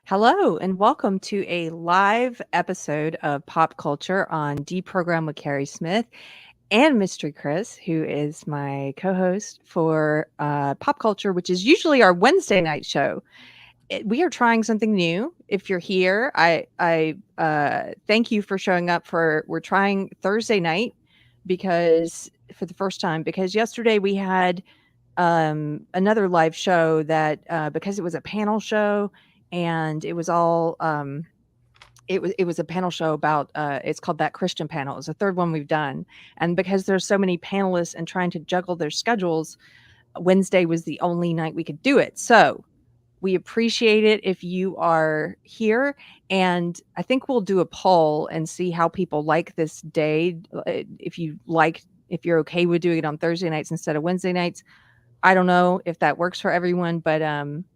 Hello, and welcome to a live episode of Pop Culture on Deprogrammed with Keri Smith and Mystery Chris, who is my co-host for Pop Culture, which is usually our Wednesday night show. We are trying something new. If you're here, I thank you for showing up. We're trying Thursday night because for the first time, because yesterday we had another live show that because it was a panel show and it was all it was a panel show about it's called That Christian Panel. It's the third one we've done, and because there's so many panelists and trying to juggle their schedules, Wednesday was the only night we could do it. So we appreciate it if you are here, and I think we'll do a poll and see how people like this day. If you're okay with doing it on Thursday nights instead of Wednesday nights. I don't know if that works for everyone, but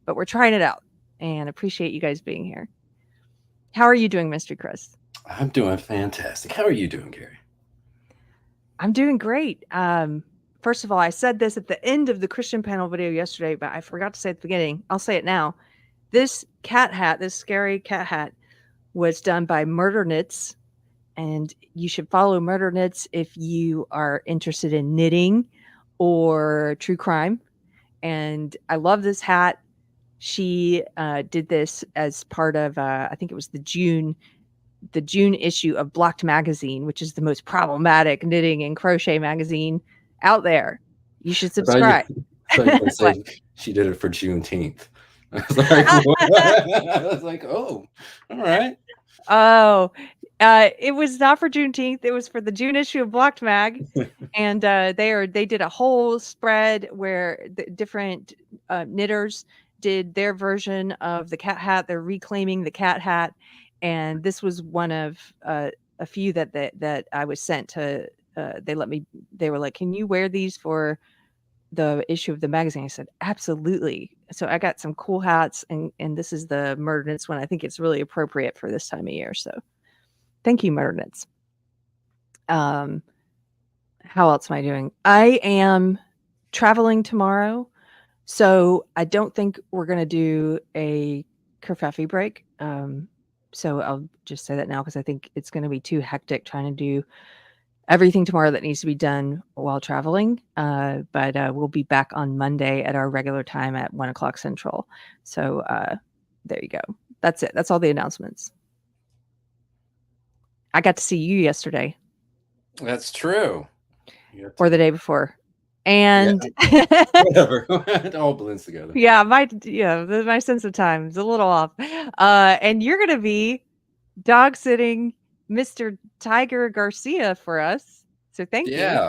we're trying it out and appreciate you guys being here. How are you doing, Mr. Chris? I'm doing fantastic. How are you doing, Keri? I'm doing great. First of all, I said this at the end of the Christian panel video yesterday, but I forgot to say at the beginning. I'll say it now. This cat hat, this scary cat hat, was done by Murder Knits, and you should follow Murder Knits if you are interested in knitting or true crime. And I love this hat. She did this as part of I think it was the June issue of Blocked magazine, which is the most problematic knitting and crochet magazine out there. You should subscribe. I thought you said she did it for Juneteenth. I was like, oh, all right. Oh, it was not for Juneteenth. It was for the June issue of Blocked Mag, and they did a whole spread where the different knitters did their version of the cat hat. They're reclaiming the cat hat, and this was one of a few that I was sent to. They let me. They were like, "Can you wear these for the issue of the magazine?" I said, "Absolutely." So I got some cool hats, and this is the Murder Knits one. I think it's really appropriate for this time of year. So thank you, Murder Knits. How else am I doing? I am traveling tomorrow, so I don't think we're going to do a kerfuffle break. So I'll just say that now because I think it's going to be too hectic trying to do everything tomorrow that needs to be done while traveling. But we'll be back on Monday at our regular time at 1:00 Central. So there you go. That's it. That's all the announcements. I got to see you yesterday. That's true. Or the day before. And whatever. It all blends together. Yeah, my sense of time is a little off. And you're gonna be dog sitting Mr. Tiger Garcia for us. So thank you. Yeah.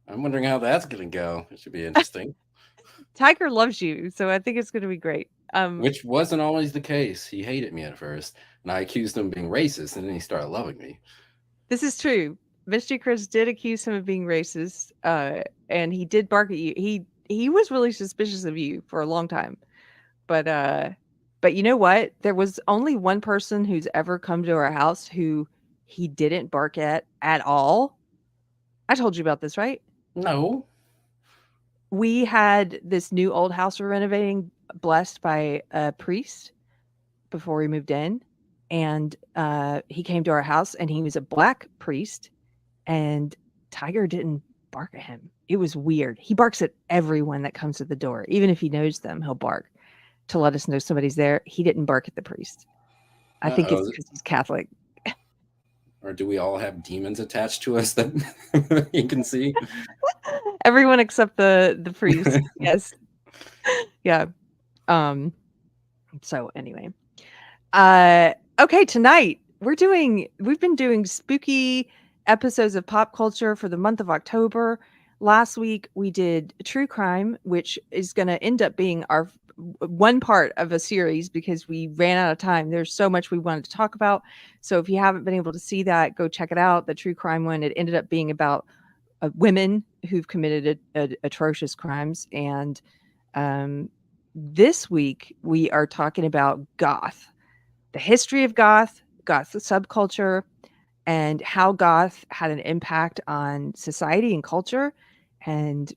I'm wondering how that's gonna go. It should be interesting. Tiger loves you, so I think it's gonna be great. Which wasn't always the case. He hated me at first, and I accused him of being racist, and then he started loving me. This is true. Mr. Chris did accuse him of being racist, and he did bark at you. He was really suspicious of you for a long time. But you know what? There was only one person who's ever come to our house who he didn't bark at all. I told you about this, right? No. We had this new old house we're renovating blessed by a priest before we moved in. And he came to our house, and he was a black priest, and Tiger didn't bark at him. It was weird. He barks at everyone that comes to the door. Even if he knows them, he'll bark to let us know somebody's there. He didn't bark at the priest. I think it's because he's Catholic. Or do we all have demons attached to us that you can see? Everyone except the priest. Yes. Yeah. So anyway. Okay, tonight we've been doing spooky episodes of Pop Culture for the month of October. Last week we did true crime, which is going to end up being our one part of a series because we ran out of time. There's so much we wanted to talk about. So if you haven't been able to see that, go check it out. The true crime one, it ended up being about women who've committed atrocious crimes. And this week we are talking about Goth, the history of Goth, the subculture, and how Goth had an impact on society and culture, and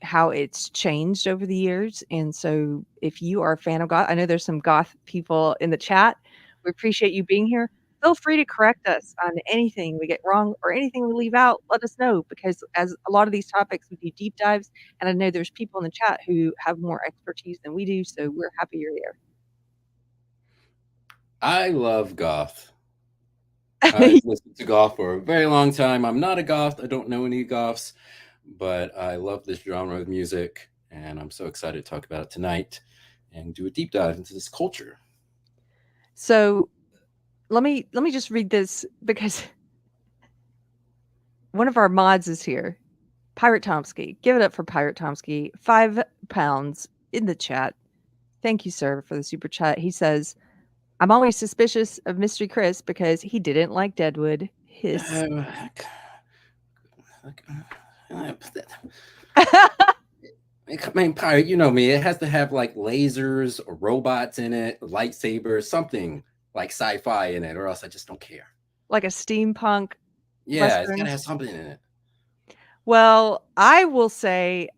how it's changed over the years. And so if you are a fan of goth, I know there's some goth people in the chat. We appreciate you being here. Feel free to correct us on anything we get wrong or anything we leave out. Let us know, because as a lot of these topics, we do deep dives, and I know there's people in the chat who have more expertise than we do. So we're happy you're I love goth. here. I've listened to goth for a very long time. I'm not a goth. I don't know any goths, but I love this genre of music, and I'm so excited to talk about it tonight and do a deep dive into this culture. So let me just read this, because one of our mods is here. Pirate Tomsky. Give it up for Pirate Tomsky. £5 in the chat. Thank you, sir, for the super chat. He says, I'm always suspicious of Mystery Chris because he didn't like Deadwood. Hiss. I mean, pirate, you know me. It has to have like lasers or robots in it, lightsabers, something like sci-fi in it, or else I just don't care. Like a steampunk Yeah, it's gotta have westerns. something in it. Well, I will say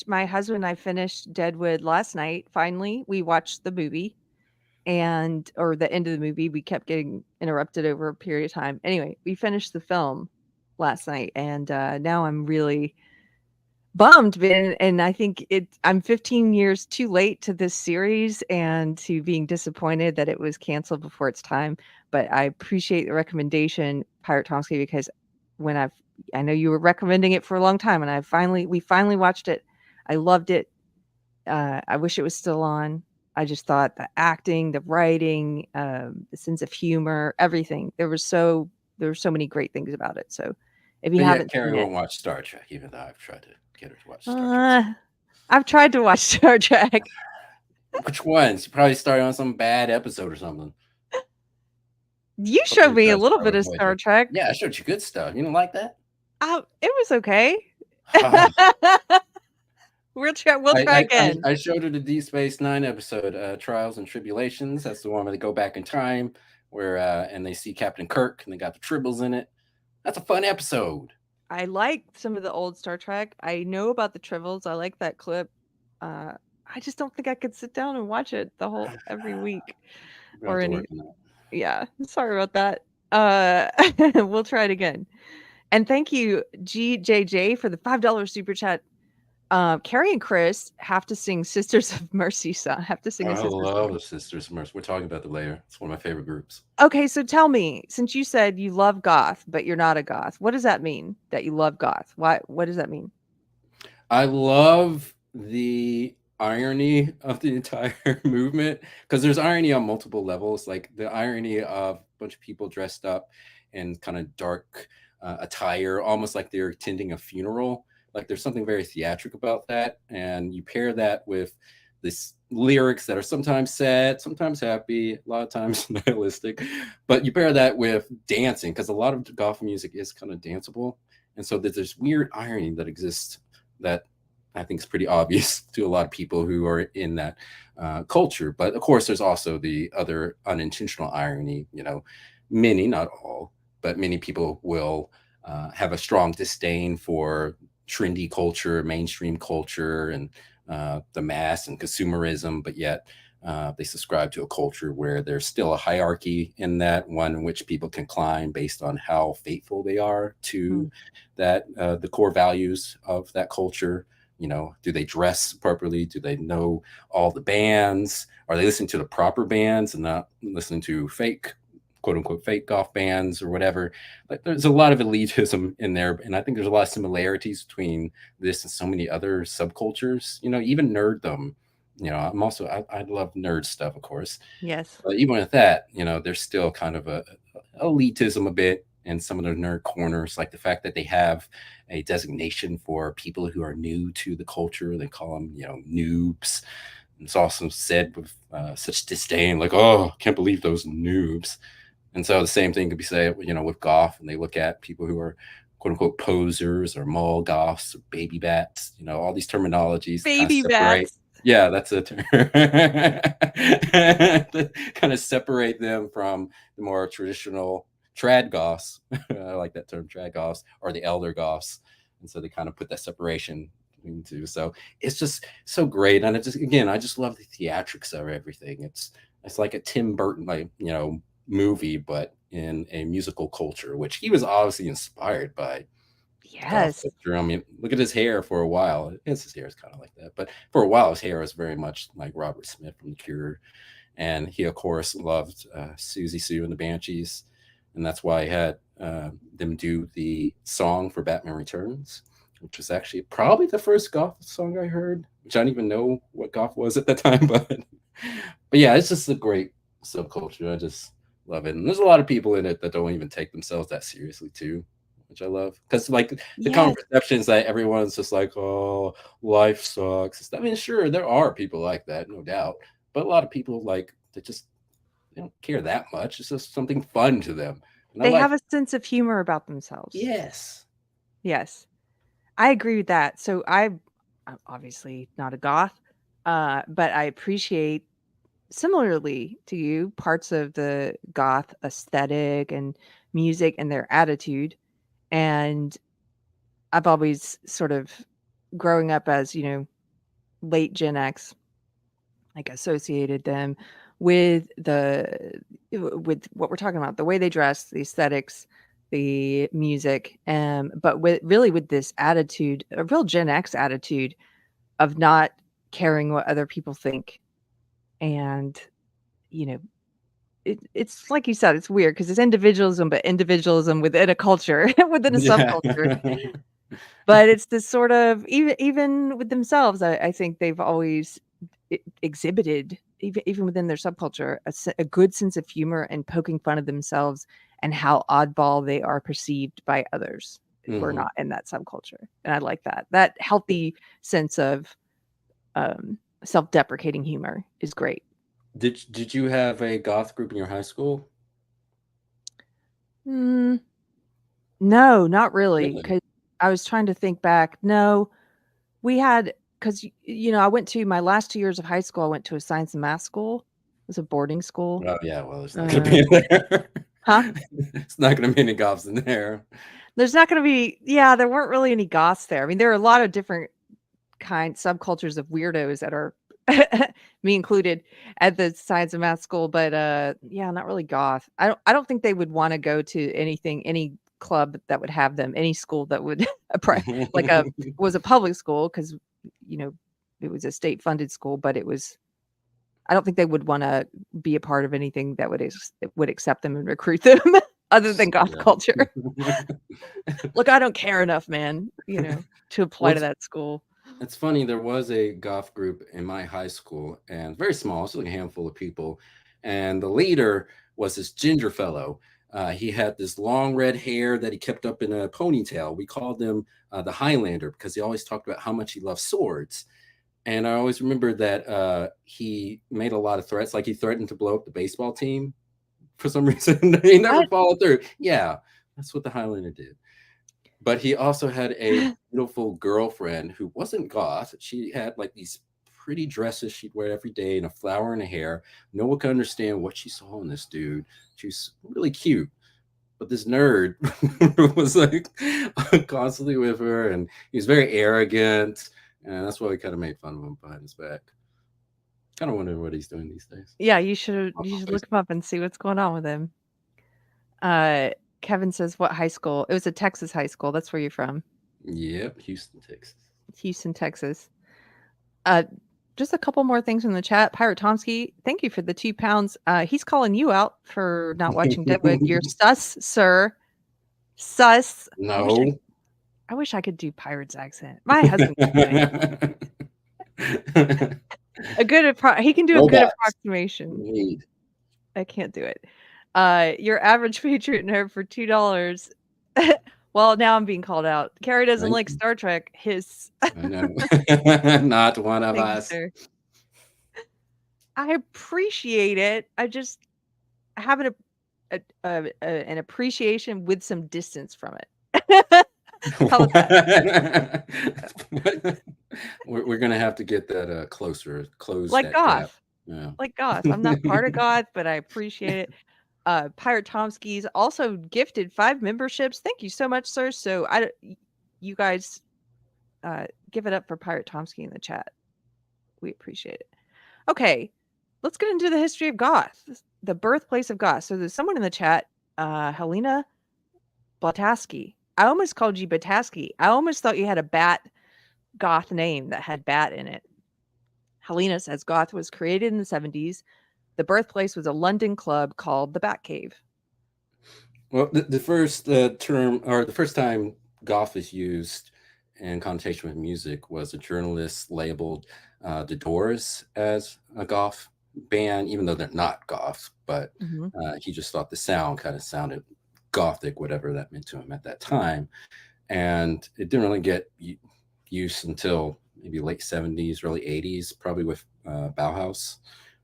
my husband and I finished Deadwood last night. Finally, we watched the movie, or the end of the movie. We kept getting interrupted over a period of time. Anyway, we finished the film last night, and now I'm really bummed, man, and I think I'm 15 years too late to this series and to being disappointed that it was canceled before its time. But I appreciate the recommendation, Pirate Tomsky, because when I know you were recommending it for a long time, and we finally watched it. I loved it. I wish it was still on. I just thought the acting, the writing, the sense of humor, everything. There were so many great things about it. So if you But yet, haven't Keri seen it, won't watch Star Trek, even though I've tried to get her to watch Star Trek. I've tried to watch Star Trek. Which ones? You probably started on some bad episode or something. You showed me a little bit of Voyager. Star Trek. Yeah, I showed you good stuff. You didn't like that? It was okay. We'll try again. I showed her the Deep Space Nine episode, Trials and Tribulations. That's the one where they go back in time, where and they see Captain Kirk, and they got the tribbles in it. That's a fun episode. I like some of the old Star Trek. I know about the Tribbles. I like that clip. I just don't think I could sit down and watch it every week or any. Yeah, sorry about that. We'll try it again. And thank you, GJJ, for the $5 super chat. Keri and Chris have to sing Sisters of Mercy song. Have to sing a I Sisters love song. the Sisters of Mercy. We're talking about them later. It's one of my favorite groups. Okay, so tell me, since you said you love goth, but you're not a goth, what does that mean that you love goth? What does that mean? I love the irony of the entire movement, because there's irony on multiple levels. Like the irony of a bunch of people dressed up in kind of dark attire, almost like they're attending a funeral. Like there's something very theatric about that, and you pair that with this lyrics that are sometimes sad, sometimes happy, a lot of times nihilistic, but you pair that with dancing, because a lot of goth music is kind of danceable, and so there's this weird irony that exists that I think is pretty obvious to a lot of people who are in that culture. But of course, there's also the other unintentional irony. You know, many, not all, but many people will have a strong disdain for trendy culture, mainstream culture, and the mass and consumerism, but yet they subscribe to a culture where there's still a hierarchy in that, one in which people can climb based on how faithful they are to that the core values of that culture. You know, do they dress properly? Do they know all the bands? Are they listening to the proper bands and not listening to fake, quote unquote, fake goth bands or whatever? Like, there's a lot of elitism in there, and I think there's a lot of similarities between this and so many other subcultures. You know, even nerddom. You know, I love nerd stuff, of course. Yes. But even with that, you know, there's still kind of a elitism a bit in some of the nerd corners, like the fact that they have a designation for people who are new to the culture. They call them, you know, noobs. It's also said with such disdain, like, oh, can't believe those noobs. And so the same thing could be said, you know, with goth, and they look at people who are quote unquote posers or mall goths or baby bats, you know, all these terminologies kind of Baby separate. bats. Yeah, that's a term. Kind of separate them from the more traditional trad goths. I like that term, trad goths, or the elder goths. And so they kind of put that separation into. So it's just so great, and I just love the theatrics of everything. It's like a Tim Burton, like, movie, but in a musical culture, which he was obviously inspired by goth Yes. culture. I mean, look at his hair for a while. His hair is kind of like that, but for a while his hair was very much like Robert Smith from The Cure, and he of course loved Susie Sue and the Banshees, and that's why he had them do the song for Batman Returns, which was actually probably the first goth song I heard, which I don't even know what goth was at the time, but yeah, it's just a great subculture. I just love it, and there's a lot of people in it that don't even take themselves that seriously too, which I love, because like the common Yes. perception is that everyone's just like, oh, life sucks. I mean, sure, there are people like that, no doubt, but a lot of people like that just, they don't care that much. It's just something fun to them, and I They like. have a sense of humor about themselves. Yes. Yes. I agree with that. So I'm obviously not a goth, but I appreciate, similarly to you, parts of the goth aesthetic and music and their attitude. And I've always sort of, growing up as, late Gen X, like associated them with with what we're talking about, the way they dress, the aesthetics, the music, but with this attitude, a real Gen X attitude of not caring what other people think. And you know it's like you said, it's weird because it's individualism, but individualism within a culture, within a Yeah. subculture. But it's this sort of, even with themselves, I think they've always exhibited, even within their subculture, a good sense of humor and poking fun of themselves and how oddball they are perceived by others who are Hmm. not in that subculture. And I like that healthy sense of self-deprecating humor is great. Did you have a goth group in your high school? Mm, no, not really, Really? because I was trying to think back. No, we had, because I went to my last 2 years of high school. I went to a science and math school. It was a boarding school. Oh yeah. Well, there's not going to Uh, be in there. huh? It's not going to be any goths in there. There's not going to be. Yeah, there weren't really any goths there. I mean, there are a lot of different subcultures of weirdos that are, me included, at the science and math school. But yeah, not really goth. I don't think they would want to go to any club that would have them, any school that would like was a public school, because you know it was a state funded school, but it was, I don't think they would want to be a part of anything that would accept them and recruit them, other than goth Yeah. culture. Look, I don't care enough, man, to Well, apply to that school. it's funny. There was a goth group in my high school, and very small. It's like a handful of people, and the leader was this ginger fellow. He had this long red hair that he kept up in a ponytail. We called him the Highlander because he always talked about how much he loved swords. And I always remember that he made a lot of threats, like he threatened to blow up the baseball team for some reason. He never What? followed through. Yeah, that's what the Highlander did. But he also had a beautiful girlfriend who wasn't goth. She had like these pretty dresses she'd wear every day and a flower in her hair. No one could understand what she saw in this dude. She was really cute. But this nerd was like constantly with her, and he was very arrogant. And that's why we kind of made fun of him behind his back. Kind of wonder what he's doing these days. Yeah, you should look him up and see what's going on with him. Uh, Kevin says, "What high school?" It was a Texas high school. That's where you're from, Yep, Houston, Texas. Houston, Texas. Uh, just a couple more things in the chat. Pirate Tomsky, thank you for the 2 pounds. He's calling you out for not watching Deadwood. You're sus, sir. Sus. No. I wish I could do pirate's accent. My husband can do it. He can do a good Robots. approximation. Need. I can't do it. Your average Patriot nerd for $2. Well, now I'm being called out. Keri doesn't Thank like you. Star Trek. I know. Not one of Thank you, us. sir. I appreciate it. I just have an appreciation with some distance from it. How about that? We're gonna have to get that close Like that gap. goth. Yeah. Like goth. I'm not part of goth, but I appreciate it. Pirate Tomskis also gifted 5 memberships. Thank you so much, sir. So you guys Give it up for Pirate Tomsky in the chat. We appreciate it. Okay, let's get into the history of goth, the birthplace of goth. So there's someone in the chat, Helena Blataski. I almost called you Bataski. I almost thought you had a bat goth name that had bat in it. Helena says goth was created in the 70s. The birthplace was a London club called the Batcave. Well, the first term, or the first time goth was used in connotation with music, was a journalist labeled the Doors as a goth band, even though they're not goth, but he just thought the sound kind of sounded gothic, whatever that meant to him at that time. And it didn't really get use until maybe late 70s, early 80s, probably with Bauhaus.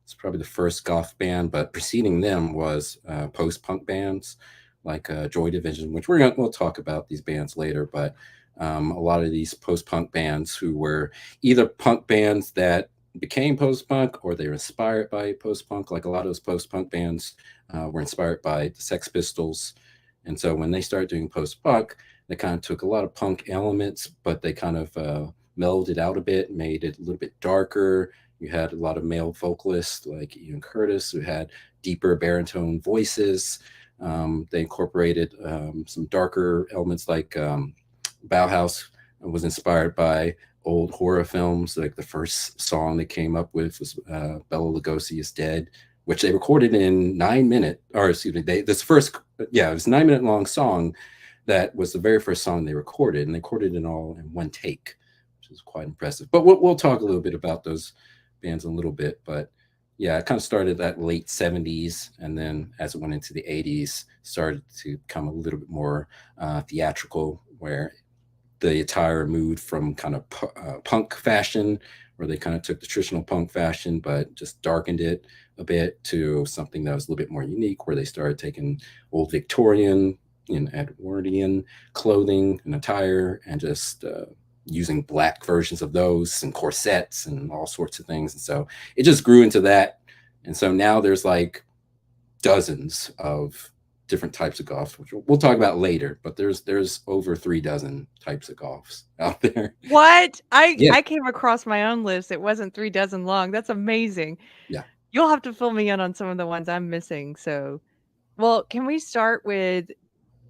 It's probably the first goth band, but preceding them was post-punk bands like Joy Division, which we'll talk about these bands later. But a lot of these post-punk bands who were either punk bands that became post-punk or they were inspired by post-punk. Like a lot of those post-punk bands were inspired by the Sex Pistols. And so when they started doing post-punk, they kind of took a lot of punk elements, but they kind of mellowed it out a bit, made it a little bit darker. You had a lot of male vocalists like Ian Curtis who had deeper baritone voices. They incorporated some darker elements like Bauhaus was inspired by old horror films. Like the first song they came up with was Bela Lugosi is Dead, which they recorded in 9 minutes, or excuse me, it was a 9-minute long song. That was the very first song they recorded, and they recorded it all in one take, which is quite impressive. But we'll talk a little bit about those bands in a little bit. But yeah, it kind of started that late 70s, and then as it went into the 80s, started to become a little bit more theatrical, where the attire moved from kind of punk fashion, where they kind of took the traditional punk fashion, but just darkened it a bit, to something that was a little bit more unique, where they started taking old Victorian and Edwardian clothing and attire and just using black versions of those and corsets and all sorts of things. And so it just grew into that. And so now there's like dozens of different types of goths, which we'll talk about later, but there's over 3 dozen types of goths out there. What? I came across my own list. It wasn't 3 dozen long. That's amazing. Yeah. You'll have to fill me in on some of the ones I'm missing. So, well, can we start with,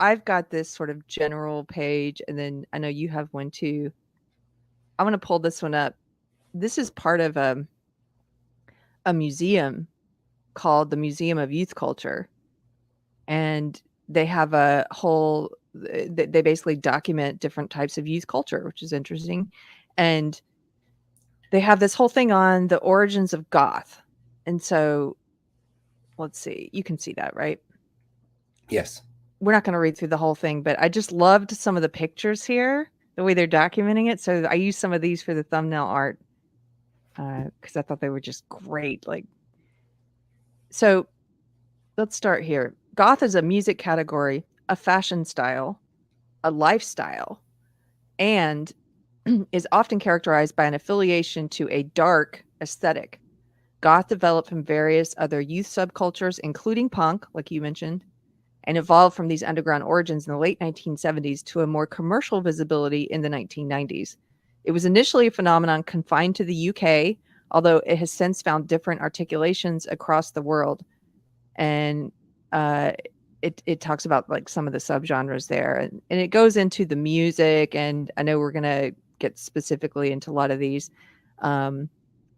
I've got this sort of general page, and then I know you have one too. I'm going to pull this one up. This is part of a museum called the Museum of Youth Culture. And they have a whole, they basically document different types of youth culture, which is interesting. And they have this whole thing on the origins of goth. And so let's see, you can see that, right? Yes. We're not going to read through the whole thing, but I just loved some of the pictures here, the way they're documenting it. So I used some of these for the thumbnail art because I thought they were just great. Like, so let's start here. Goth is a music category, a fashion style, a lifestyle, and is often characterized by an affiliation to a dark aesthetic. Goth developed from various other youth subcultures, including punk, like you mentioned, and evolved from these underground origins in the late 1970s to a more commercial visibility in the 1990s. It was initially a phenomenon confined to the UK, although it has since found different articulations across the world. And it talks about like some of the subgenres there, and it goes into the music, and I know we're going to get specifically into a lot of these.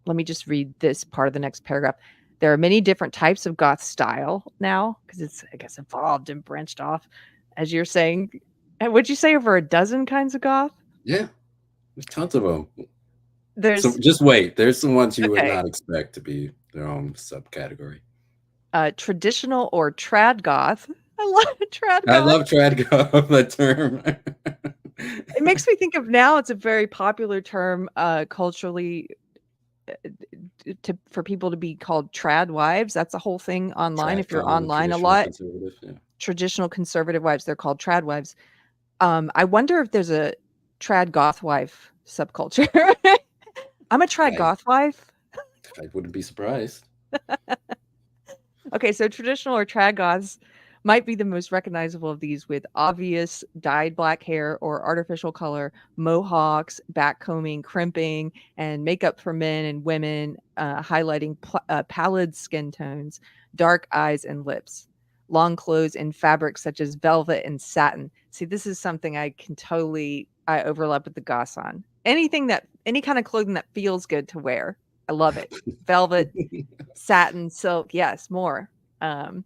Let me just read this part of the next paragraph. There are many different types of goth style now, because it's, I guess, evolved and branched off, as you're saying. Would you say over a dozen kinds of goth? Yeah, there's tons of them. There's so just wait. There's some ones you would not expect to be their own subcategory. Traditional or trad goth. I love trad goth. I love trad goth, that term. It makes me think of, now it's a very popular term culturally for people to be called trad wives. That's a whole thing online. If you're online a lot, traditional conservative wives, they're called trad wives. I wonder if there's a trad goth wife subculture. I'm a trad goth wife. I wouldn't be surprised. Okay, so traditional or trad goths might be the most recognizable of these, with obvious dyed black hair or artificial color, mohawks, backcombing, crimping, and makeup for men and women, highlighting pallid skin tones, dark eyes, and lips. Long clothes in fabrics such as velvet and satin. See, this is something I overlap with the goss on. Any kind of clothing that feels good to wear. I love it. Velvet, satin, silk, yes, more. Um,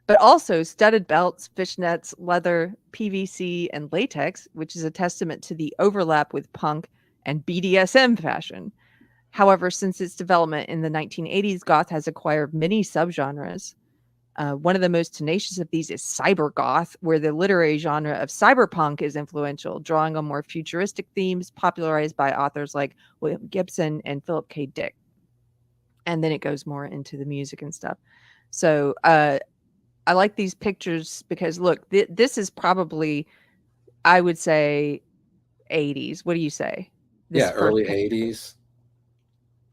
but also studded belts, fishnets, leather, PVC, and latex, which is a testament to the overlap with punk and BDSM fashion. However, since its development in the 1980s, goth has acquired many subgenres. One of the most tenacious of these is cyber goth, where the literary genre of cyberpunk is influential, drawing on more futuristic themes popularized by authors like William Gibson and Philip K. Dick. And then it goes more into the music and stuff. So I like these pictures because look, this is probably, I would say, 80s. What do you say? This Yeah, first early picture. 80s.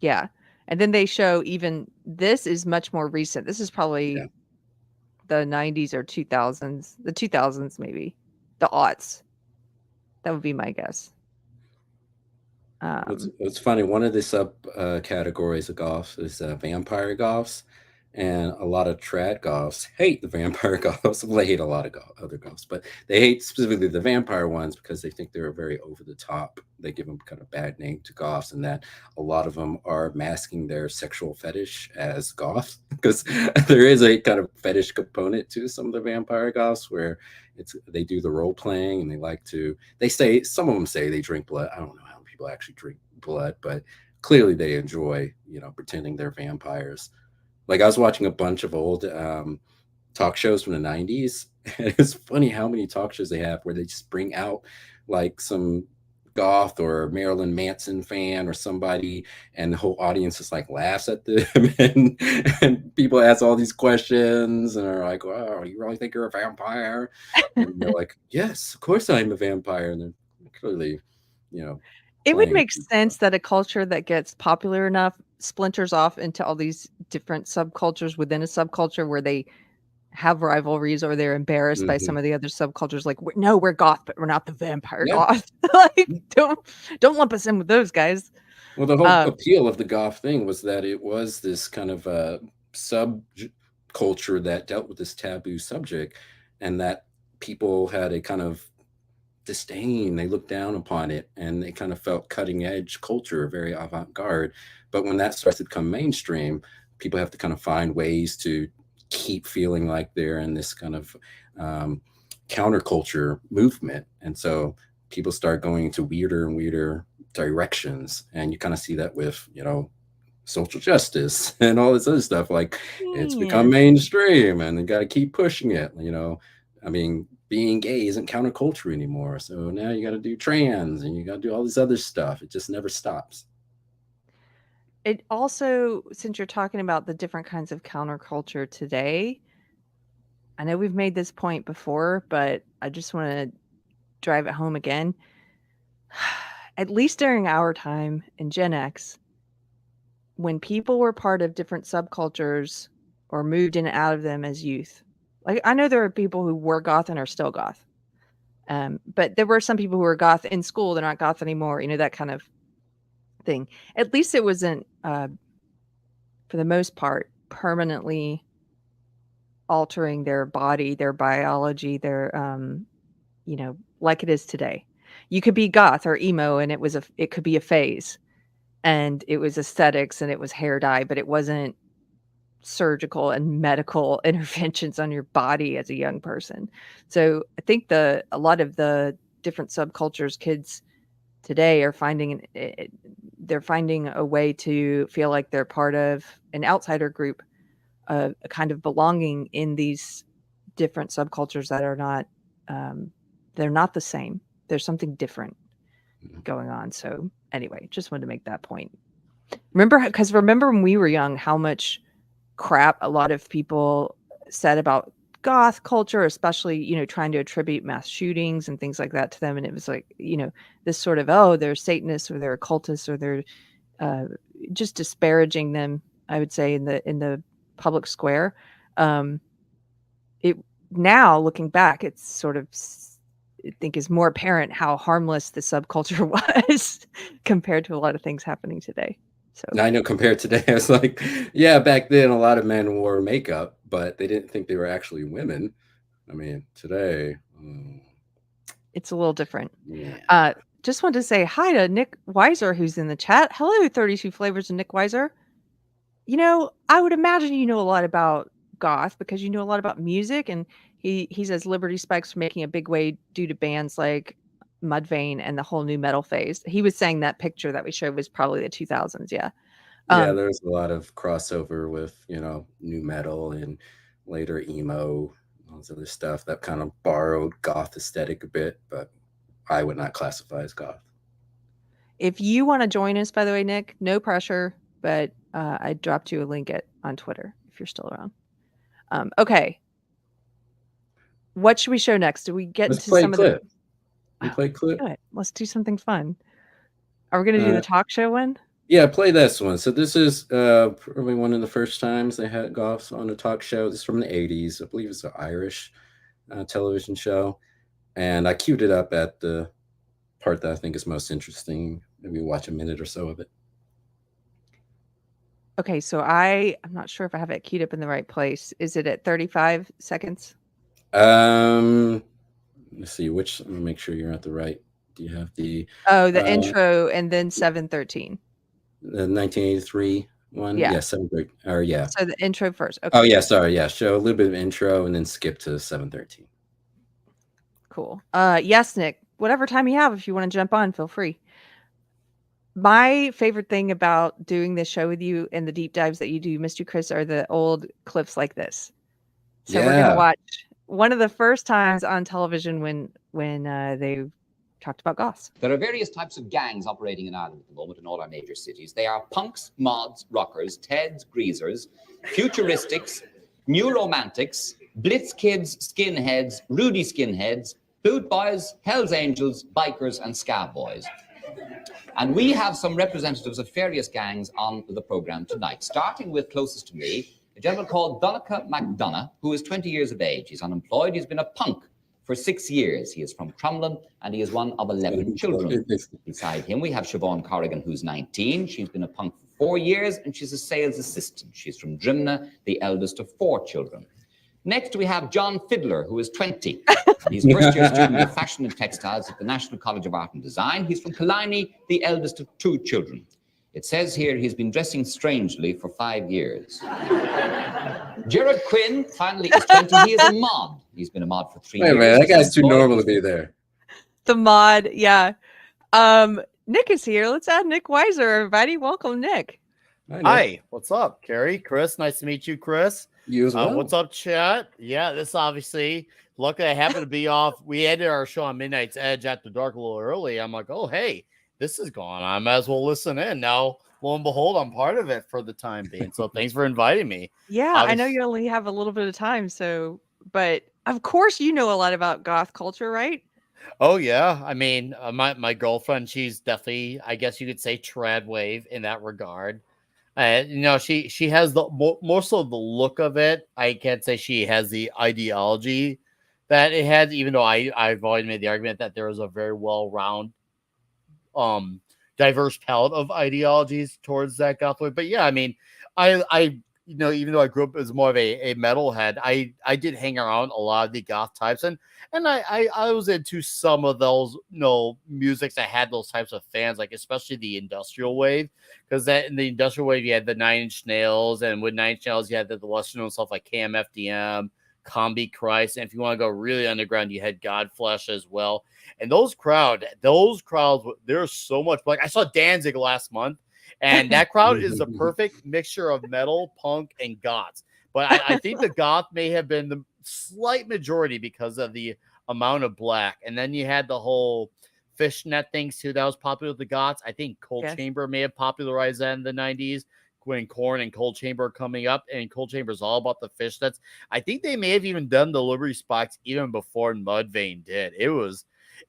Yeah. And then they show even this is much more recent. This is Yeah. probably the 90s or 2000s, the 2000s maybe, the aughts. That would be my guess. What's funny, one of the sub categories of goths is vampire goths, and a lot of trad goths hate the vampire goths. Well, they hate a lot of other goths, but they hate specifically the vampire ones because they think they're very over the top. They give them kind of bad name to goths, and that a lot of them are masking their sexual fetish as goths because there is a kind of fetish component to some of the vampire goths where they do the role playing and they like to. They say some of them say they drink blood. I don't know how people actually drink blood, but clearly they enjoy, pretending they're vampires. Like I was watching a bunch of old talk shows from the 90s. And it's funny how many talk shows they have where they just bring out like some goth or Marilyn Manson fan or somebody, and the whole audience just like laughs at them. And people ask all these questions and are like, "Wow, you really think you're a vampire?" And they're like, "Yes, of course I'm a vampire." And they're clearly, you know, It would playing make some stuff. sense that a culture that gets popular enough splinters off into all these different subcultures within a subculture where they have rivalries or they're embarrassed by Hmm. some of the other subcultures. Like, no, we're goth, but we're not the vampire Yeah. goth. Like, don't lump us in with those guys. Well, the whole Um, appeal of the goth thing was that it was this kind of sub culture that dealt with this taboo subject, and that people had a kind of disdain. They looked down upon it, and they kind of felt cutting edge culture, very avant garde. But when that starts to become mainstream, people have to kind of find ways to keep feeling like they're in this kind of um, counterculture movement. And so people start going into weirder and weirder directions. And you kind of see that with, social justice and all this other stuff. Like it's become yeah. mainstream and they got to keep pushing it. I mean, being gay isn't counterculture anymore. So now you got to do trans and you got to do all this other stuff. It just never stops. It also, since you're talking about the different kinds of counterculture today, I know we've made this point before, but I just want to drive it home again. At least during our time in Gen X, when people were part of different subcultures or moved in and out of them as youth, like I know there are people who were goth and are still goth, but there were some people who were goth in school, they're not goth anymore, that kind of thing. At least it wasn't, for the most part, permanently altering their body, their biology, their, like it is today. You could be goth or emo, and it could be a phase, and it was aesthetics, and it was hair dye, but it wasn't surgical and medical interventions on your body as a young person. So I think a lot of the different subcultures kids today are they're finding a way to feel like they're part of an outsider group, a kind of belonging in these different subcultures that are not, um, they're not the same. There's something different going on. So anyway, just wanted to make that point. Remember when we were young, how much crap a lot of people said about goth culture, especially, trying to attribute mass shootings and things like that to them. And it was like, this sort of, oh, they're Satanists or they're occultists or they're, uh, just disparaging them, I would say, in the public square. Um, it now looking back, it's sort of I think is more apparent how harmless the subculture was compared to a lot of things happening today. So I know compared to today, it's like, yeah, back then a lot of men wore makeup, but they didn't think they were actually women. I mean, today, it's a little different. yeah. Just wanted to say hi to Nick Weiser, who's in the chat. Hello, 32 Flavors and Nick Weiser. You know, I would imagine you know a lot about goth because you know a lot about music, and he says Liberty Spikes are making a big way due to bands like Mudvayne and the whole new metal phase. He was saying that picture that we showed was probably the 2000s, yeah. Yeah, there's a lot of crossover with, new metal and later emo, all this other stuff that kind of borrowed goth aesthetic a bit, but I would not classify as goth. If you wanna join us, by the way, Nick, no pressure, but, I dropped you a link on Twitter if you're still around. Okay. What should we show next? Do we get Let's into play some of the clip. We play clip. do it. Let's do something fun. Are we gonna do the Uh, talk show one? yeah, play this one. So this is probably one of the first times they had goths on a talk show. This is from the 80s. I believe it's an Irish television show. And I queued it up at the part that I think is most interesting. Maybe watch a minute or so of it. Okay, so I'm not sure if I have it queued up in the right place. Is it at 35 seconds? Let's see, let me make sure you're at the right. Do you have the Oh, the intro and then 7:13. the 1983 one? Yeah. Yeah, 7:13. Or yeah. So the intro first. Oh Okay, yeah, sorry. Yeah, show a little bit of intro and then skip to 7:13. cool. Yes, Nick, whatever time you have, if you want to jump on, feel free. My favorite thing about doing this show with you and the deep dives that you do, Mr. Chris, are the old clips like this. So we're gonna Yeah. watch one of the first times on television when they talked about goths. There are various types of gangs operating in Ireland at the moment in all our major cities. They are punks, mods, rockers, Teds, greasers, futuristics, new romantics, blitz kids, skinheads, Rudy skinheads, boot boys, Hells Angels, bikers, and scab boys. And we have some representatives of various gangs on the program tonight, starting with closest to me, a gentleman called Donncha McDonough, who is 20 years of age. He's unemployed. He's been a punk for 6 years. He is from Crumlin, and he is one of 11 children. Beside him, we have Siobhan Corrigan, who's 19. She's been a punk for 4 years, and she's a sales assistant. She's from Drimna, the eldest of 4 children. Next, we have John Fiddler, who is 20. He's first-year student of fashion and textiles at the National College of Art and Design. He's from Killiney, the eldest of 2 children. It says here he's been dressing strangely for 5 years. Gerard Quinn, finally, is 20. He is a mod. He's been a mod for 3 years. Wait a minute, that guy's too Employed. normal to be there. The mod, yeah. Nick is here. Let's add Nick Weiser, everybody. Welcome, Nick. Hi, what's up, Keri? Chris, nice to meet you, Chris. You as well. What's up, chat? Yeah, this obviously, luckily I happened to be off. We ended our show on Midnight's Edge after dark a little early. I'm like, oh, hey, this is going on. I might as well listen in. Now, lo and behold, I'm part of it for the time being. So thanks for inviting me. Yeah, I know you only have a little bit of time, but of course you know a lot about goth culture, right? Oh, yeah. I mean, my girlfriend, she's definitely, I guess you could say, trad wave in that regard. She has the more so the look of it. I can't say she has the ideology that it has, even though I've always made the argument that there is a very well-rounded, diverse palette of ideologies towards that goth way. But yeah, I mean, I even though I grew up as more of a metalhead, I did hang around a lot of the goth types, and I was into some of those musics that had those types of fans, like especially the industrial wave, because that in the industrial wave you had the 9 Inch Nails, and with 9 Inch Nails you had the lesser known stuff like KMFDM, Combi Christ, and if you want to go really underground, you had Godflesh as well. And those crowds, there's so much. Like I saw Danzig last month. And that crowd is the perfect mixture of metal, punk, and goths. But I think the goth may have been the slight majority because of the amount of black. And then you had the whole fishnet things too that was popular with the goths. I think Cold Chamber may have popularized that in the 90s when Korn and Cold Chamber are coming up. And Cold Chamber is all about the fishnets. I think they may have even done the Liberty Spikes even before Mudvayne did.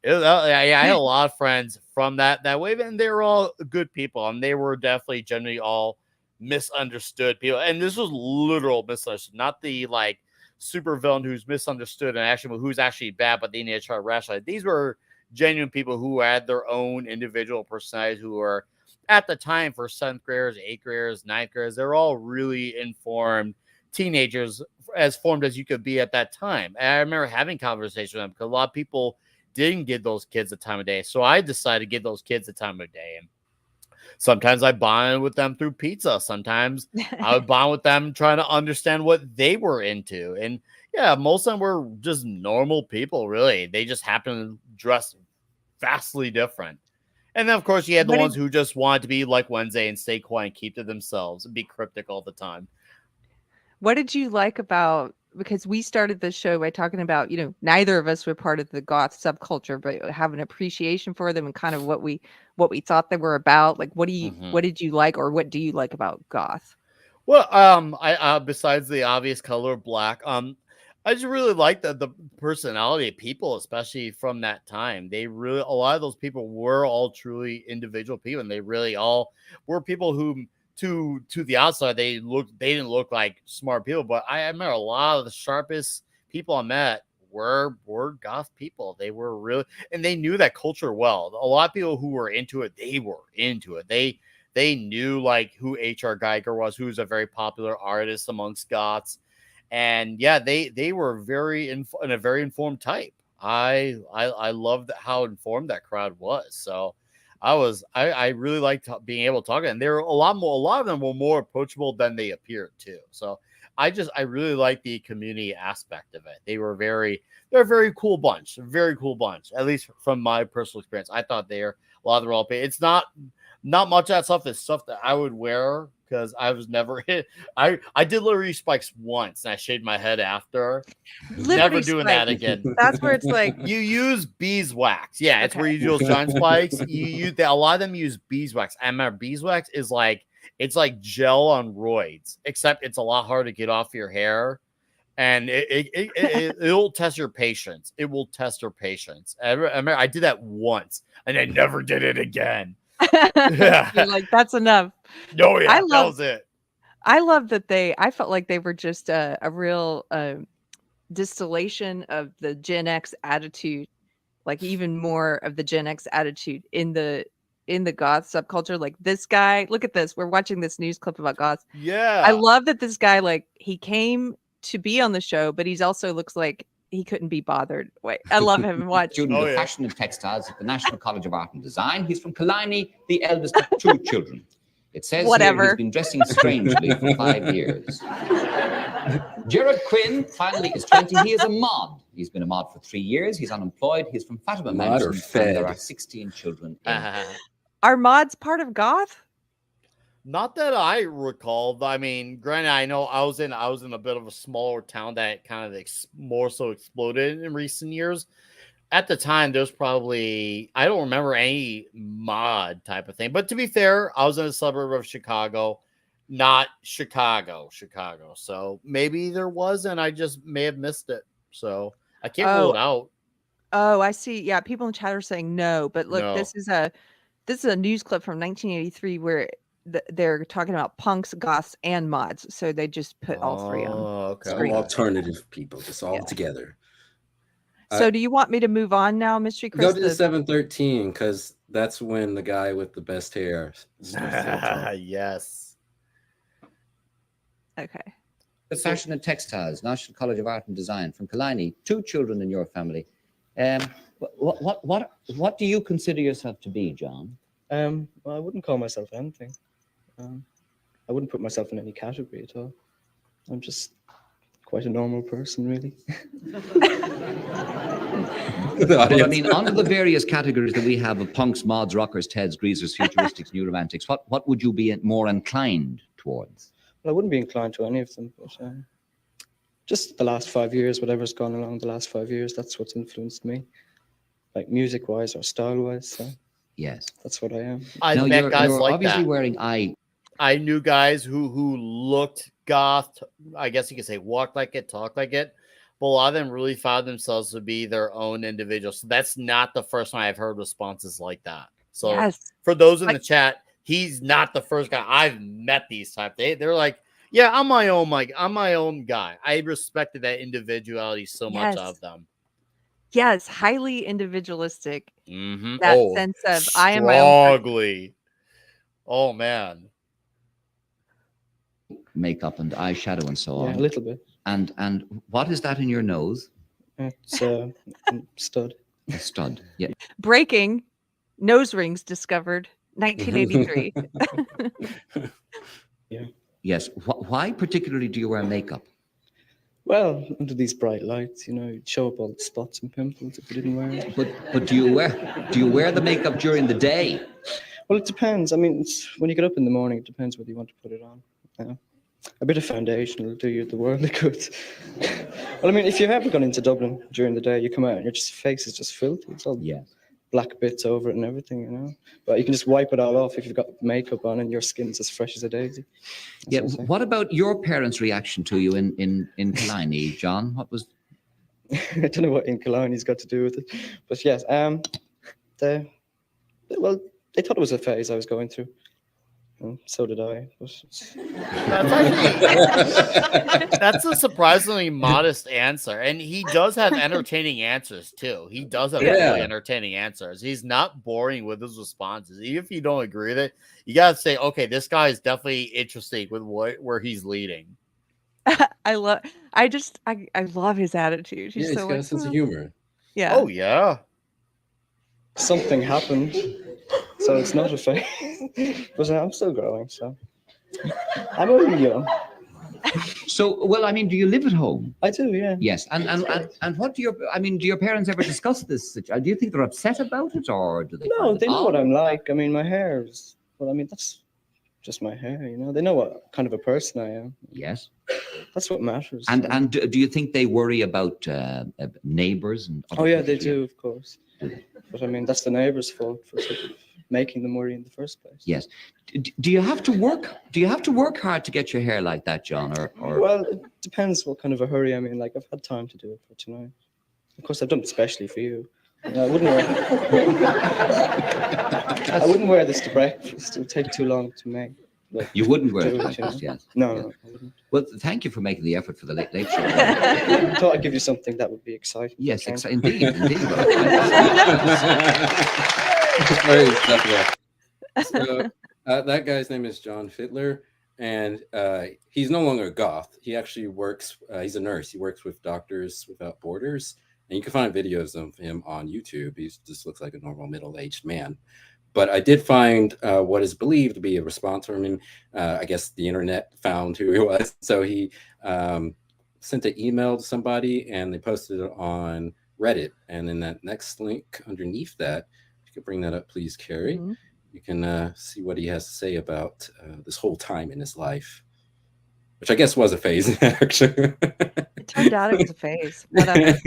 I had a lot of friends from that wave, and they were all good people, and they were definitely generally all misunderstood people. And this was literal misunderstood, not the like super villain who's misunderstood and actually who's actually bad, but they need to try to rationalize. These were genuine people who had their own individual personalities, who were at the time for 7th graders, 8th graders, 9th graders. They're all really informed teenagers, as formed as you could be at that time. And I remember having conversations with them because a lot of people didn't give those kids the time of day. So I decided to give those kids the time of day. And sometimes I bonded with them through pizza. Sometimes I would bond with them trying to understand what they were into. And yeah, most of them were just normal people, really. They just happened to dress vastly different. And then, of course, you had the ones who just wanted to be like Wednesday and stay quiet and keep to themselves and be cryptic all the time. What did you like about, because we started the show by talking about, neither of us were part of the goth subculture, but have an appreciation for them and kind of what we thought they were about. Like, what did you like, or what do you like about goth? Well, I besides the obvious color black, I just really like the personality of people, especially from that time. A lot of those people were all truly individual people, and they really all were people who, to the outside, they didn't look like smart people. But I remember a lot of the sharpest people I met were goth people. They were really, and they knew that culture well. A lot of people who were into it, they were into it. They knew like who H.R. Geiger was, who's a very popular artist amongst goths. And yeah, they were very a very informed type. I loved how informed that crowd was. So I really liked being able to talk to them. There were a lot of them were more approachable than they appeared too. So I really like the community aspect of it. They're a very cool bunch, at least from my personal experience. I thought a lot of the role play. It's not much of that stuff. It's stuff that I would wear because I was never hit. I did Liberty Spikes once and I shaved my head after. Never doing that again. That's where it's like you use beeswax. Yeah, it's where you use giant spikes. A lot of them use beeswax. I remember beeswax is like, it's like gel on roids, except it's a lot harder to get off your hair. And it'll test your patience. It will test your patience. I remember I did that once and I never did it again. You're like, that's enough. No, yeah, that was it. I love that I felt like they were just a real distillation of the Gen X attitude, like even more of the Gen X attitude in the goth subculture. Like this guy, look at this. We're watching this news clip about goths. Yeah. I love that this guy, like, he came to be on the show, but he's also looks like he couldn't be bothered. Wait, I love him. Watch. Student of Fashion and Textiles at the National College of Art and Design. He's from Killiney, the eldest of 2 children. It says here he's been dressing strangely for 5 years. Gerard Quinn finally is 20. He is a mod. He's been a mod for 3 years. He's unemployed. He's from Fatima Mansion. And there are 16 children. Are mods part of goth? Not that I recall. I mean, granted, I know I was in a bit of a smaller town that kind of more so exploded in recent years. At the time, there's probably, I don't remember any mod type of thing. But to be fair, I was in a suburb of Chicago, not Chicago. So maybe there was, and I just may have missed it. So I can't rule it out. Oh, I see. Yeah, people in chat are saying no, but look, No. this is a news clip from 1983 where they're talking about punks, goths, and mods. So they just put all three on. Okay. All alternative people, just all together. So do you want me to move on now, Mystery Chris? Go to the 713 because that's when the guy with the best hair. Yes. Okay. The Fashion and Textiles, National College of Art and Design from Killiney. 2 children in your family. What do you consider yourself to be, John? Well, I wouldn't call myself anything. I wouldn't put myself in any category at all. I'm just quite a normal person, really. Well, I mean, under the various categories that we have of punks, mods, rockers, teds, greasers, futuristics, new romantics, what would you be more inclined towards? Well, I wouldn't be inclined to any of them, but just the last 5 years, whatever's gone along the last 5 years, that's what's influenced me, like music-wise or style-wise. So yes, that's what I am. I met guys like obviously that. Wearing I knew guys who looked goth. I guess you could say walk like it, talk like it. But a lot of them really found themselves to be their own individuals. So that's not the first time I've heard responses like that. So for those in the chat, he's not the first guy. I've met these type. They're like, Yeah, I'm my own guy. I respected that individuality so much Yes. of them. Yes, highly individualistic. Mm-hmm. That sense of I am my own person. strongly. Oh man. Makeup and eyeshadow and so Yeah, on. a little bit. And what is that in your nose? It's a stud. A stud. Yeah. Breaking nose rings discovered 1983. Yeah. Yes. Why particularly do you wear makeup? Well, under these bright lights, you know, you'd show up all the spots and pimples if you didn't wear it. But do you wear the makeup during the day? Well, it depends. I mean, when you get up in the morning, it depends whether you want to put it on. A bit of foundation will do you the world of good. Well, I mean, if you've ever gone into Dublin during the day, you come out and your face is just filthy. It's all black bits over it and everything, you know. But you can just wipe it all off if you've got makeup on and your skin's as fresh as a daisy. That's What about your parents' reaction to you in Killiney, John? What was? I don't know what in Killiney's got to do with it, but yes, they thought it was a phase I was going through. So did I. That's a surprisingly modest answer, and he does have entertaining answers too. He does have really entertaining answers. He's not boring with his responses. Even if you don't agree with it, you gotta say, okay, this guy is definitely interesting with where he's leading. I love his attitude. He's got a sense of humor. Yeah. Oh yeah. Something happened, so it's not a phase. But I'm still growing, so I'm only young. So, well, I mean, do you live at home? I do, yeah. Yes, and what do your parents ever discuss this? Do you think they're upset about it, or do they? No, they know what I'm like. I mean, my hair is. Well, I mean, that's just my hair, you know. They know what kind of a person I am. Yes. That's what matters. And do you think they worry about neighbours and? Oh yeah, they do, of course. But I mean, that's the neighbours' fault for sort of making them worry in the first place. Yes. Do you have to work? Do you have to work hard to get your hair like that, John? Or Well, it depends what kind of a hurry I'm in. Like, I've had time to do it for tonight. Of course, I've done it especially for you. I wouldn't wear this to breakfast. It would take too long to make. Like, you wouldn't wear it to do breakfast, yes. No, I wouldn't. Well, thank you for making the effort for the late show. I thought I'd give you something that would be exciting. Yes, indeed. So that guy's name is John Fiddler, and he's no longer a goth. He actually works. He's a nurse. He works with Doctors Without Borders, and you can find videos of him on YouTube. He just looks like a normal middle-aged man. But I did find what is believed to be a response from him. I guess the internet found who he was. So he sent an email to somebody, and they posted it on Reddit. And in that next link underneath that, if you could bring that up, please, Keri, you can see what he has to say about this whole time in his life, which I guess was a phase, actually. It turned out it was a phase. Whatever.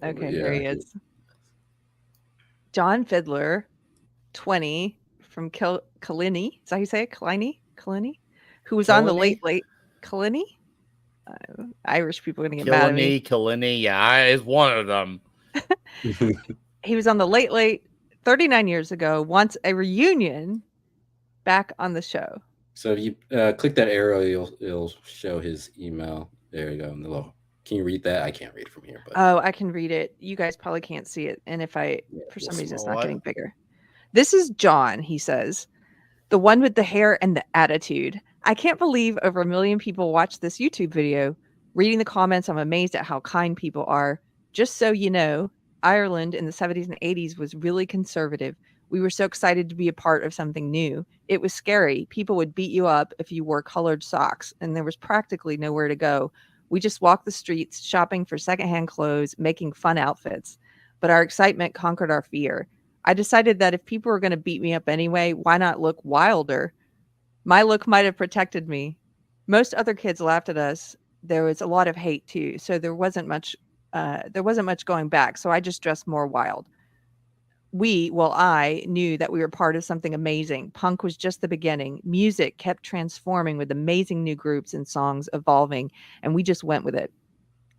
Okay, here he is. John Fiddler, 20, from Killiney. Is that how you say it? Killiney? Who was on the Late Killiney? Irish people are going to get mad at me. Killiney, yeah, is one of them. He was on the Late 39 years ago, wants a reunion back on the show. So if you click that arrow, it'll show his email. There you go. In the little. Can you read that? I can't read it from here. But oh, I can read it. You guys probably can't see it. And if for some reason it's not getting bigger. This is John, he says. The one with the hair and the attitude. I can't believe over 1 million people watched this YouTube video. Reading the comments, I'm amazed at how kind people are. Just so you know, Ireland in the 70s and 80s was really conservative. We were so excited to be a part of something new. It was scary. People would beat you up if you wore colored socks, and there was practically nowhere to go. We just walked the streets, shopping for secondhand clothes, making fun outfits. But our excitement conquered our fear. I decided that if people were going to beat me up anyway, why not look wilder? My look might have protected me. Most other kids laughed at us. There was a lot of hate too, so there wasn't much going back. So I just dressed more wild. I knew that we were part of something amazing. Punk was just the beginning. Music kept transforming with amazing new groups and songs evolving, and we just went with it.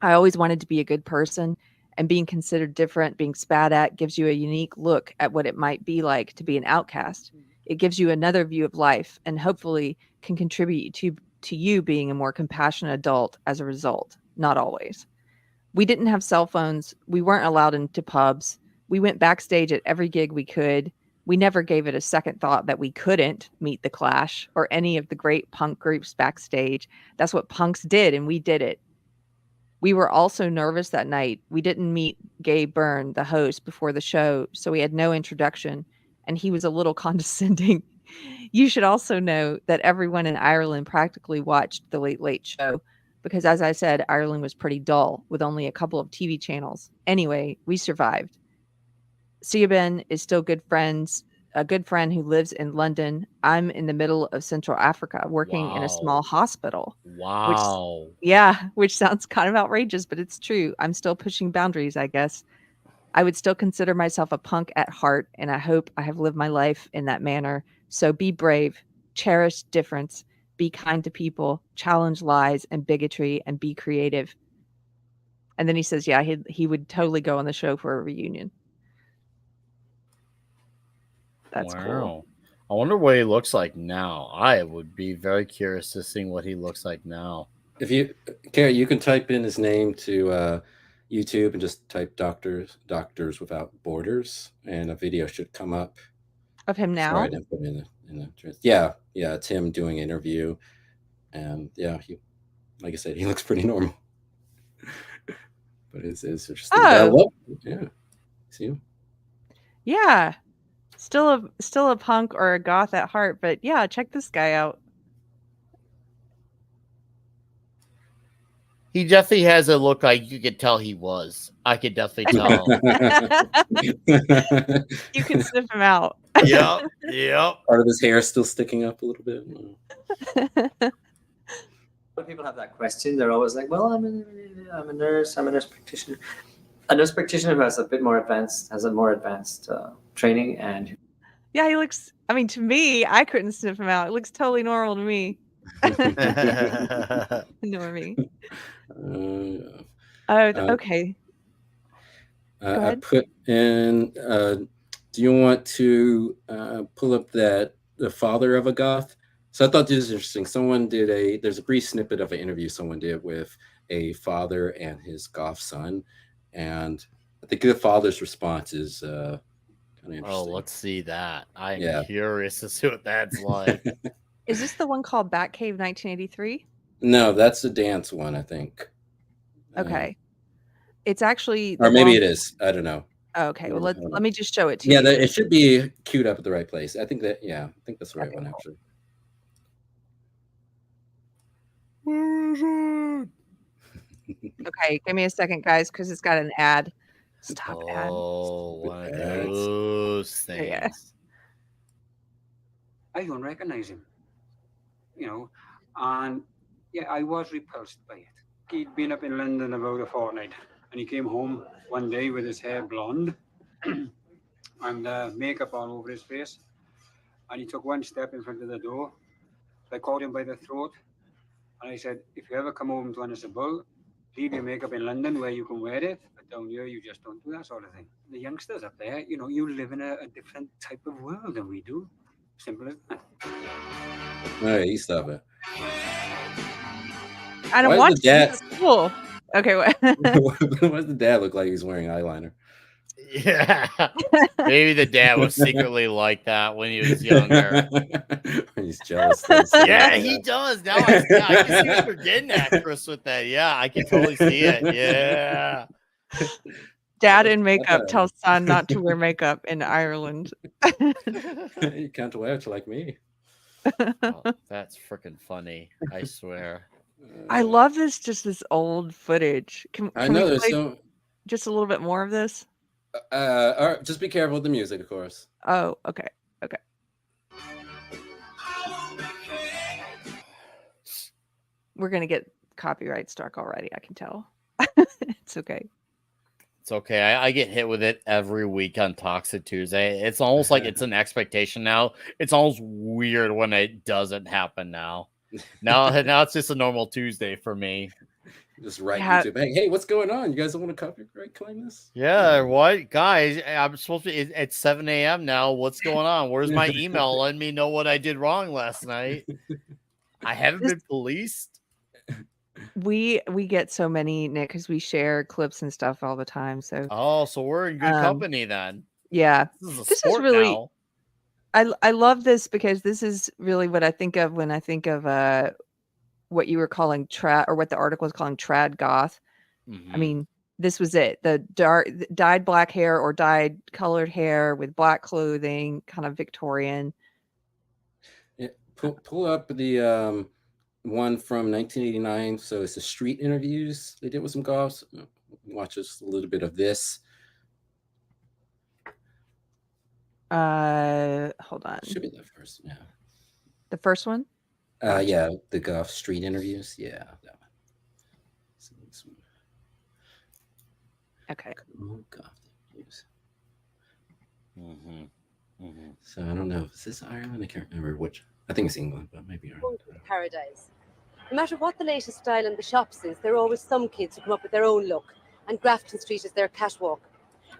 I always wanted to be a good person, and being considered different, being spat at, gives you a unique look at what it might be like to be an outcast. It gives you another view of life and hopefully can contribute to you being a more compassionate adult as a result. Not always. We didn't have cell phones. We weren't allowed into pubs. We went backstage at every gig we could. We never gave it a second thought that we couldn't meet the Clash or any of the great punk groups backstage. That's what punks did, and we did it. We were also nervous that night. We didn't meet Gabe Byrne, the host, before the show, so we had no introduction, and he was a little condescending. You should also know that everyone in Ireland practically watched The Late Late Show because, as I said, Ireland was pretty dull with only a couple of TV channels. Anyway, we survived. Siobhan is still a good friend who lives in London. I'm in the middle of Central Africa working in a small hospital. Wow. Which sounds kind of outrageous, but it's true. I'm still pushing boundaries, I guess. I would still consider myself a punk at heart, and I hope I have lived my life in that manner. So be brave, cherish difference, be kind to people, challenge lies and bigotry, and be creative. And then he says, yeah, he would totally go on the show for a reunion. That's cool. I wonder what he looks like now. I would be very curious to see what he looks like now. If you, Keri, you can type in his name to YouTube and just type Doctors Without Borders, and a video should come up. Of him now? Sorry, I didn't put it in the yeah, it's him doing an interview. And yeah, like I said, he looks pretty normal. But it's interesting. Oh. Yeah. See him? Yeah. Still a punk or a goth at heart, but yeah, check this guy out. He definitely has a look like you could tell he was. I could definitely tell. You can sniff him out. Yep. Part of his hair still sticking up a little bit. When people have that question, they're always like, well, I'm a nurse practitioner. A nurse practitioner who has a more advanced training, and yeah, he looks, I mean, to me, I couldn't sniff him out. It looks totally normal to me. Normie. Okay. I put in, do you want to pull up the father of a goth? So I thought this was interesting. There's a brief snippet of an interview someone did with a father and his goth son. And I think the father's response is kind of interesting. Oh, let's see that. I'm curious to see what that's like. Is this the one called Batcave 1983? No, that's the dance one, I think. Okay. It's actually... Or maybe it is. I don't know. Okay, well, let me just show it to you. Yeah, it should be queued up at the right place. I think that's the right one, actually. Where is it? Okay, give me a second, guys, because it's got an ad. Stop ad. Oh, one of those things. Yeah. I don't recognize him, and I was repulsed by it. He'd been up in London about a fortnight, and he came home one day with his hair blonde and makeup all over his face, and he took one step in front of the door. I caught him by the throat, and I said, if you ever come home to us a bull, leave your makeup in London where you can wear it, but down here you just don't do that sort of thing. The youngsters up there, you live in a different type of world than we do. Simple as that. All right, you stop it. I don't watch this. Cool. Okay, what? Why does the dad look like he's wearing eyeliner? Yeah. Maybe the dad was secretly like that when he was younger. He's jealous. Yeah, he does. Now I can see what you're getting at, Chris, with that. Yeah, I can totally see it. Yeah. Dad in makeup tells son not to wear makeup in Ireland. You can't wear it like me. Oh, that's freaking funny. I swear. I love this old footage. Can I know we there's play just a little bit more of this? All right, just be careful with the music, of course. Oh, okay. We're gonna get copyright struck already. I can tell. It's okay. It's okay. I get hit with it every week on Toxic Tuesday. It's almost like it's an expectation now. It's almost weird when it doesn't happen now. Now it's just a normal Tuesday for me. Just write Yeah. YouTube. Hey, what's going on? You guys don't want to copyright claim this? Yeah, what guys? I'm supposed to. It's 7 a.m. now. What's going on? Where's my email letting me know what I did wrong last night? I haven't been policed. We get so many, Nick, because we share clips and stuff all the time. So so we're in good company then. Yeah, This is really. Now. I love this because this is really what I think of when I think of what you were calling trad, or what the article was calling trad goth. Mm-hmm. I mean, this was it. The dyed black hair or dyed colored hair with black clothing, kind of Victorian. Yeah, pull up the one from 1989. So it's the street interviews they did with some goths. Watch just a little bit of this. Hold on. Should be the first. Yeah. The first one? Yeah, the Goth street interviews. Yeah, that one. So this one. Okay. Oh, Goth interviews. So I don't know. Is this Ireland? I can't remember which. I think it's England, but maybe Ireland. Paradise. No matter what the latest style in the shops is, there are always some kids who come up with their own look, and Grafton Street is their catwalk.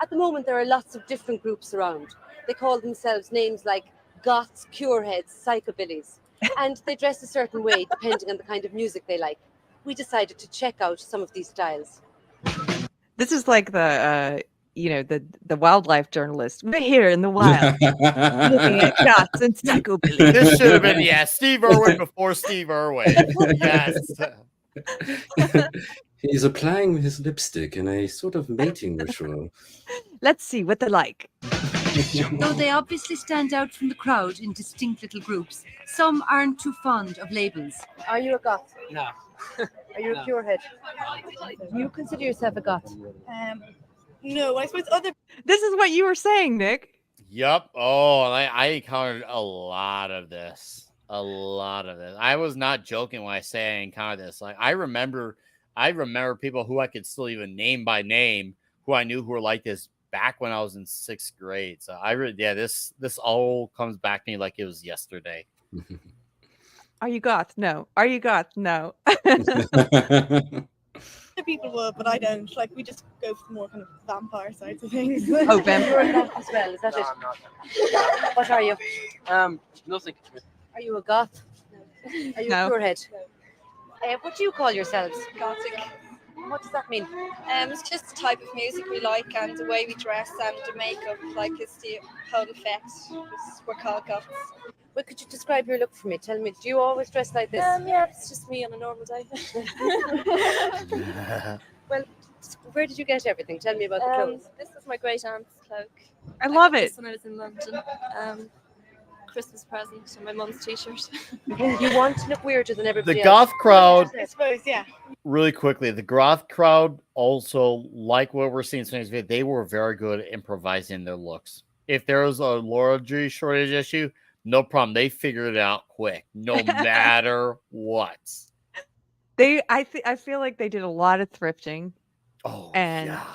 At the moment, there are lots of different groups around. They call themselves names like Goths, Cureheads, Psychobillies, and they dress a certain way depending on the kind of music they like. We decided to check out some of these styles. This is like the the wildlife journalist. We're here in the wild, looking at Goths and Psychobillies. This should have been Steve Irwin before Steve Irwin. Yes. He's applying his lipstick in a sort of mating ritual. Let's see what they're like. Though they obviously stand out from the crowd in distinct little groups, some aren't too fond of labels. Are you a goth? No. Are you a purehead? Do you consider yourself a goth? No, I suppose other. This is what you were saying, Nick. Yep. Oh, I encountered a lot of this. I was not joking when I say I encountered this. Like I remember people who I could still even name by name who I knew who were like this back when I was in 6th grade. So this all comes back to me like it was yesterday. Are you goth? No. Are you goth? No. People would, but I don't. Like we just go for more kind of vampire sides of things. Oh, vampire as well. Is that it? I'm not. What are you? Nothing. Are you a goth? Are you a purehead? What do you call yourselves? Gothic. What does that mean? It's just the type of music we like and the way we dress and the makeup. Like it's the whole effect. We're called goths. Well, could you describe your look for me? Tell me, do you always dress like this? Yeah, it's just me on a normal day. Well, where did you get everything? Tell me about the clothes. This is my great aunt's cloak. I love it. This when I was in London. Christmas present and my mum's t-shirt. You want to look weirder than everybody The goth crowd. I suppose, yeah. Really quickly, the goth crowd also, like what we're seeing in this video, they were very good at improvising their looks. If there was a laundry shortage issue, no problem. They figured it out quick, no matter what. I feel like they did a lot of thrifting. Oh, and yeah.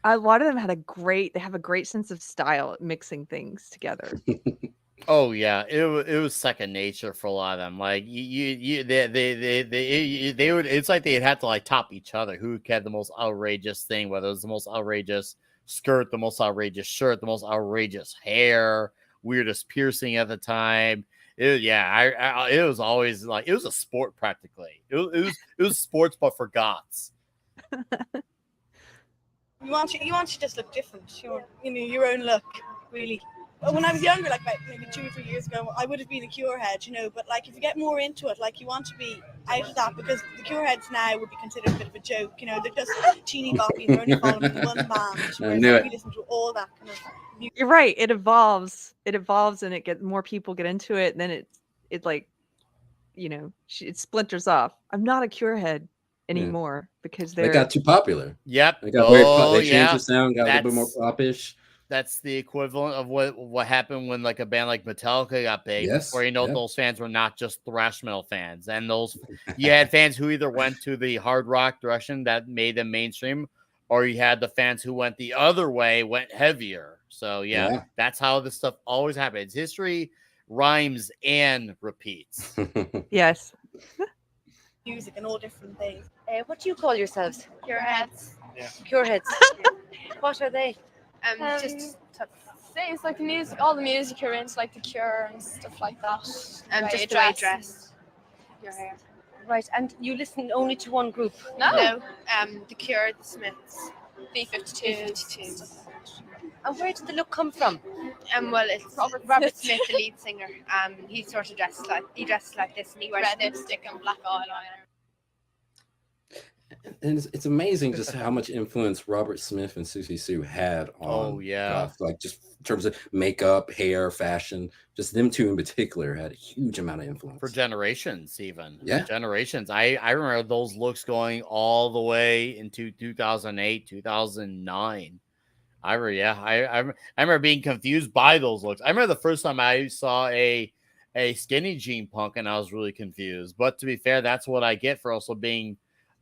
A lot of them have a great sense of style at mixing things together. Oh yeah, it was second nature for a lot of them. Like they would. It's like they'd have to like top each other. Who had the most outrageous thing? Whether it was the most outrageous skirt, the most outrageous shirt, the most outrageous hair, weirdest piercing at the time. It was always like it was a sport practically. It was sports, but for goths. You want to just look different. Your own look, really. When I was younger, like maybe 2 or 3 years ago, I would have been a cure head, But like, if you get more into it, like you want to be out of that because the cure heads now would be considered a bit of a joke. They're just teeny boppy. They're only following one band. Whereas we listen to all that kind of. You're right. It evolves, and more people get into it, and then it like, it splinters off. I'm not a cure head anymore because they got too popular. Yep. They got they changed the sound, got a little bit more popish. That's the equivalent of what happened when like a band like Metallica got big. Yes, where those fans were not just thrash metal fans, and you had fans who either went to the hard rock direction that made them mainstream, or you had the fans who went the other way, went heavier. So yeah. That's how this stuff always happens. History rhymes and repeats. Yes. music and all different things. What do you call yourselves? Your heads. Cure heads. What are they? Just things like the music, all the music you're into, like The Cure and stuff like that. Just you the way you dress. your hair. Right, and you listen only to one group? No. The Cure, The Smiths, B-52. And where did the look come from? Well, it's Robert Smith, the lead singer. He sort of dresses like this, and he wears lipstick and black eyeliner. And it's amazing just how much influence Robert Smith and Susie Sue had on goth, like just in terms of makeup, hair, fashion. Just them two in particular had a huge amount of influence for generations, even generations. I remember those looks going all the way into 2008, 2009. I remember being confused by those looks. I remember the first time I saw a skinny jean punk, and I was really confused. But to be fair, that's what I get for also being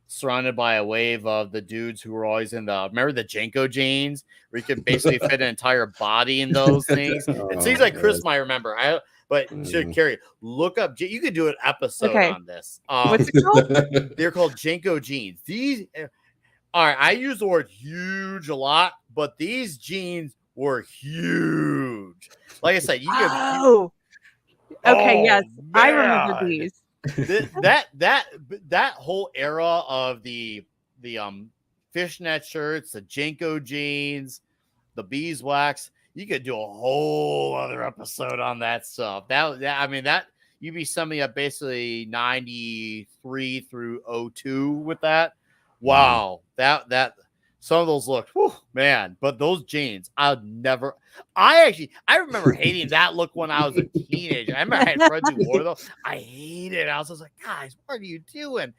surrounded by a wave of the dudes who were always in remember the Janko jeans, where you could basically fit an entire body in those things. It seems like Chris might remember. Keri, look up. You could do an episode on this. What's it called? They're called Janko jeans. These. All right, I use the word huge a lot, but these jeans were huge. Like I said, you could. Yes, man. I remember these. that whole era of the fishnet shirts, the Janko jeans, the beeswax. You could do a whole other episode on that stuff. That you'd be summing up basically 93 through 02 with that. Wow, that some of those looks, man. But those jeans, I remember hating that look when I was a teenager. I remember I had friends who wore those. I hated it. I was just like, guys, what are you doing?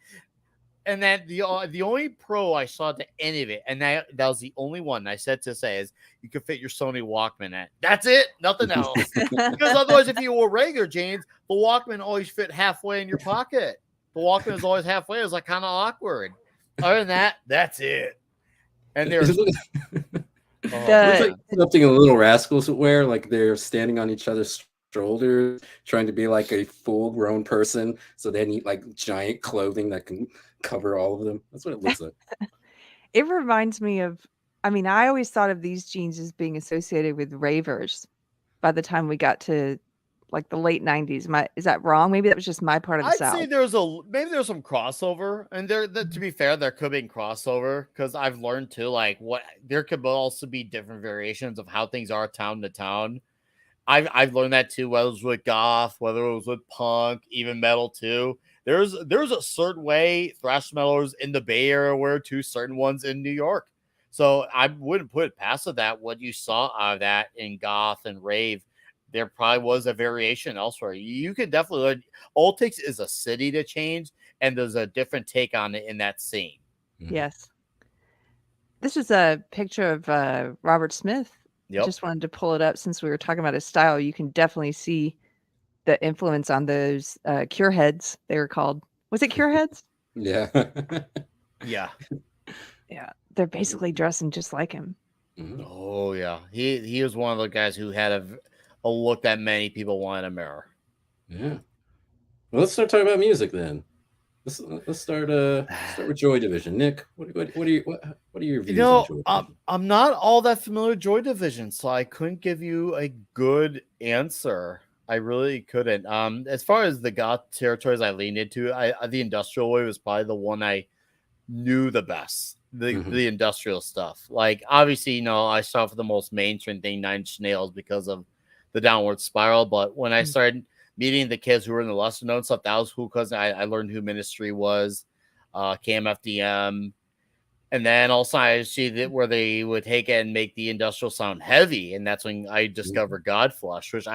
And then the only pro I saw to any of it, and that was the only one I said to say, is you could fit your Sony Walkman in. That's it, nothing else. Because otherwise, if you wore regular jeans, the Walkman always fit halfway in your pocket. The Walkman is always halfway. It was like kind of awkward. Other than that, that's it. And there's looks like something the Little Rascals would wear, like they're standing on each other's shoulders, trying to be like a full-grown person. So they need like giant clothing that can cover all of them. That's what it looks like. It reminds me of. I always thought of these jeans as being associated with ravers. By the time we got to like the late 90s. Is that wrong? Maybe that was just my part of the South. I'd say there's some crossover, and to be fair, there could be crossover, because I've learned too, like there could also be different variations of how things are town to town. I've learned that too, whether it was with goth, whether it was with punk, even metal too. There's a certain way thrash metalers in the Bay Area wear to certain ones in New York. So I wouldn't put it past that what you saw out of that in goth and rave, there probably was a variation elsewhere. You could definitely learn. All it takes is a city to change, and there's a different take on it in that scene. Yes. This is a picture of Robert Smith. Yep. I just wanted to pull it up since we were talking about his style. You can definitely see the influence on those Cure heads. They were called. Was it Cure heads? Yeah. Yeah. Yeah. They're basically dressing just like him. Mm-hmm. Oh yeah. He was one of the guys who had a look that many people wanted to mirror. Yeah. Well, let's start talking about music then. Let's start with Joy Division. Nick, what are your views on Joy Division? I'm not all that familiar with Joy Division, so I couldn't give you a good answer. I really couldn't. As far as the goth territories I leaned into, the industrial wave was probably the one I knew the best. The industrial stuff. Like, obviously, I saw for the most mainstream thing, Nine Inch Nails, because of the downward spiral. But when I started meeting the kids who were in the lesser known stuff, that was cool, because I learned who Ministry was, KMFDM. And then also I see that where they would take it and make the industrial sound heavy. And that's when I discovered Godflesh, which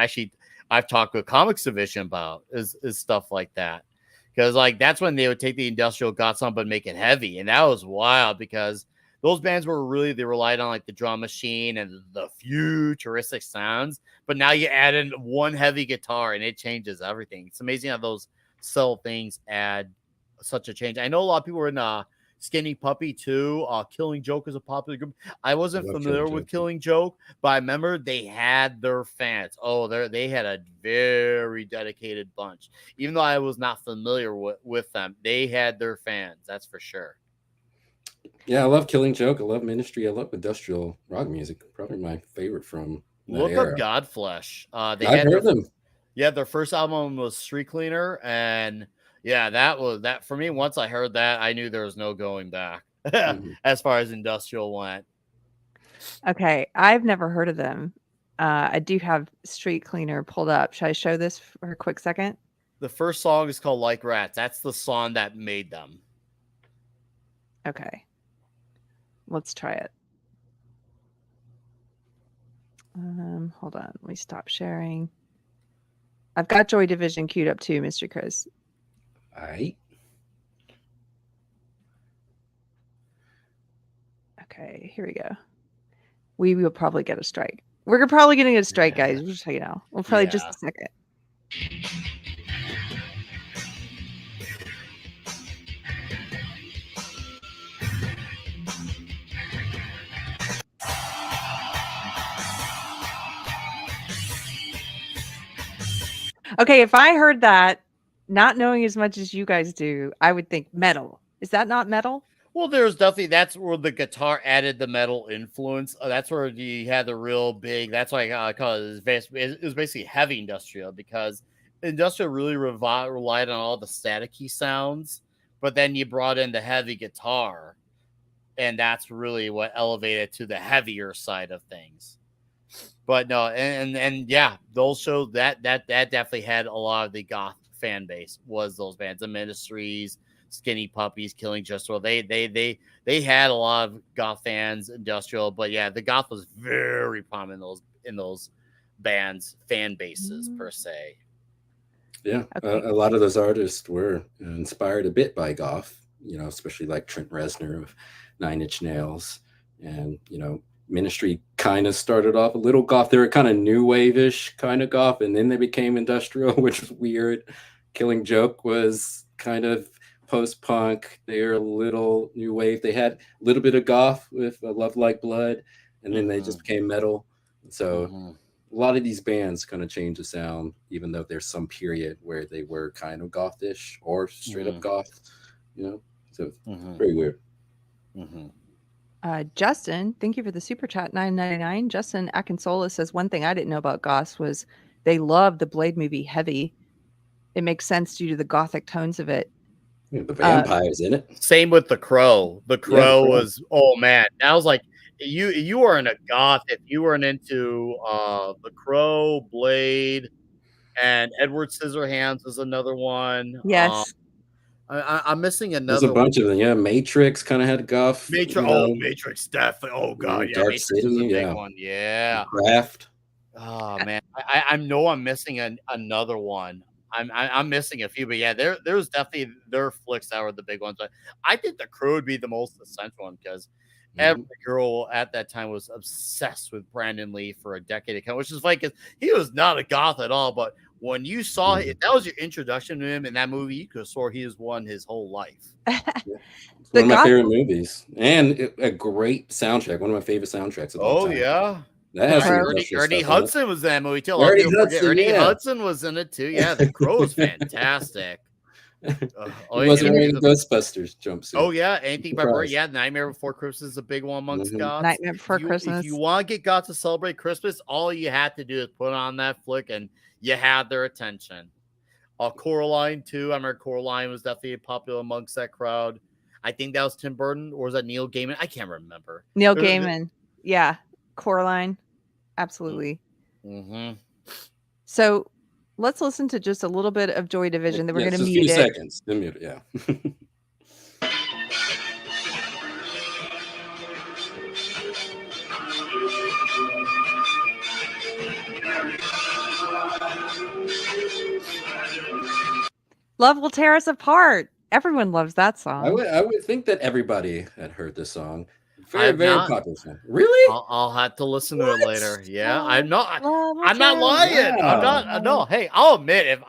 I've talked with Comics Division about is stuff like that. Because that's when they would take the industrial goth sound but make it heavy. And that was wild, because those bands they relied on the drum machine and the futuristic sounds. But now you add in one heavy guitar and it changes everything. It's amazing how those subtle things add such a change. I know a lot of people were in Skinny Puppy too. Killing Joke is a popular group. I wasn't Love familiar Killing with Joke. Killing Joke, but I remember they had their fans. Oh, they had a very dedicated bunch. Even though I was not familiar with them, they had their fans. That's for sure. Yeah, I love Killing Joke. I love Ministry. I love industrial rock music. Probably my favorite from that Look era. up Godflesh. They I've had heard them. Yeah, their first album was Street Cleaner, and yeah, that for me. Once I heard that, I knew there was no going back as far as industrial went. Okay, I've never heard of them. I do have Street Cleaner pulled up. Should I show this for a quick second? The first song is called Like Rats. That's the song that made them. Okay. Let's try it. Hold on. Let me stop sharing. I've got Joy Division queued up too, Mr. Chris. All right. Okay, here we go. We will probably get a strike. We're probably going to get a strike, guys. Just so you know. We'll probably just a second. Okay, if I heard that, not knowing as much as you guys do, I would think metal. Is that not metal? Well, there's definitely, that's where the guitar added the metal influence. That's where you had the real big, that's why I call it, it was basically heavy industrial, because industrial really relied on all the staticky sounds, but then you brought in the heavy guitar, and that's really what elevated to the heavier side of things. But no, and yeah, those shows that definitely had a lot of the goth fan base, was those bands, the Ministries, Skinny Puppies, Killing Just Well. They had a lot of goth fans, industrial, but yeah, the goth was very prominent in those bands fan bases per se. Yeah, a lot of those artists were inspired a bit by goth, especially like Trent Reznor of Nine Inch Nails, and Ministry kind of started off a little goth. They were kind of new wave-ish kind of goth, and then they became industrial, which was weird. Killing Joke was kind of post-punk. They were a little new wave. They had a little bit of goth with Love Like Blood, and then they just became metal. So a lot of these bands kind of change the sound, even though there's some period where they were kind of gothish or straight up goth, So very weird. Justin, thank you for the super chat, $9.99. Justin Akinsola says, one thing I didn't know about goths was they loved the Blade movie Heavy. It makes sense due to the gothic tones of it. Yeah, the vampires in it. Same with The Crow. The Crow was, oh man, that was like, you weren't a goth if you weren't into The Crow, Blade, and Edward Scissorhands was another one. Yes. I'm missing another. There's a bunch of them. Yeah, Matrix kind of had goth. Matrix definitely. Oh god, yeah, Dark Matrix City, was a big one. Yeah. Craft. Oh man, I know I'm missing another one. I'm missing a few, but yeah, there's definitely their flicks that were the big ones. But I think The Crow would be the most essential one, because every girl at that time was obsessed with Brandon Lee for a decade ago, which is funny because he was not a goth at all. But when you saw if that was your introduction to him in that movie, you could have swore he has won his whole life. It's one of my favorite movies, and a great soundtrack. One of my favorite soundtracks of all time. Yeah. That has Ernie Hudson was in that movie too. Ernie Hudson was in it too. Yeah, The Crow was fantastic. He wasn't wearing the Ghostbusters jumpsuit. Oh yeah, anything by Bird. Yeah, Nightmare Before Christmas is a big one amongst goths. Nightmare Before Christmas. If you want to get goths to celebrate Christmas, all you have to do is put on that flick, and you have their attention. Coraline too. I remember Coraline was definitely popular amongst that crowd. I think that was Tim Burton, or was that Neil Gaiman? I can't remember. Neil Gaiman. Yeah, Coraline. Absolutely. So let's listen to just a little bit of Joy Division. Then we're going to mute it. A few seconds. Then mute it. Yeah. Love Will Tear Us Apart. Everyone loves that song. I would think that everybody had heard this song. Very popular song. Really? I'll have to listen to it later. Yeah, I'm not lying. I'm not. No, hey, I'll admit if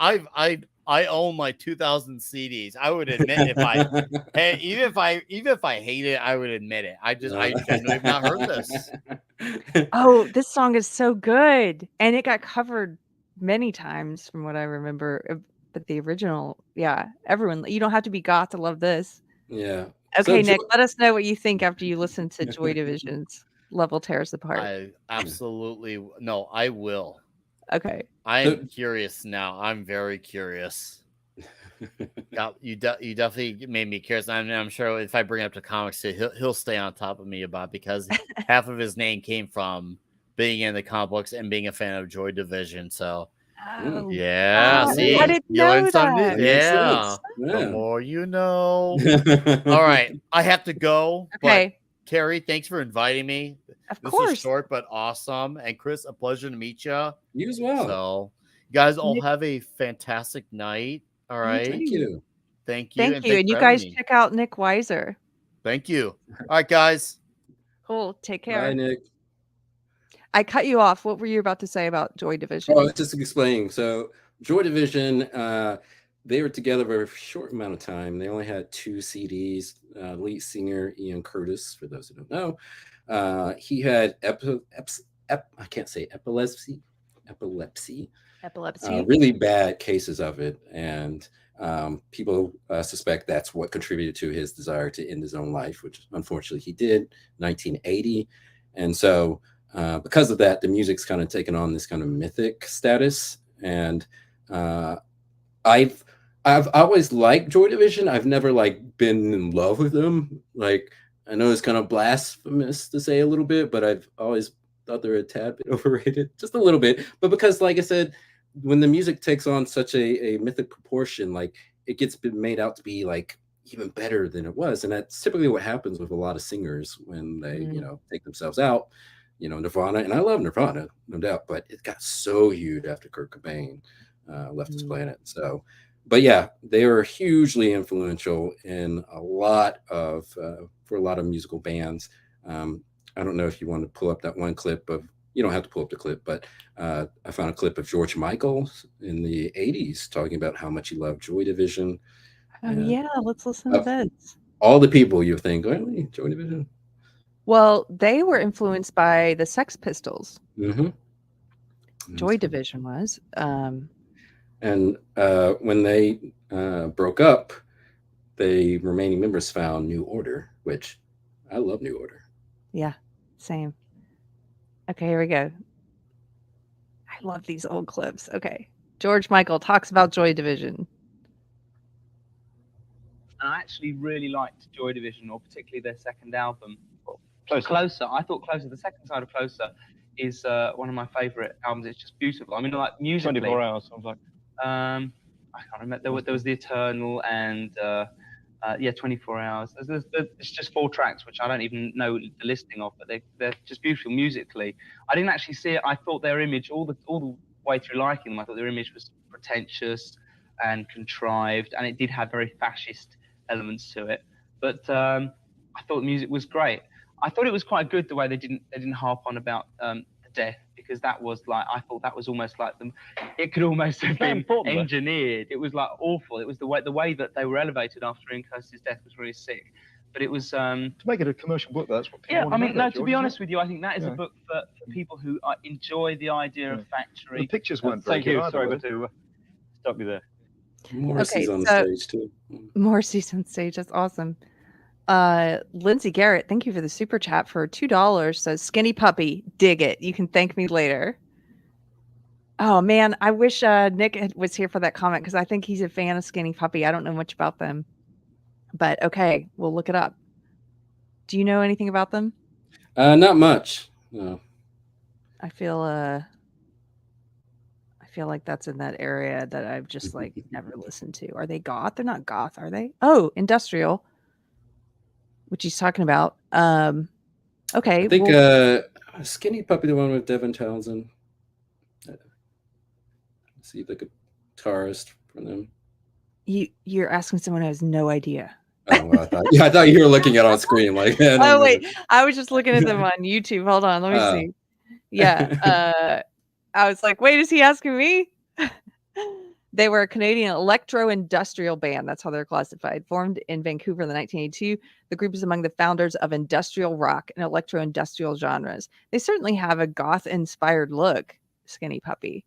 I own my 2,000 CDs. I would admit if I, hey, even if I hate it, I would admit it. I genuinely have not heard this. Oh, this song is so good, and it got covered many times from what I remember. But the original, yeah, everyone. You don't have to be goth to love this. Yeah. Okay, Nick, let us know what you think after you listen to Joy Division's "Level Tears Apart." I absolutely no. I will. Okay. I'm curious now. I'm very curious. You definitely made me curious. I'm sure if I bring it up to comics, he'll stay on top of me about it because half of his name came from being in the comic books and being a fan of Joy Division. So yeah, see, I didn't you know learned something. that. Yeah, Yeah. the more you know. All right, I have to go. Okay. But Keri, thanks for inviting me. Of This course. was short but awesome. And Chris, a pleasure to meet you. You as well. So, you guys all have a fantastic night. All right. Thank you. Thank you. Thank you. And you guys check out Nick Weiser. Thank you. All right, guys. Cool. Take care. Bye, Nick. I cut you off. What were you about to say about Joy Division? Oh, I was just explaining. So Joy Division, they were together for a short amount of time. They only had 2 CDs. Lead singer Ian Curtis, for those who don't know, he had I can't say epilepsy, really bad cases of it, and people suspect that's what contributed to his desire to end his own life, which unfortunately he did in 1980. And so because of that, the music's kind of taken on this kind of mythic status. And I've always liked Joy Division. I've never like been in love with them. Like, I know it's kind of blasphemous to say a little bit, but I've always thought they're a tad bit overrated, just a little bit. But because, like I said, when the music takes on such a mythic proportion, like it gets made out to be like even better than it was. And that's typically what happens with a lot of singers when they, take themselves out. Nirvana, and I love Nirvana, no doubt, but it got so huge after Kurt Cobain left this planet. So, but yeah, they were hugely influential in a lot of for a lot of musical bands. I don't know if you want to pull up that one clip of, you don't have to pull up the clip, but I found a clip of George Michael in the 80s talking about how much he loved Joy Division. Oh, yeah, let's listen to this. All the people you think, really, Joy Division? Well, they were influenced by the Sex Pistols. Mm-hmm. Joy Division was. And when they broke up, the remaining members found New Order, which I love New Order. Yeah, same. Okay, here we go. I love these old clips. Okay. George Michael talks about Joy Division. I actually really liked Joy Division, or particularly their second album, Closer. I thought Closer, the second side of Closer, is one of my favorite albums. It's just beautiful. I mean, like musically. 24 Hours sounds like. I can't remember. There was The Eternal and 24 Hours. It's just 4 tracks, which I don't even know the listing of, but they're just beautiful musically. I didn't actually see it. I thought their image, all the way through liking them, I thought their image was pretentious and contrived, and it did have very fascist elements to it. But I thought the music was great. I thought it was quite good the way they didn't harp on about the death, because that was like, I thought that was almost like them. It could almost have been engineered. It was like awful. It was the way that they were elevated after Ian Curtis's death was really sick. But it was to make it a commercial book. That's what people want to know, to be George, honest with you, I think that is a book for people who enjoy the idea of factory. The pictures weren't very good. Sorry, but to stop you there. Morrissey's on the stage too. Morrissey's on stage. That's awesome. Lindsay Garrett, thank you for the super chat for $2. Says Skinny Puppy, dig it. You can thank me later. Oh man, I wish Nick was here for that comment, because I think he's a fan of Skinny Puppy. I don't know much about them, but okay, we'll look it up. Do you know anything about them? Not much. No. I feel like that's in that area that I've just like never listened to. Are they goth? They're not goth, are they? Oh, industrial, which he's talking about. Okay. I think Skinny Puppy, the one with Devin Townsend. See the guitarist from them. You're asking someone who has no idea. Oh, well, I thought you were looking at it on screen. Like, oh wait, I was just looking at them on YouTube. Hold on, let me see. Yeah, I was like, wait, is he asking me? They were a Canadian electro-industrial band. That's how they're classified. Formed in Vancouver in the 1982, the group is among the founders of industrial rock and electro-industrial genres. They certainly have a goth-inspired look, Skinny Puppy.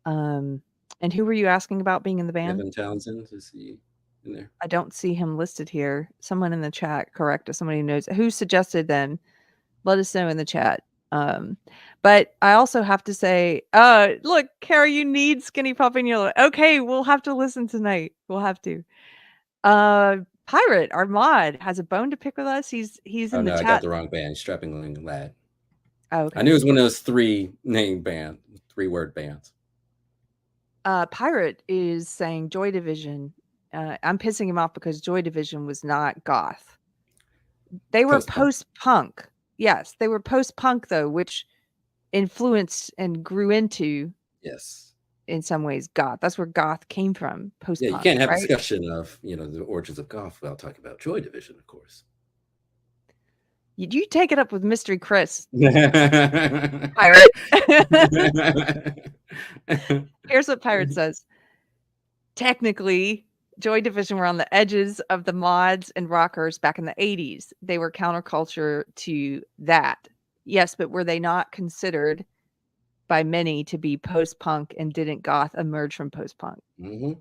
And who were you asking about being in the band? Evan Townsend, is he in there? I don't see him listed here. Someone in the chat, correct us. Somebody who knows who suggested them. Let us know in the chat. But I also have to say, look, Keri, you need Skinny Puppy and you're like, okay, we'll have to listen tonight. We'll have to. Pirate, our mod, has a bone to pick with us. He's in the chat. I got the wrong band. Strapping Lad. Oh, okay. I knew it was one of those 3-word bands. Pirate is saying Joy Division. I'm pissing him off because Joy Division was not goth. They were post-punk. Yes, they were post-punk though, which influenced and grew into, yes, in some ways, goth. That's where goth came from. Post-punk. Yeah, you can't have right? discussion of the origins of goth without talking about Joy Division, of course. You take it up with Mystery Chris. Pirate. Here's what Pirate says. Technically, Joy Division were on the edges of the mods and rockers back in the 80s. They were counterculture to that. Yes, but were they not considered by many to be post-punk, and didn't goth emerge from post-punk? Mm-hmm.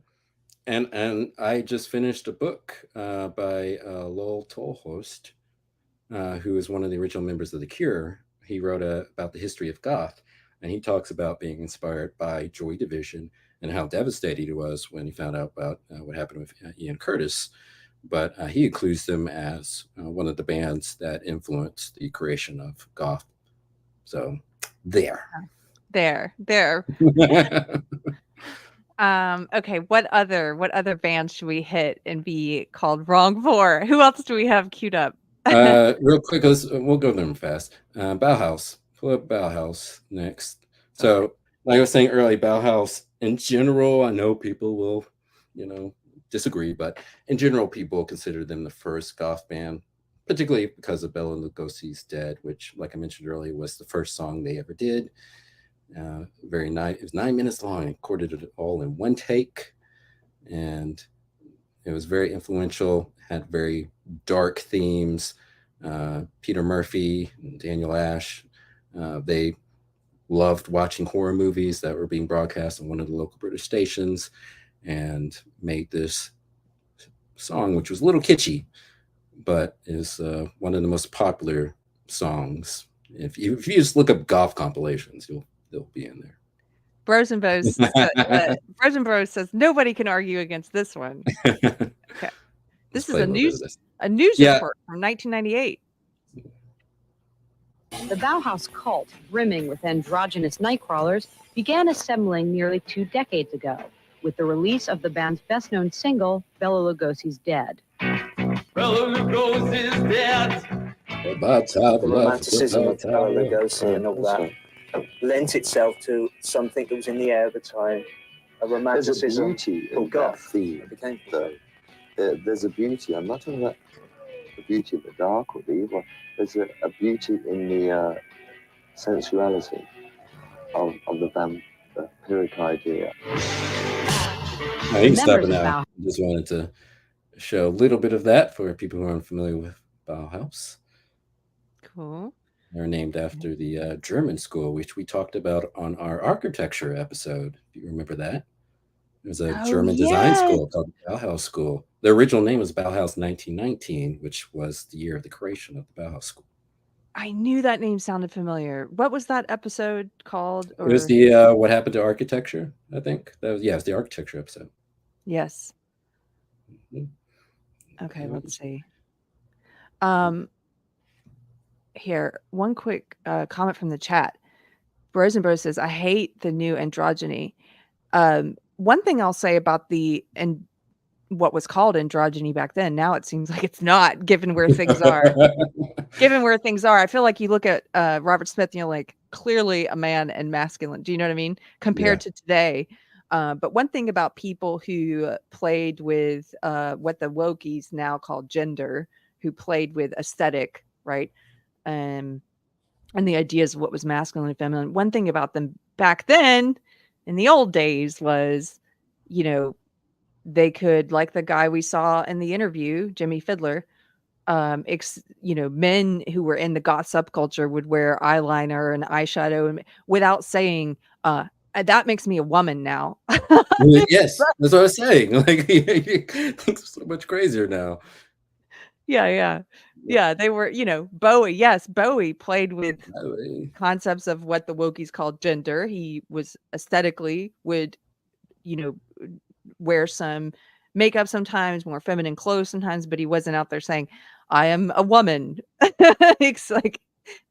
And I just finished a book by Lowell Tolhurst, who is one of the original members of The Cure. He wrote about the history of goth, and he talks about being inspired by Joy Division and how devastated he was when he found out about what happened with Ian Curtis. But he includes them as one of the bands that influenced the creation of goth. So there. Okay, what other bands should we hit and be called wrong for? Who else do we have queued up? Real quick, we'll go them fast. Bauhaus. Pull up Bauhaus next. So, okay. Like I was saying earlier, Bauhaus in general, I know people will, disagree, but in general, people consider them the first goth band, particularly because of Bela Lugosi's Dead, which, like I mentioned earlier, was the first song they ever did. Very nice. It was 9 minutes long and recorded it all in one take, and it was very influential. Had very dark themes. Peter Murphy and Daniel Ash, they loved watching horror movies that were being broadcast on one of the local British stations, and made this song, which was a little kitschy, but is one of the most popular songs. If you just look up goth compilations, they'll be in there. Bros and Bows. Bros and Bros says nobody can argue against this one. Okay, this is a news report from 1998. The Bauhaus cult, brimming with androgynous nightcrawlers, began assembling nearly 2 decades ago with the release of the band's best-known single, Bela Lugosi's Dead. Bela Lugosi's Dead. The romanticism of Bela Lugosi and all that lent itself to something that was in the air at the time. A romanticism. There's a beauty called in that goth. theme, though. There's a beauty. I'm not talking about the beauty of the dark or the evil. There's a beauty in the sensuality of the vampiric idea. You can stop it now. I just wanted to show a little bit of that for people who aren't familiar with Bauhaus. Cool. They're named after the German school, which we talked about on our architecture episode. If you remember that. There's a German design school called the Bauhaus School. The original name was Bauhaus 1919, which was the year of the creation of the Bauhaus School. I knew that name sounded familiar. What was that episode called? It was the What Happened to Architecture, I think. It's the architecture episode. Yes. Okay, let's see. Here, one quick comment from the chat. Bros and Bros says, I hate the new androgyny. One thing I'll say about what was called androgyny back then, now it seems like it's not, given where things are. I feel like you look at Robert Smith and you're like, clearly a man and masculine. Do you know what I mean? Compared to today. But one thing about people who played with what the wokies now call gender, who played with aesthetic, right? And the ideas of what was masculine and feminine. One thing about them back then, in the old days, was you know, they could, like the guy we saw in the interview, Jimmy Fiddler, men who were in the goth subculture would wear eyeliner and eyeshadow and without saying, that makes me a woman now. Yes, that's what I was saying. Like, it's so much crazier now. Yeah. They were, Bowie. Yes, Bowie played with concepts of what the wokies called gender. He was aesthetically would, wear some makeup sometimes, more feminine clothes sometimes, but he wasn't out there saying, I am a woman. It's like,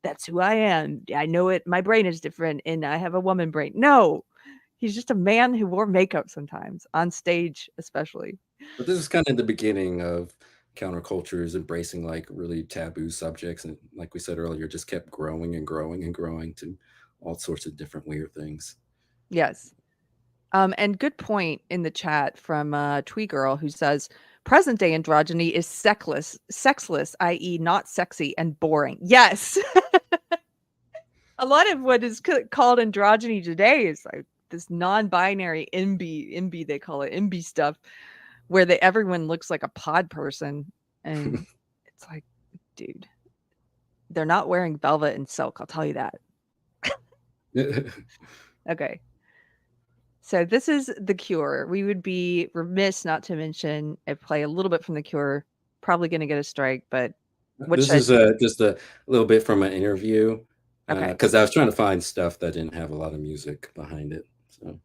that's who I am. I know it. My brain is different and I have a woman brain. No, he's just a man who wore makeup sometimes on stage, especially. But this is kind of the beginning of countercultures embracing like really taboo subjects. And like we said earlier, just kept growing and growing and growing to all sorts of different weird things. Yes. And good point in the chat from Twee Girl, who says present day androgyny is sexless, i.e. not sexy and boring. Yes. A lot of what is called androgyny today is like this non-binary imbi they call it imbi stuff, where everyone looks like a pod person, and it's like, dude, they're not wearing velvet and silk, I'll tell you that. Okay. So this is The Cure. We would be remiss not to mention I play a little bit from The Cure. Probably going to get a strike, but this is just a little bit from an interview. Okay. Because I was trying to find stuff that didn't have a lot of music behind it. So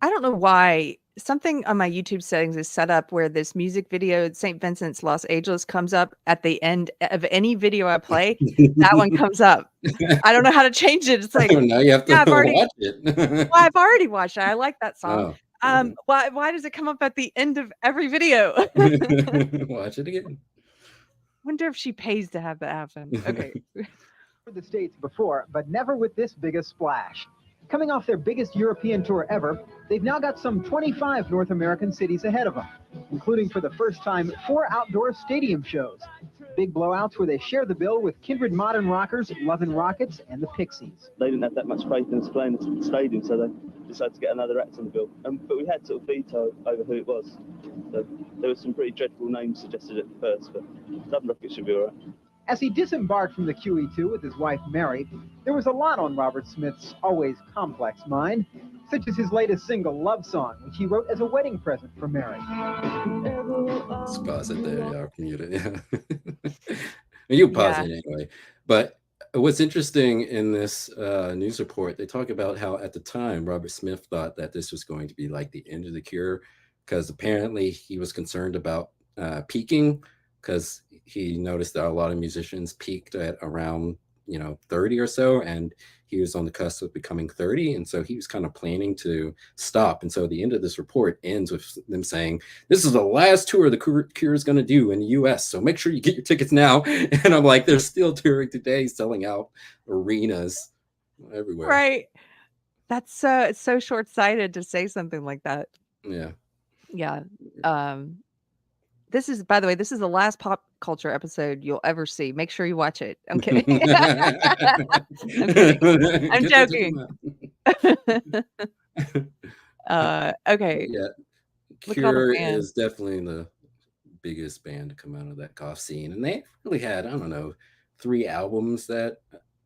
I don't know why something on my YouTube settings is set up where this music video, St. Vincent's Los Angeles, comes up at the end of any video I play. That one comes up. I don't know how to change it. It's like, now you have to watch it. Well, I've already watched it. I like that song. Oh. Why does it come up at the end of every video? Watch it again. Wonder if she pays to have that happen. Okay. The States before, but never with this big a splash. Coming off their biggest European tour ever, they've now got some 25 North American cities ahead of them, including for the first time 4 outdoor stadium shows. Big blowouts where they share the bill with kindred modern rockers, Lovin' Rockets, and the Pixies. They didn't have that much faith in us playing the stadium, so they decided to get another act on the bill. But we had sort of veto over who it was. So there were some pretty dreadful names suggested at first, but Lovin' Rockets should be all right. As he disembarked from the QE2 with his wife Mary, there was a lot on Robert Smith's always complex mind, such as his latest single, Love Song, which he wrote as a wedding present for Mary. Let's pause it there. Yeah, mute it. Yeah. You pause it anyway. But what's interesting in this news report, they talk about how at the time Robert Smith thought that this was going to be like the end of the Cure, because apparently he was concerned about peaking, because he noticed that a lot of musicians peaked at around 30 or so, and he was on the cusp of becoming 30, and so he was kind of planning to stop. And so the end of this report ends with them saying, this is the last tour the Cure is going to do in the US, so make sure you get your tickets now. And I'm like, they're still touring today, selling out arenas everywhere. Right. That's it's so short-sighted to say something like that. Yeah. This is, by the way, this is the last pop culture episode you'll ever see. Make sure you watch it. I'm kidding. I'm joking. Okay. Yeah. Cure is definitely the biggest band to come out of that goth scene. And they really had, 3 albums that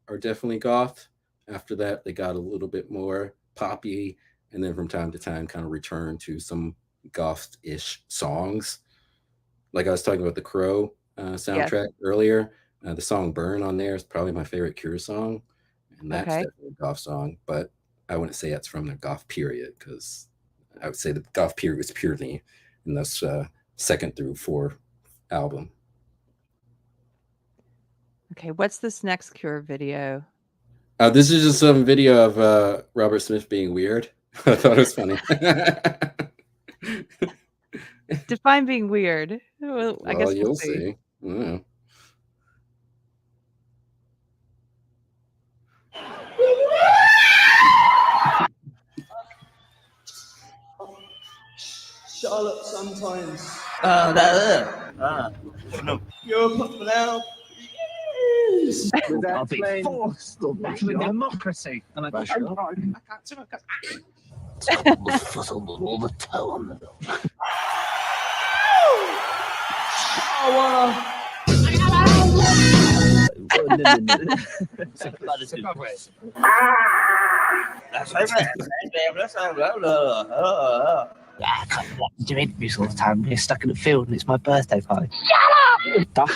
are definitely goth. After that, they got a little bit more poppy, and then from time to time kind of returned to some goth-ish songs. Like I was talking about the Crow soundtrack earlier. The song Burn on there is probably my favorite Cure song. And that's definitely a goth song. But I wouldn't say that's from the goth period, because I would say the goth period was purely in this 2nd through 4th album. Okay, what's this next Cure video? This is just some video of Robert Smith being weird. I thought it was funny. Define being weird. Well, I guess you'll see. Yeah. Charlotte sometimes. You're put now. I'll be forced or democracy. And I can't the foot on the wall, the toe on the door. I can't be like to do interviews all the time. We're stuck in the field and it's my birthday party. Shut up!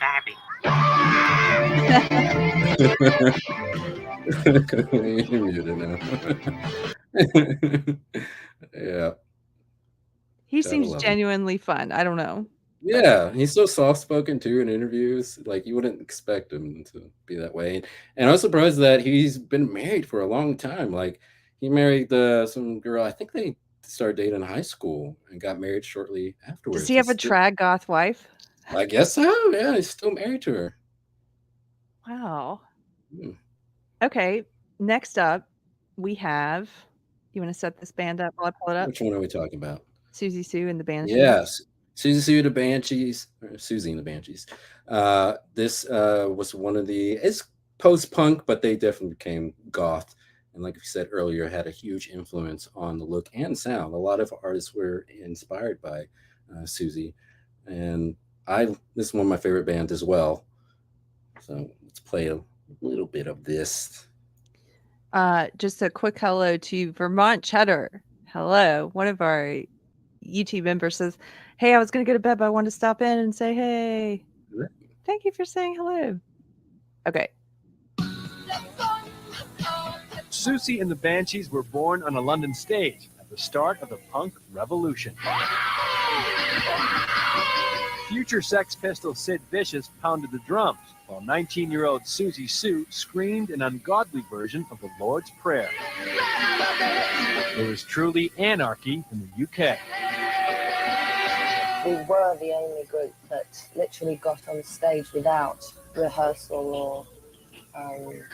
Babby. You're muted now. Yeah. He Gotta seems love him. genuinely fun. I don't know. Yeah, he's so soft-spoken too in interviews. Like you wouldn't expect him to be that way. And I was surprised that he's been married for a long time. Like he married some girl. I think they started dating in high school and got married shortly afterwards. Does he have a He's still- trad goth wife? I guess so. Yeah, he's still married to her. Wow. Hmm. Okay. Next up, we have. You want to set this band up while I pull it up? Which one are we talking about? Susie Sue and the Banshees. Yes, Susie Sue and the Banshees, or Susie and the Banshees. This was one of it's post-punk, but they definitely became goth. And like you said earlier, had a huge influence on the look and sound. A lot of artists were inspired by Susie, and this is one of my favorite bands as well. So let's play a little bit of this. Just a quick hello to Vermont Cheddar. Hello. One of our YouTube members says, "Hey, I was going to go to bed, but I wanted to stop in and say hey." Thank you for saying hello. Okay. Susie and the Banshees were born on a London stage at the start of the punk revolution. Future Sex Pistol Sid Vicious pounded the drums, while 19-year-old Susie Sue screamed an ungodly version of the Lord's Prayer. It was truly anarchy in the UK. We were the only group that literally got on stage without rehearsal or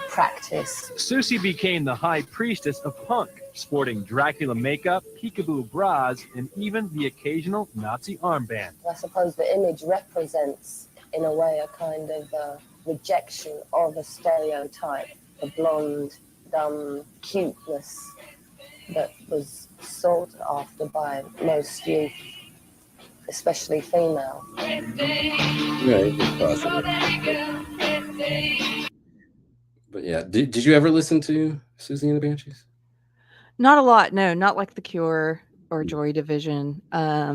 practice. Susie became the high priestess of punk, sporting Dracula makeup, peekaboo bras, and even the occasional Nazi armband. I suppose the image represents, in a way, a kind of rejection of a stereotype, the blonde, dumb cuteness that was sought after by most youth, especially female. Yeah, it's possible. But yeah, did you ever listen to Susie and the Banshees? Not a lot. No, not like The Cure or Joy Division. I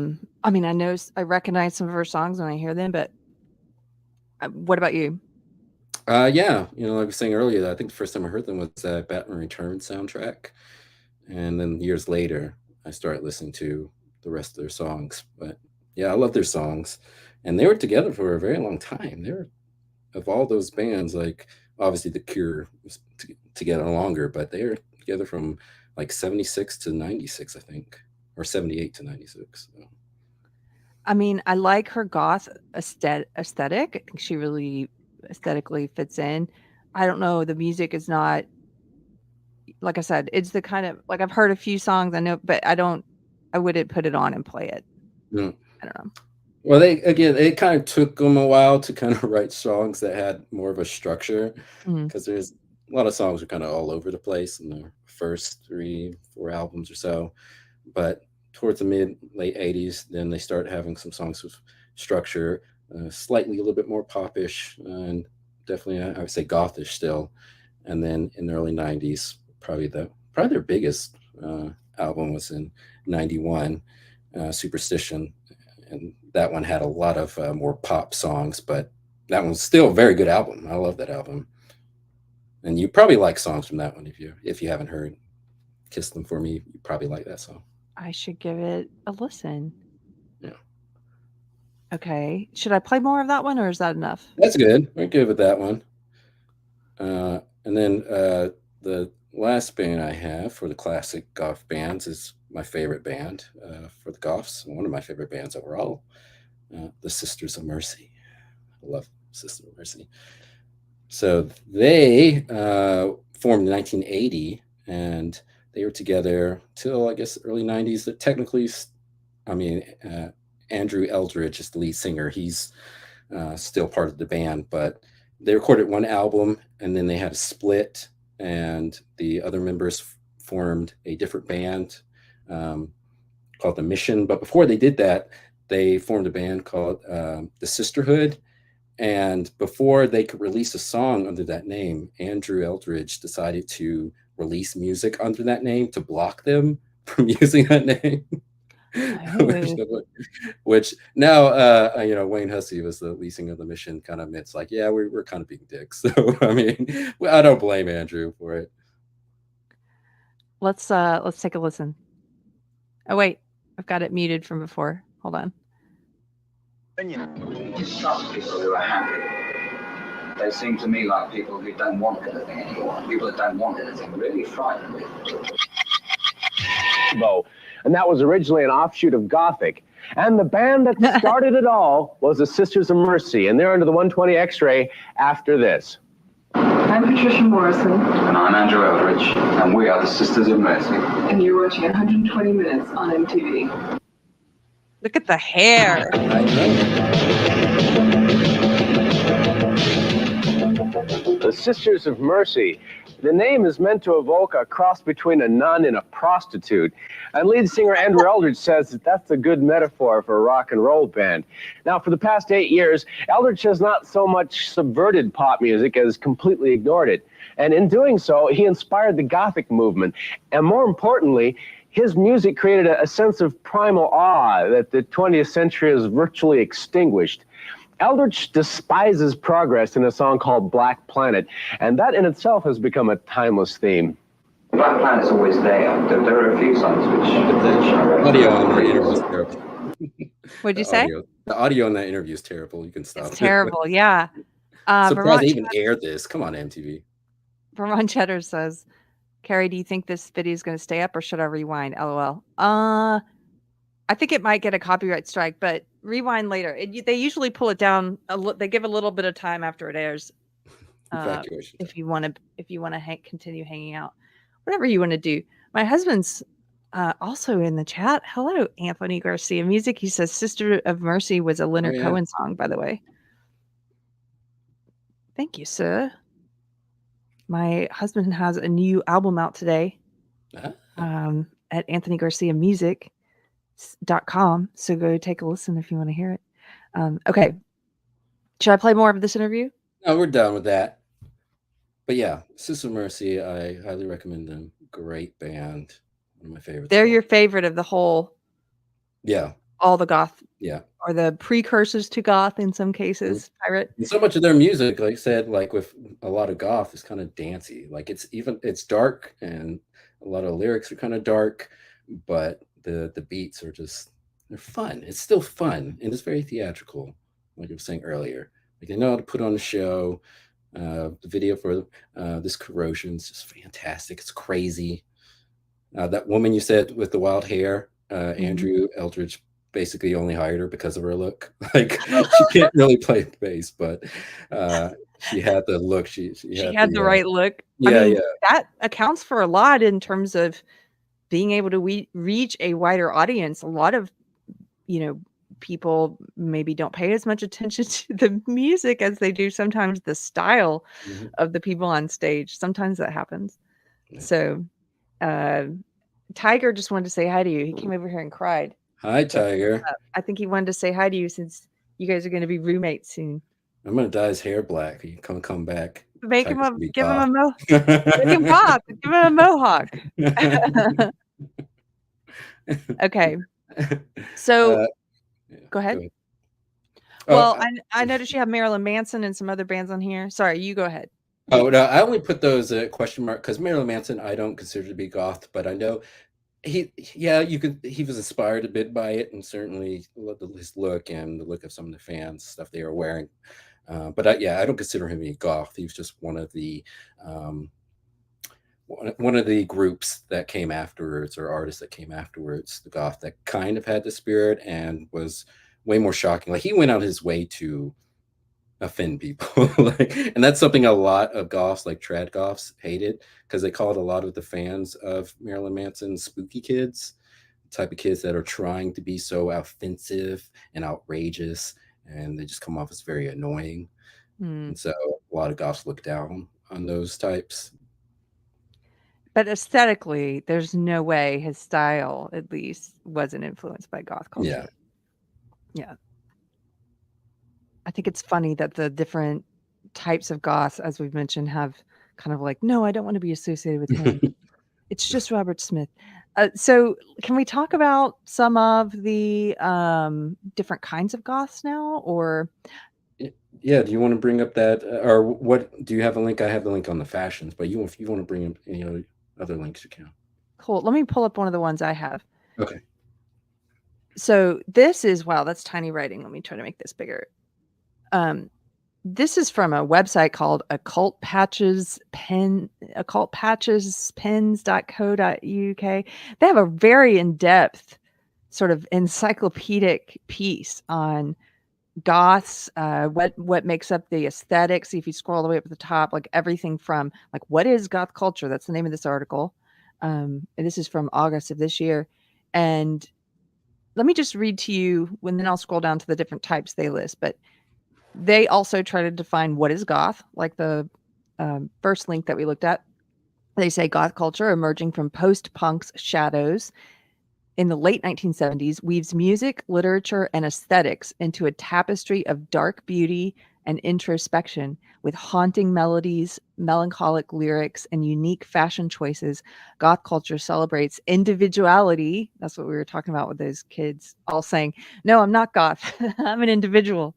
mean, I recognize some of her songs when I hear them, but what about you? Yeah, like I was saying earlier, I think the first time I heard them was that Batman Returns soundtrack. And then years later, I started listening to the rest of their songs. But yeah, I love their songs. And they were together for a very long time. They were, of all those bands, like obviously The Cure was together longer, but they were together from like 76 to 96, I think, or 78 to 96. So. I mean, I like her goth aesthetic. I think she really aesthetically fits in. I don't know. The music is not, like I said, it's the kind of, like I've heard a few songs I know, but I wouldn't put it on and play it. Mm. I don't know. Well, it kind of took them a while to kind of write songs that had more of a structure, because there's a lot of songs are kind of all over the place in the first 3-4 albums or so. But towards the late 80s, then they start having some songs with structure, slightly a little bit more popish, and definitely I would say gothish still. And then in the early 90s, probably their biggest album was in 91, Superstition. And that one had a lot of more pop songs, but that one's still a very good album. I love that album. And you probably like songs from that one if you haven't heard Kiss Them For Me, you probably like that song. I should give it a listen. Yeah. Okay. Should I play more of that one, or is that enough? That's good. We're good with that one. And then the last band I have for the classic goth bands is my favorite band for the goths, one of my favorite bands overall, the Sisters of Mercy. I love Sisters of Mercy. So they formed in 1980, and they were together till, I guess, early 90s. That technically, Andrew Eldridge is the lead singer. He's still part of the band, but they recorded one album, and then they had a split, and the other members formed a different band called The Mission. But before they did that, they formed a band called The Sisterhood. And before they could release a song under that name, Andrew Eldridge decided to release music under that name to block them from using that name. which now, Wayne Hussey was the lead singer of The Mission, kind of admits like, yeah, we're kind of being dicks. So, I mean, I don't blame Andrew for it. Let's take a listen. Oh, wait, I've got it muted from before. Hold on. Some people who are happy, they seem to me like people who don't want anything anymore. People that don't want anything really frighten me. And that was originally an offshoot of Gothic. And the band that started it all was the Sisters of Mercy, and they're under the 120 X-ray after this. I'm Patricia Morrison. And I'm Andrew Eldridge, and we are the Sisters of Mercy. And you're watching 120 Minutes on MTV. Look at the hair. The Sisters of Mercy. The name is meant to evoke a cross between a nun and a prostitute. And lead singer Andrew Eldridge says that that's a good metaphor for a rock and roll band. Now, for the past 8 years, Eldridge has not so much subverted pop music as completely ignored it. And in doing so, he inspired the Gothic movement. And more importantly, his music created a sense of primal awe that the 20th century has virtually extinguished. Eldridge despises progress in a song called Black Planet, and that in itself has become a timeless theme. Black Planet's always there. There are a few songs which... The audio on that interview is terrible. What'd you say? The audio on that interview is terrible. You can stop. It's terrible, yeah. Surprised they even aired this. Come on, MTV. Vermont Cheddar says, Keri, do you think this video is going to stay up or should I rewind? LOL. I think it might get a copyright strike, but rewind later. They usually pull it down. They give a little bit of time after it airs. If you want to continue hanging out, whatever you want to do. My husband's also in the chat. Hello, Anthony Garcia Music. He says Sister of Mercy was a Leonard Cohen song, by the way. Thank you, sir. My husband has a new album out today at anthonygarciamusic.com. So go take a listen if you want to hear it. Okay. Should I play more of this interview? No, we're done with that. But yeah, Sister Mercy, I highly recommend them. Great band. One of my favorites. They're your favorite of the whole. Yeah. All the goth. Yeah. Or the precursors to goth in some cases. Pirate. And so much of their music, like I said, like with a lot of goth, is kind of dancey. Like it's dark and a lot of lyrics are kind of dark, but the beats are they're fun. It's still fun and it's very theatrical, like I was saying earlier. Like they know how to put on a show. The video for this Corrosion is just fantastic. It's crazy. That woman you said with the wild hair, Andrew Eldridge basically only hired her because of her look. Like she can't really play bass, but she had the look. She had the right look. Yeah, that accounts for a lot in terms of being able to reach a wider audience. A lot of people maybe don't pay as much attention to the music as they do sometimes the style of the people on stage. Sometimes that happens. So Tiger just wanted to say hi to you. He came over here and cried. Hi, Tiger. I think he wanted to say hi to you since you guys are going to be roommates soon. I'm going to dye his hair black. You come back. Give him a mohawk. Give him a mohawk. Okay. So go ahead. Well, I noticed you have Marilyn Manson and some other bands on here. Sorry, you go ahead. Oh, no, I only put those question mark because Marilyn Manson I don't consider to be goth, but I know he was inspired a bit by it, and certainly his look and the look of some of the fans stuff they were wearing. But I don't consider him a goth. He was just one of the groups that came afterwards, or artists that came afterwards, the goth that kind of had the spirit and was way more shocking. Like he went out his way to offend people, and that's something a lot of goths, like trad goths, hated because they called a lot of the fans of Marilyn Manson spooky kids, the type of kids that are trying to be so offensive and outrageous, and they just come off as very annoying. And so a lot of goths look down on those types. But aesthetically, there's no way his style, at least, wasn't influenced by goth culture. Yeah. Yeah. I think it's funny that the different types of goths, as we've mentioned, have kind of like, no, I don't want to be associated with him. It's just Robert Smith. So can we talk about some of the different kinds of goths now, or? Yeah, do you want to bring up that, or what? Do you have a link? I have the link on the fashions, but if you want to bring up any other links, you can. Cool. Let me pull up one of the ones I have. Okay. So this is, wow, that's tiny writing. Let me try to make this bigger. This is from a website called occultpatchespens.co.uk. They have a very in-depth sort of encyclopedic piece on goths, what makes up the aesthetics. If you scroll all the way up at the top, like everything from like, what is goth culture? That's the name of this article. And this is from August of this year. And let me just read to you, and then I'll scroll down to the different types they list. But they also try to define what is goth, like the first link that we looked at. They say goth culture, emerging from post-punk's shadows in the late 1970s, weaves music, literature, and aesthetics into a tapestry of dark beauty and introspection. With haunting melodies, melancholic lyrics, and unique fashion choices, goth culture celebrates individuality. That's what we were talking about with those kids all saying, no, I'm not goth. I'm an individual.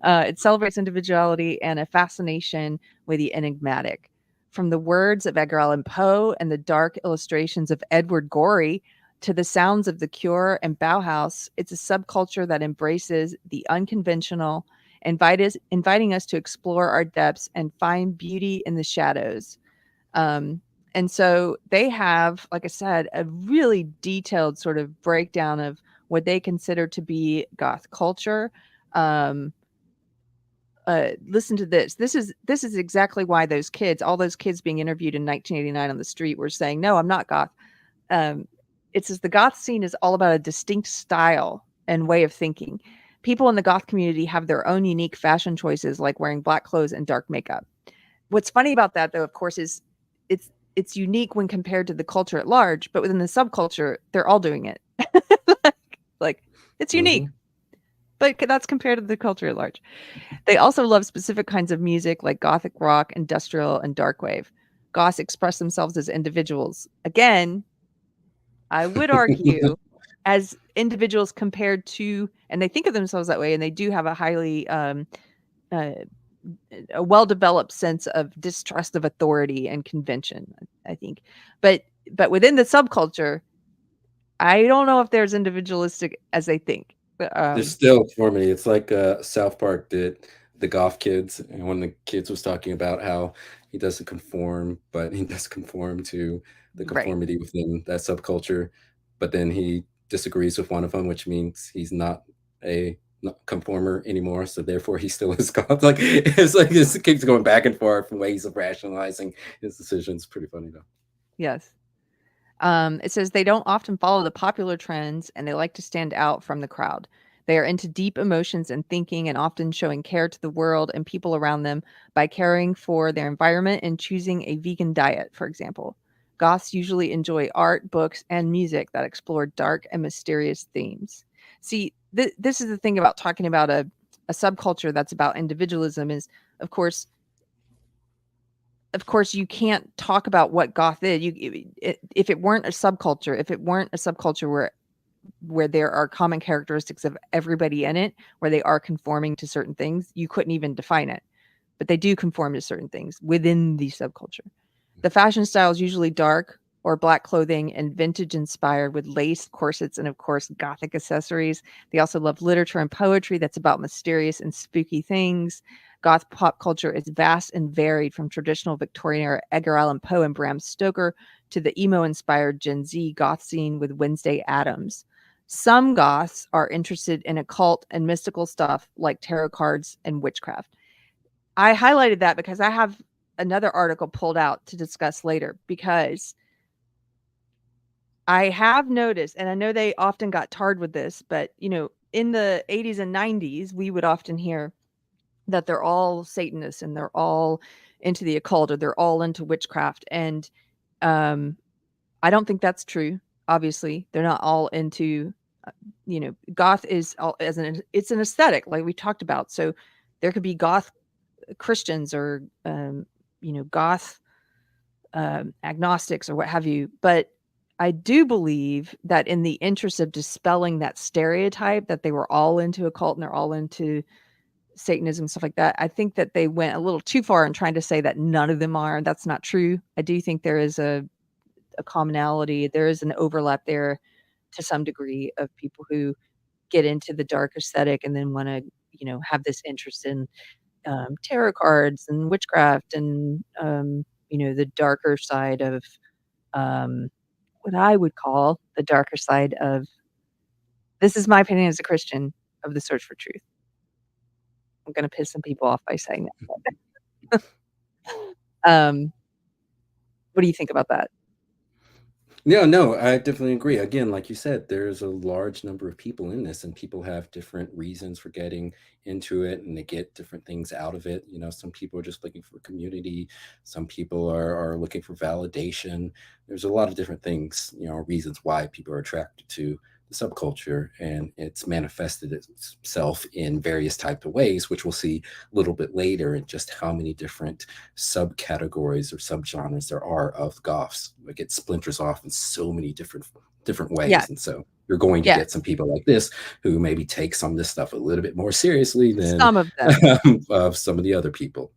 It celebrates individuality and a fascination with the enigmatic. From the words of Edgar Allan Poe and the dark illustrations of Edward Gorey to the sounds of The Cure and Bauhaus, it's a subculture that embraces the unconventional, inviting us to explore our depths and find beauty in the shadows. And so they have, like I said, a really detailed sort of breakdown of what they consider to be goth culture. Listen to this. This is exactly why all those kids being interviewed in 1989 on the street were saying, no, I'm not goth. It says the goth scene is all about a distinct style and way of thinking. People in the goth community have their own unique fashion choices, like wearing black clothes and dark makeup. What's funny about that, though, of course, is it's unique when compared to the culture at large, but within the subculture, they're all doing it. like it's unique, but that's compared to the culture at large. They also love specific kinds of music like gothic rock, industrial, and dark wave. Goths express themselves as individuals. Again, I would argue as individuals compared to, and they think of themselves that way, and they do have a highly a well-developed sense of distrust of authority and convention, I think. But within the subculture, I don't know if they're as individualistic as they think. They're still forming. It's like South Park did the Goth kids, and when the kids was talking about how he doesn't conform, but he does conform to the conformity within that subculture, but then he disagrees with one of them, which means he's not a conformer anymore, so therefore he still is goth. Like it's like this keeps going back and forth from ways of rationalizing his decisions. Pretty funny though. Yes. It says they don't often follow the popular trends and they like to stand out from the crowd. They are into deep emotions and thinking and often showing care to the world and people around them by caring for their environment and choosing a vegan diet, for example. Goths usually enjoy art, books, and music that explore dark and mysterious themes. See, this is the thing about talking about a subculture that's about individualism is, of course, you can't talk about what goth is. If it weren't a subculture where there are common characteristics of everybody in it, where they are conforming to certain things, you couldn't even define it. But they do conform to certain things within the subculture. The fashion style is usually dark or black clothing and vintage inspired with lace, corsets, and of course, gothic accessories. They also love literature and poetry that's about mysterious and spooky things. Goth pop culture is vast and varied, from traditional Victorian era Edgar Allan Poe and Bram Stoker to the emo-inspired Gen Z goth scene with Wednesday Addams. Some goths are interested in occult and mystical stuff like tarot cards and witchcraft. I highlighted that because I have another article pulled out to discuss later, because I have noticed, and I know they often got tarred with this, but in the 80s and 90s, we would often hear that they're all Satanists and they're all into the occult or they're all into witchcraft. And I don't think that's true. Obviously, they're not all into, goth is all it's an aesthetic, like we talked about. So there could be goth Christians or, goth agnostics or what have you. But I do believe that in the interest of dispelling that stereotype that they were all into a cult and they're all into Satanism, stuff like that, I think that they went a little too far in trying to say that none of them are. That's not true. I do think there is a commonality. There is an overlap there to some degree of people who get into the dark aesthetic and then want to, have this interest in tarot cards and witchcraft and, the darker side of what I would call the darker side of, this is my opinion as a Christian, of the search for truth. I'm going to piss some people off by saying that. What do you think about that? No, I definitely agree. Again, like you said, there's a large number of people in this, and people have different reasons for getting into it, and they get different things out of it. Some people are just looking for community. Some people are looking for validation. There's a lot of different things, reasons why people are attracted to the subculture, and it's manifested itself in various types of ways, which we'll see a little bit later, in just how many different subcategories or subgenres there are of goths. Like, it splinters off in so many different ways. Yeah. And so you're going to get some people like this who maybe take some of this stuff a little bit more seriously than some of them. of some of the other people.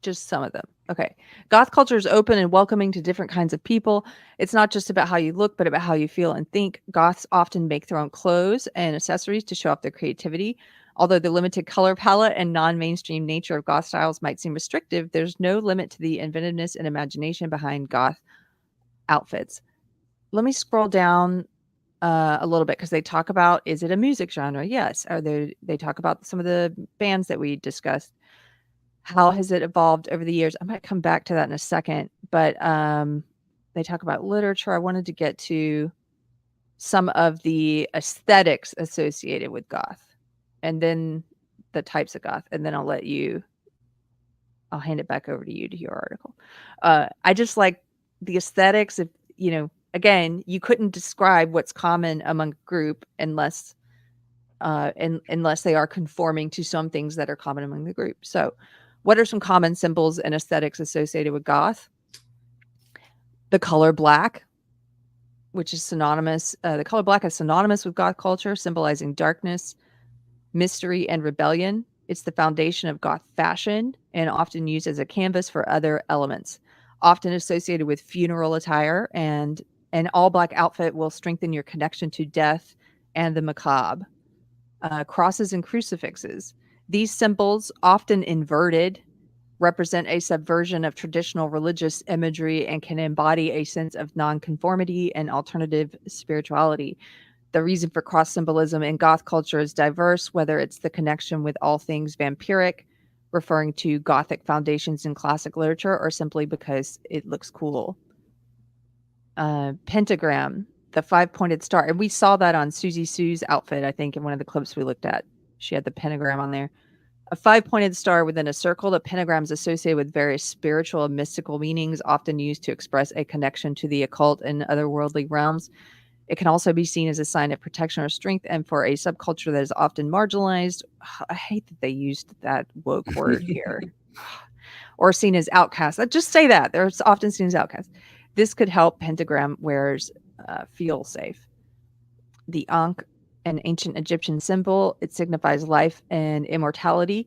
Just some of them. Okay. Goth culture is open and welcoming to different kinds of people. It's not just about how you look, but about how you feel and think. Goths often make their own clothes and accessories to show off their creativity. Although the limited color palette and non-mainstream nature of goth styles might seem restrictive, there's no limit to the inventiveness and imagination behind goth outfits. Let me scroll down a little bit, because they talk about, is it a music genre? Yes. They talk about some of the bands that we discussed. How has it evolved over the years? I might come back to that in a second, but they talk about literature. I wanted to get to some of the aesthetics associated with goth, and then the types of goth, and then I'll hand it back over to you to your article. I just like the aesthetics of, again, you couldn't describe what's common among a group unless they are conforming to some things that are common among the group. So what are some common symbols and aesthetics associated with goth? The color black, which is synonymous. The color black is synonymous with goth culture, symbolizing darkness, mystery, and rebellion. It's the foundation of goth fashion and often used as a canvas for other elements. Often associated with funeral attire, and an all-black outfit will strengthen your connection to death and the macabre. Crosses and crucifixes. These symbols, often inverted, represent a subversion of traditional religious imagery and can embody a sense of nonconformity and alternative spirituality. The reason for cross symbolism in goth culture is diverse, whether it's the connection with all things vampiric, referring to gothic foundations in classic literature, or simply because it looks cool. Pentagram, the 5-pointed star. And we saw that on Susie Sue's outfit, I think, in one of the clips we looked at. She had the pentagram on there. A 5-pointed star within a circle. The pentagram is associated with various spiritual and mystical meanings, often used to express a connection to the occult and otherworldly realms. It can also be seen as a sign of protection or strength, and for a subculture that is often marginalized, I hate that they used that woke word here, or seen as outcasts. Just say that. They're often seen as outcasts. This could help pentagram wearers feel safe. The Ankh, an ancient Egyptian symbol, it signifies life and immortality.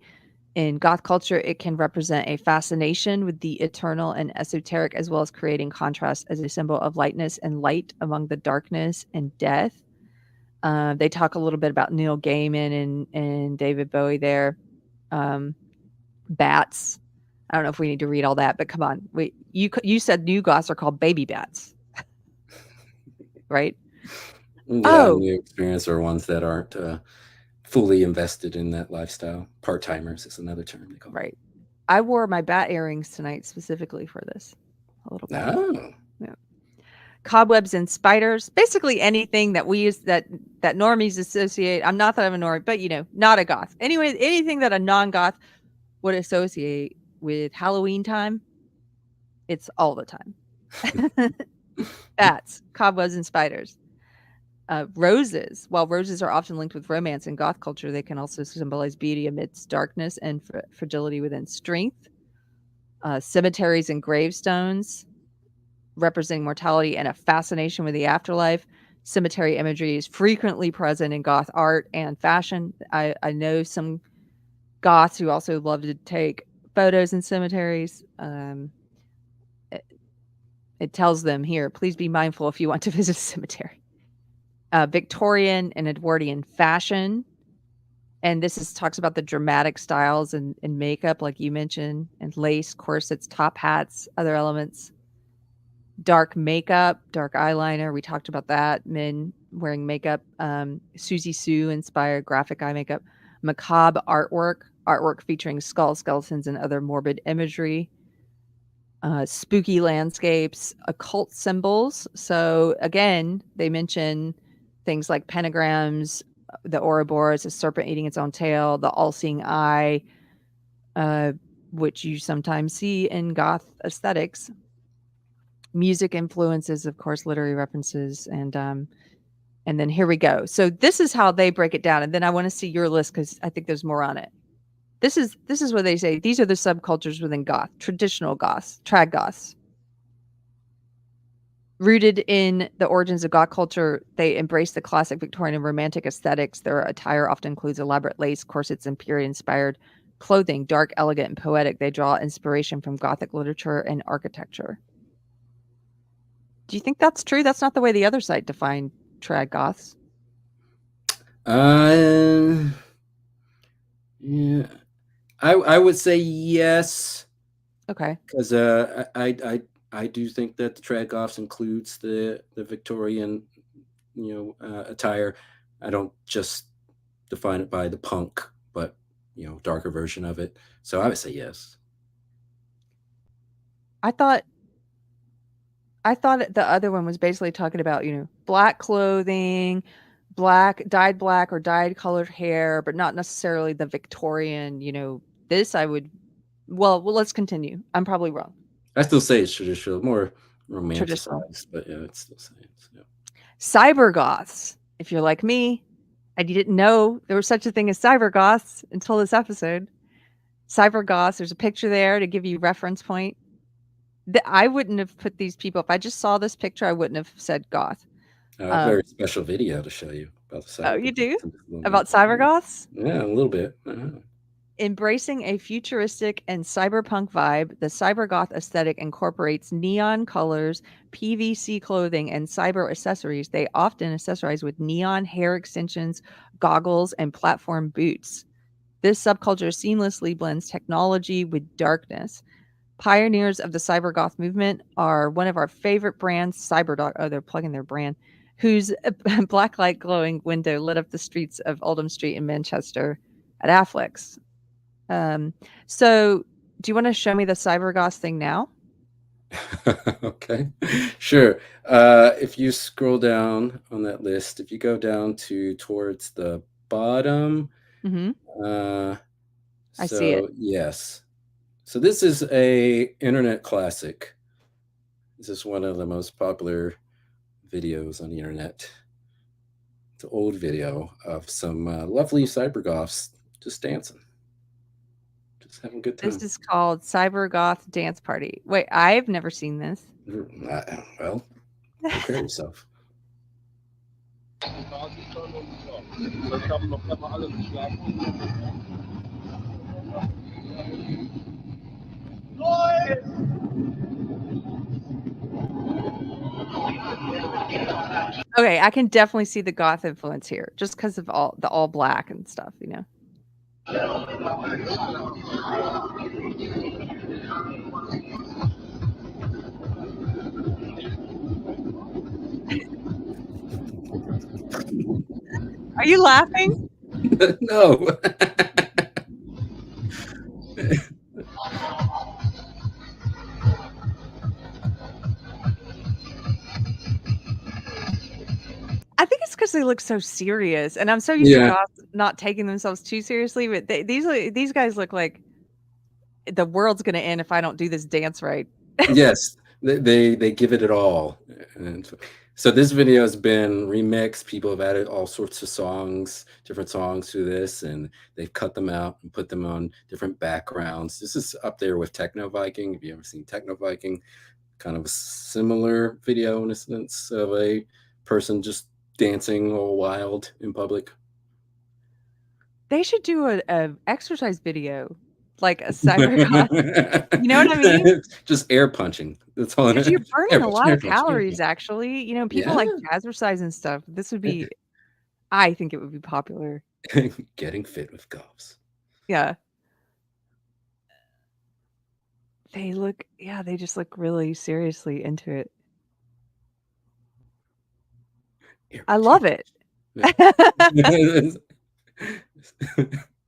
In goth culture, it can represent a fascination with the eternal and esoteric, as well as creating contrast as a symbol of lightness and light among the darkness and death. They talk a little bit about Neil Gaiman and David Bowie there. Bats. I don't know if we need to read all that, but come on. You said new goths are called baby bats, right? Yeah, new experience are ones that aren't fully invested in that lifestyle. Part-timers is another term they call it. Right. I wore my bat earrings tonight specifically for this. A little bit. Oh. Yeah. Cobwebs and spiders. Basically anything that we use that normies associate. I'm not that I'm a normie, but not a goth. Anyway, anything that a non-goth would associate with Halloween time, it's all the time. Bats, cobwebs, and spiders. Roses. While roses are often linked with romance in goth culture, they can also symbolize beauty amidst darkness and fragility within strength. Cemeteries and gravestones, representing mortality and a fascination with the afterlife. Cemetery imagery is frequently present in goth art and fashion. I know some goths who also love to take photos in cemeteries. It tells them here, please be mindful if you want to visit a cemetery. Victorian and Edwardian fashion. And this talks about the dramatic styles and makeup, like you mentioned, and lace, corsets, top hats, other elements. Dark makeup, dark eyeliner. We talked about that. Men wearing makeup. Susie Sue inspired graphic eye makeup. Macabre artwork featuring skulls, skeletons, and other morbid imagery. Spooky landscapes, occult symbols. So again, they mention things like pentagrams, the Ouroboros, a serpent eating its own tail, the all-seeing eye, which you sometimes see in goth aesthetics. Music influences, of course, literary references, and then here we go. So this is how they break it down, and then I want to see your list because I think there's more on it. This is what they say. These are the subcultures within goth, traditional goths, trad goths. Rooted in the origins of goth culture, they embrace the classic Victorian and romantic aesthetics. Their attire often includes elaborate lace, corsets, and period-inspired clothing, dark, elegant, and poetic. They draw inspiration from Gothic literature and architecture. Do you think that's true? That's not the way the other site defined trad goths. Yeah. I would say yes. Okay. Because I do think that the trad goths includes the Victorian, attire. I don't just define it by the punk, but darker version of it. So I would say yes. I thought the other one was basically talking about, black clothing, dyed black or dyed colored hair, but not necessarily the Victorian, this I would, well, let's continue. I'm probably wrong. I still say it's traditional, more romanticized, Traditional. but yeah, it's still science. Yeah. Cyber goths. If you're like me, I didn't know there was such a thing as cyber goths until this episode. Cyber goths, there's a picture there to give you reference point. I wouldn't have put these people, if I just saw this picture, I wouldn't have said goth. A very special video to show you about the cyber. Oh, you do? About cyber goths? Yeah, a little bit. Embracing a futuristic and cyberpunk vibe, the cybergoth aesthetic incorporates neon colors, PVC clothing, and cyber accessories. They often accessorize with neon hair extensions, goggles, and platform boots. This subculture seamlessly blends technology with darkness. Pioneers of the cybergoth movement are one of our favorite brands, Cyberdog. Oh, they're plugging their brand. Whose blacklight glowing window lit up the streets of Oldham Street in Manchester at Affleck's. So do you want to show me the cybergoth thing now? Okay, sure. If you scroll down on that list, if you go down towards the bottom, I see it. Yes. So this is a internet classic. This is one of the most popular videos on the internet. It's an old video of some lovely cybergoths just dancing. Just having a good time. This is called Cybergoth Dance Party. Wait, I've never seen this. Well, prepare yourself. Okay, I can definitely see the goth influence here, just because of all black and stuff, Are you laughing? No. I think it's because they look so serious, and I'm so used to goths not taking themselves too seriously. But these guys look like the world's gonna end if I don't do this dance right. Yes, They give it all. And so this video has been remixed. People have added all sorts of songs, different songs to this, and they've cut them out and put them on different backgrounds. This is up there with Techno Viking. If you ever seen Techno Viking, kind of a similar video in a sense of a person just dancing all wild in public. They should do a exercise video, like a cyber goth. You know what I mean? Just air punching. That's all. Because you're burning a lot air of punch, air calories, punch. actually. You know, people like jazzercise and stuff. This would be, I think it would be popular. Getting fit with goths. Yeah. They just look really seriously into it. I love it.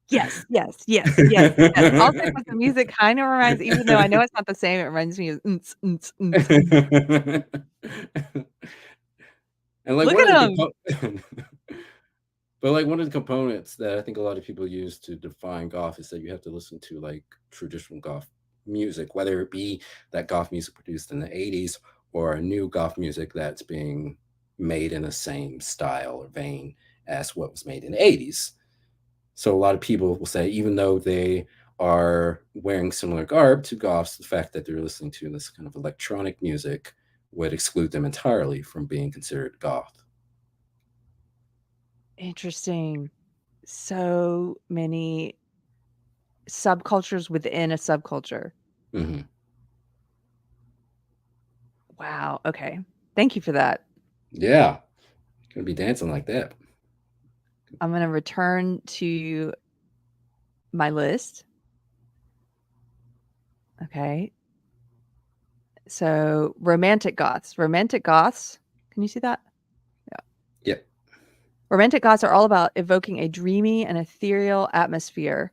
Yes. Also, because the music kind of reminds, even though I know it's not the same, it reminds me of. And like, Look at him. But like one of the components that I think a lot of people use to define goth is that you have to listen to like traditional goth music, whether it be that goth music produced in the 80s or a new goth music that's being made in the same style or vein as what was made in the 80s. So a lot of people will say, even though they are wearing similar garb to goths, the fact that they're listening to this kind of electronic music would exclude them entirely from being considered goth. Interesting. So many subcultures within a subculture. Mm-hmm. Wow. Okay. Thank you for that. Yeah. Gonna be dancing like that. I'm going to return to my list. Okay. So romantic goths. Romantic goths. Can you see that? Yeah. Yep. Romantic goths are all about evoking a dreamy and ethereal atmosphere.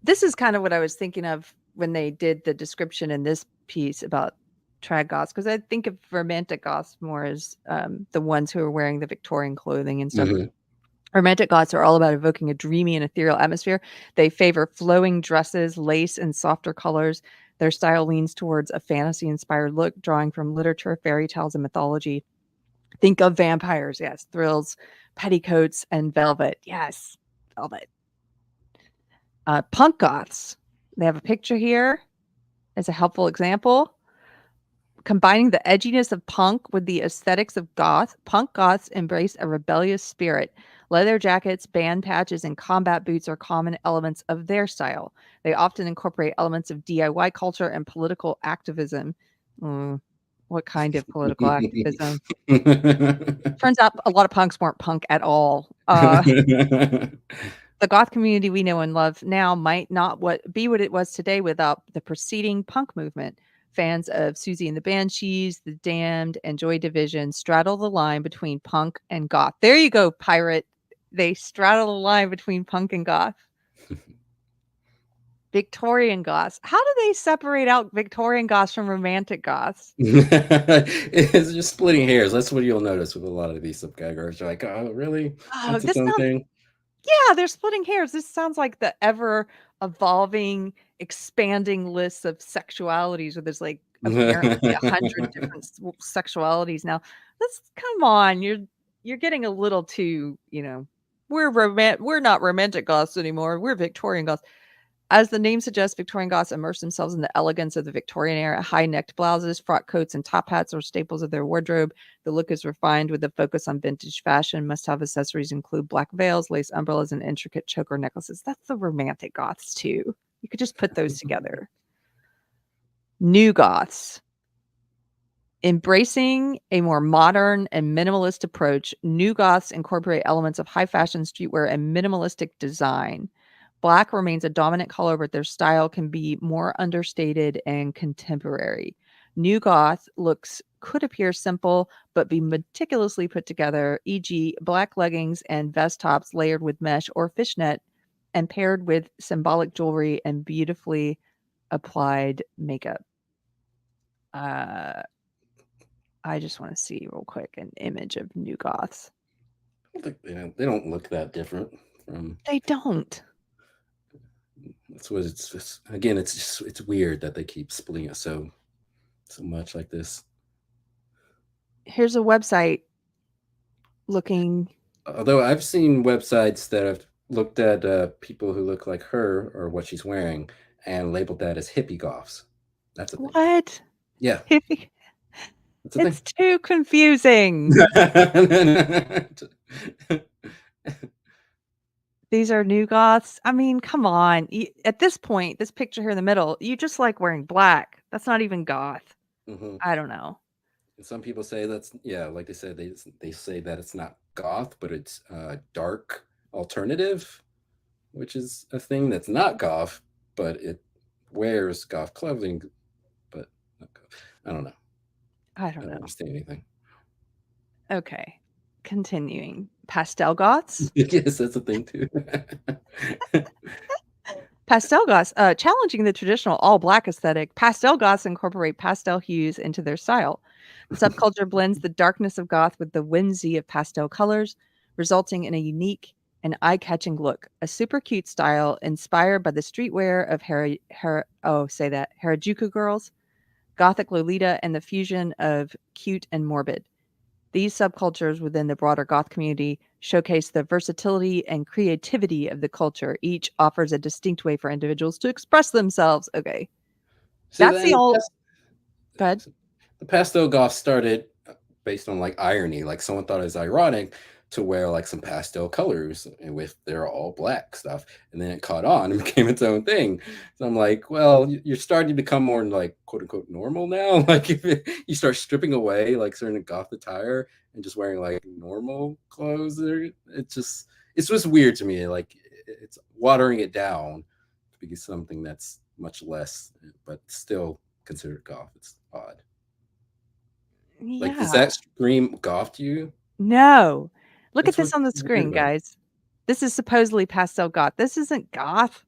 This is kind of what I was thinking of when they did the description in this piece about trad goths, because I think of romantic goths more as the ones who are wearing the Victorian clothing and stuff. Mm-hmm. Romantic goths are all about evoking a dreamy and ethereal atmosphere. They favor flowing dresses, lace, and softer colors. Their style leans towards a fantasy-inspired look, drawing from literature, fairy tales, and mythology. Think of vampires, yes, thrills, petticoats, and velvet. Yes, velvet. Punk goths. They have a picture here as a helpful example. Combining the edginess of punk with the aesthetics of goth, punk goths embrace a rebellious spirit. Leather jackets, band patches, and combat boots are common elements of their style. They often incorporate elements of DIY culture and political activism. What kind of political activism? Turns out a lot of punks weren't punk at all. The goth community we know and love now might not be what it was today without the preceding punk movement. Fans of Susie and the Banshees, The Damned, and Joy Division straddle the line between punk and goth. There you go, pirate. They straddle the line between punk and goth. Victorian goths. How do they separate out Victorian goths from romantic goths? It's just splitting hairs. That's what you'll notice with a lot of these subcategories. You're like, oh, really? That's its own thing? Yeah, they're splitting hairs. This sounds like the ever evolving, expanding list of sexualities where there's like apparently 100 different sexualities now. Come on, you're getting a little too, we're not romantic goths anymore. We're Victorian goths. As the name suggests, Victorian goths immerse themselves in the elegance of the Victorian era. High-necked blouses, frock coats, and top hats are staples of their wardrobe. The look is refined with a focus on vintage fashion. Must-have accessories include black veils, lace umbrellas, and intricate choker necklaces. That's the romantic goths, too. You could just put those together. New goths. Embracing a more modern and minimalist approach, new goths incorporate elements of high-fashion streetwear and minimalistic design. Black remains a dominant color, but their style can be more understated and contemporary. New goth looks could appear simple, but be meticulously put together, e.g. black leggings and vest tops layered with mesh or fishnet and paired with symbolic jewelry and beautifully applied makeup. I just want to see real quick an image of new goths. They don't look that different from. They don't. That's what it's again. It's weird that they keep splitting it. So so much like this. Here's a website looking. Although I've seen websites that have looked at people who look like her or what she's wearing and labeled that as hippie goths. That's a thing. What? Yeah. Hippie. That's a It's too confusing. These are new goths. I mean, come on. At this point, this picture here in the middle, you just like wearing black. That's not even goth. Mhm. I don't know. And some people say that's, yeah, like they said, they say that it's not goth, but it's dark alternative, which is a thing that's not goth, but it wears goth clothing, but not goth. I don't know. I don't know. understand anything. Okay. Continuing. Pastel goths. Yes, that's a thing too. Pastel goths, challenging the traditional all-black aesthetic, pastel goths incorporate pastel hues into their style. The subculture blends the darkness of goth with the whimsy of pastel colors, resulting in a unique and eye-catching look. A super cute style inspired by the streetwear of Harajuku girls, gothic Lolita, and the fusion of cute and morbid. These subcultures within the broader goth community showcase the versatility and creativity of the culture. Each offers a distinct way for individuals to express themselves. Okay. That's the all. Go ahead. The pastel goth started based on like irony. Like someone thought it was ironic to wear like some pastel colors and with their all black stuff. And then it caught on and became its own thing. So I'm like, well, you're starting to become more like quote unquote normal now. Like if you start stripping away like certain goth attire and just wearing like normal clothes, it's just weird to me. Like it's watering it down to be something that's much less, but still considered goth. It's odd. Yeah. Like, does that scream goth to you? No. Look That's at this what on the weird screen, about it. guys. This is supposedly pastel goth. This isn't goth.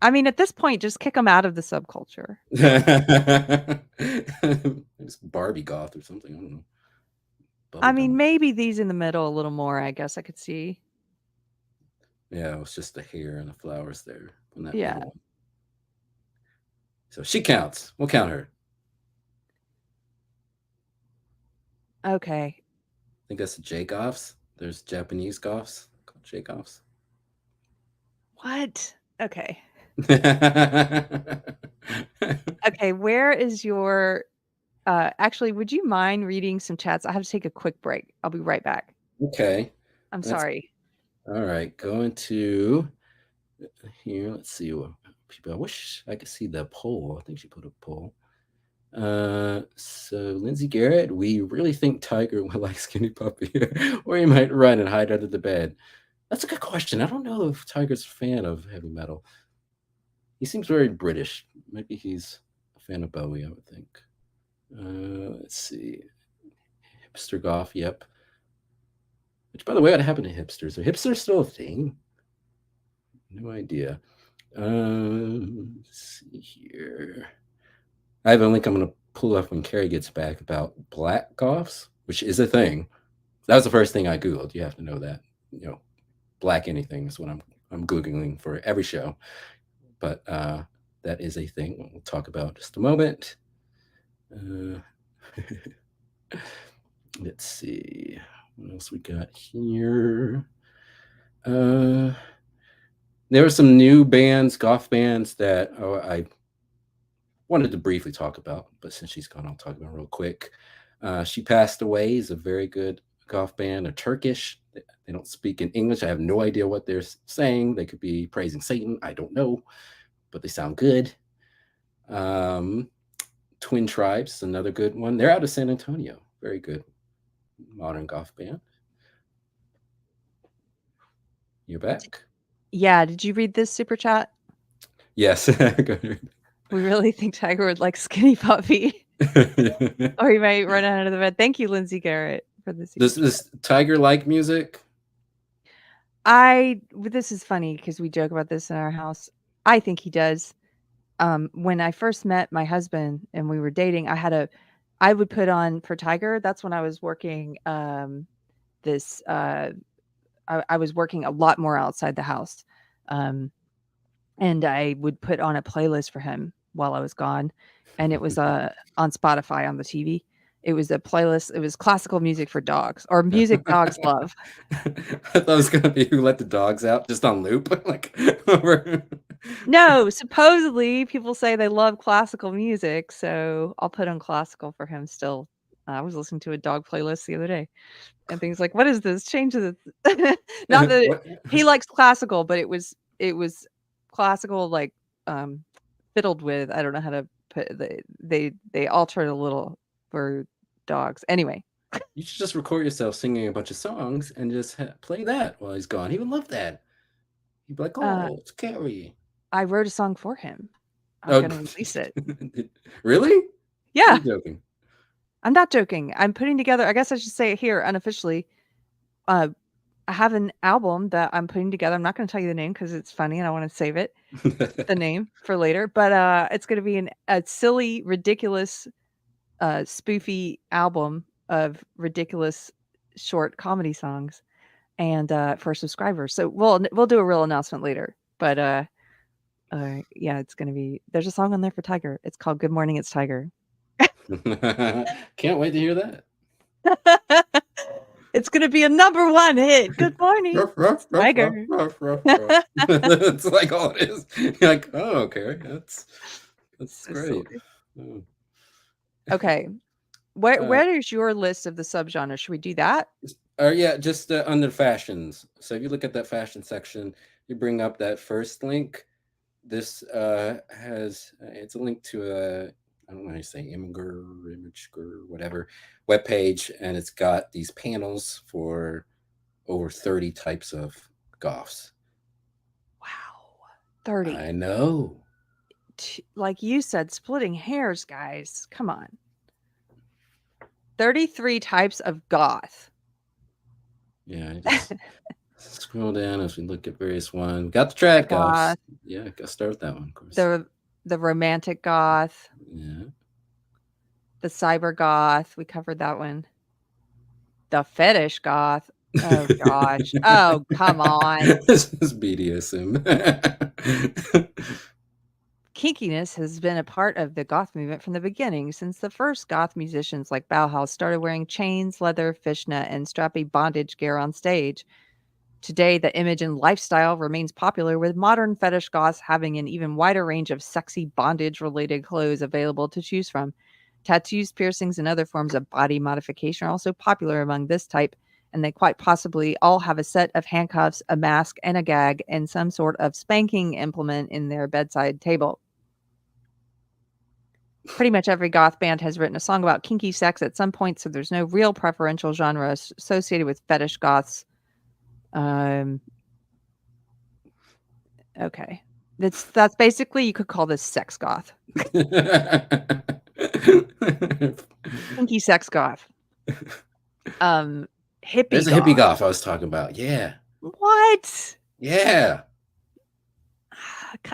I mean, at this point, just kick them out of the subculture. It's Barbie goth or something. I don't know. I mean, maybe these in the middle a little more, I guess I could see. Yeah, it was just the hair and the flowers there on that Yeah. middle one. So she counts. We'll count her. Okay. I think that's the J-goths. There's Japanese goths called J-goths. What? Okay. Okay, where is your actually, would you mind reading some chats? I have to take a quick break. I'll be right back. Okay. I'm That's- sorry. All right, going to here. Let's see what people. I wish I could see the poll. I think she put a poll. So Lindsay Garrett, we really think Tiger will like Skinny Puppy, or he might run and hide under the bed. That's a good question. I don't know if Tiger's a fan of heavy metal. He seems very British. Maybe he's a fan of Bowie, I would think. Let's see. Hipster goth, yep. Which, by the way, what happened to hipsters? Are hipsters still a thing? No idea. Let's see here. I have a link I'm going to pull up when Keri gets back about black goths, which is a thing. That was the first thing I Googled. You have to know that. You know, black anything is what I'm Googling for every show. But that is a thing we'll talk about in just a moment. Let's see. What else we got here? There were some new bands, goth bands that I wanted to briefly talk about, but since she's gone, I'll talk about it real quick. She Passed Away is a very good goth band. They're Turkish. They don't speak in English. I have no idea what they're saying. They could be praising Satan. I don't know, but they sound good. Twin Tribes is another good one. They're out of San Antonio. Very good modern goth band. You're back? Yeah, did you read this super chat? Yes. We really think Tiger would like Skinny Puppy. Or he might run out of the bed. Thank you, Lindsay Garrett, for this. Does Tiger like music? This is funny because we joke about this in our house. I think he does. When I first met my husband and we were dating, I would put on for Tiger. That's when I was working I was working a lot more outside the house. And I would put on a playlist for him while I was gone. and it was on Spotify on the TV. It was a playlist. It was classical music for dogs, or music dogs love. I thought it was gonna be Who Let the Dogs Out just on loop. Like No, supposedly people say they love classical music, so I'll put on classical for him still. I was listening to a dog playlist the other day, and things like, "What is this? Change the." Not that he likes classical, but it was classical like fiddled with. I don't know how to put they alter it a little for dogs. Anyway, You should just record yourself singing a bunch of songs and just play that while he's gone. He would love that. He'd be like, "Oh, it's Keri." I wrote a song for him. I'm gonna release it. Really? Yeah. You're joking. I'm not joking. I'm putting together, I guess I should say it here unofficially. I have an album that I'm putting together. I'm not going to tell you the name because it's funny and I want to save it, the name for later. But it's going to be a silly, ridiculous, spoofy album of ridiculous short comedy songs, and for subscribers. So we'll do a real announcement later. But yeah, it's going to be. There's a song on there for Tiger. It's called "Good Morning, It's Tiger." Can't wait to hear that. It's gonna be a #1 hit. Good morning, Tiger. That's like all it is. You're like, oh, okay, that's great. Oh. Okay, where's your list of the subgenres? Should we do that? Yeah, just under fashions. So if you look at that fashion section, you bring up that first link. This has it's a link to I don't know how you say Imgur, whatever webpage, and it's got these panels for over 30 types of goths. Wow, 30. I know. Like you said, splitting hairs, guys. Come on. 33 types of goth. Yeah, just scroll down as we look at various ones. Got the trad goths. Yeah, got to start with that one, of course. The romantic goth. Yeah. The cyber goth. We covered that one. The fetish goth. Oh gosh. Oh, come on. This is BDSM. Kinkiness has been a part of the goth movement from the beginning, since the first goth musicians like Bauhaus started wearing chains, leather, fishnet, and strappy bondage gear on stage. Today, the image and lifestyle remains popular, with modern fetish goths having an even wider range of sexy bondage-related clothes available to choose from. Tattoos, piercings, and other forms of body modification are also popular among this type, and they quite possibly all have a set of handcuffs, a mask, and a gag, and some sort of spanking implement in their bedside table. Pretty much every goth band has written a song about kinky sex at some point, so there's no real preferential genre associated with fetish goths. Okay. That's basically, you could call this sex goth. Kinky sex goth. Hippie There's a goth. hippie goth I was talking about. Yeah. What? Yeah.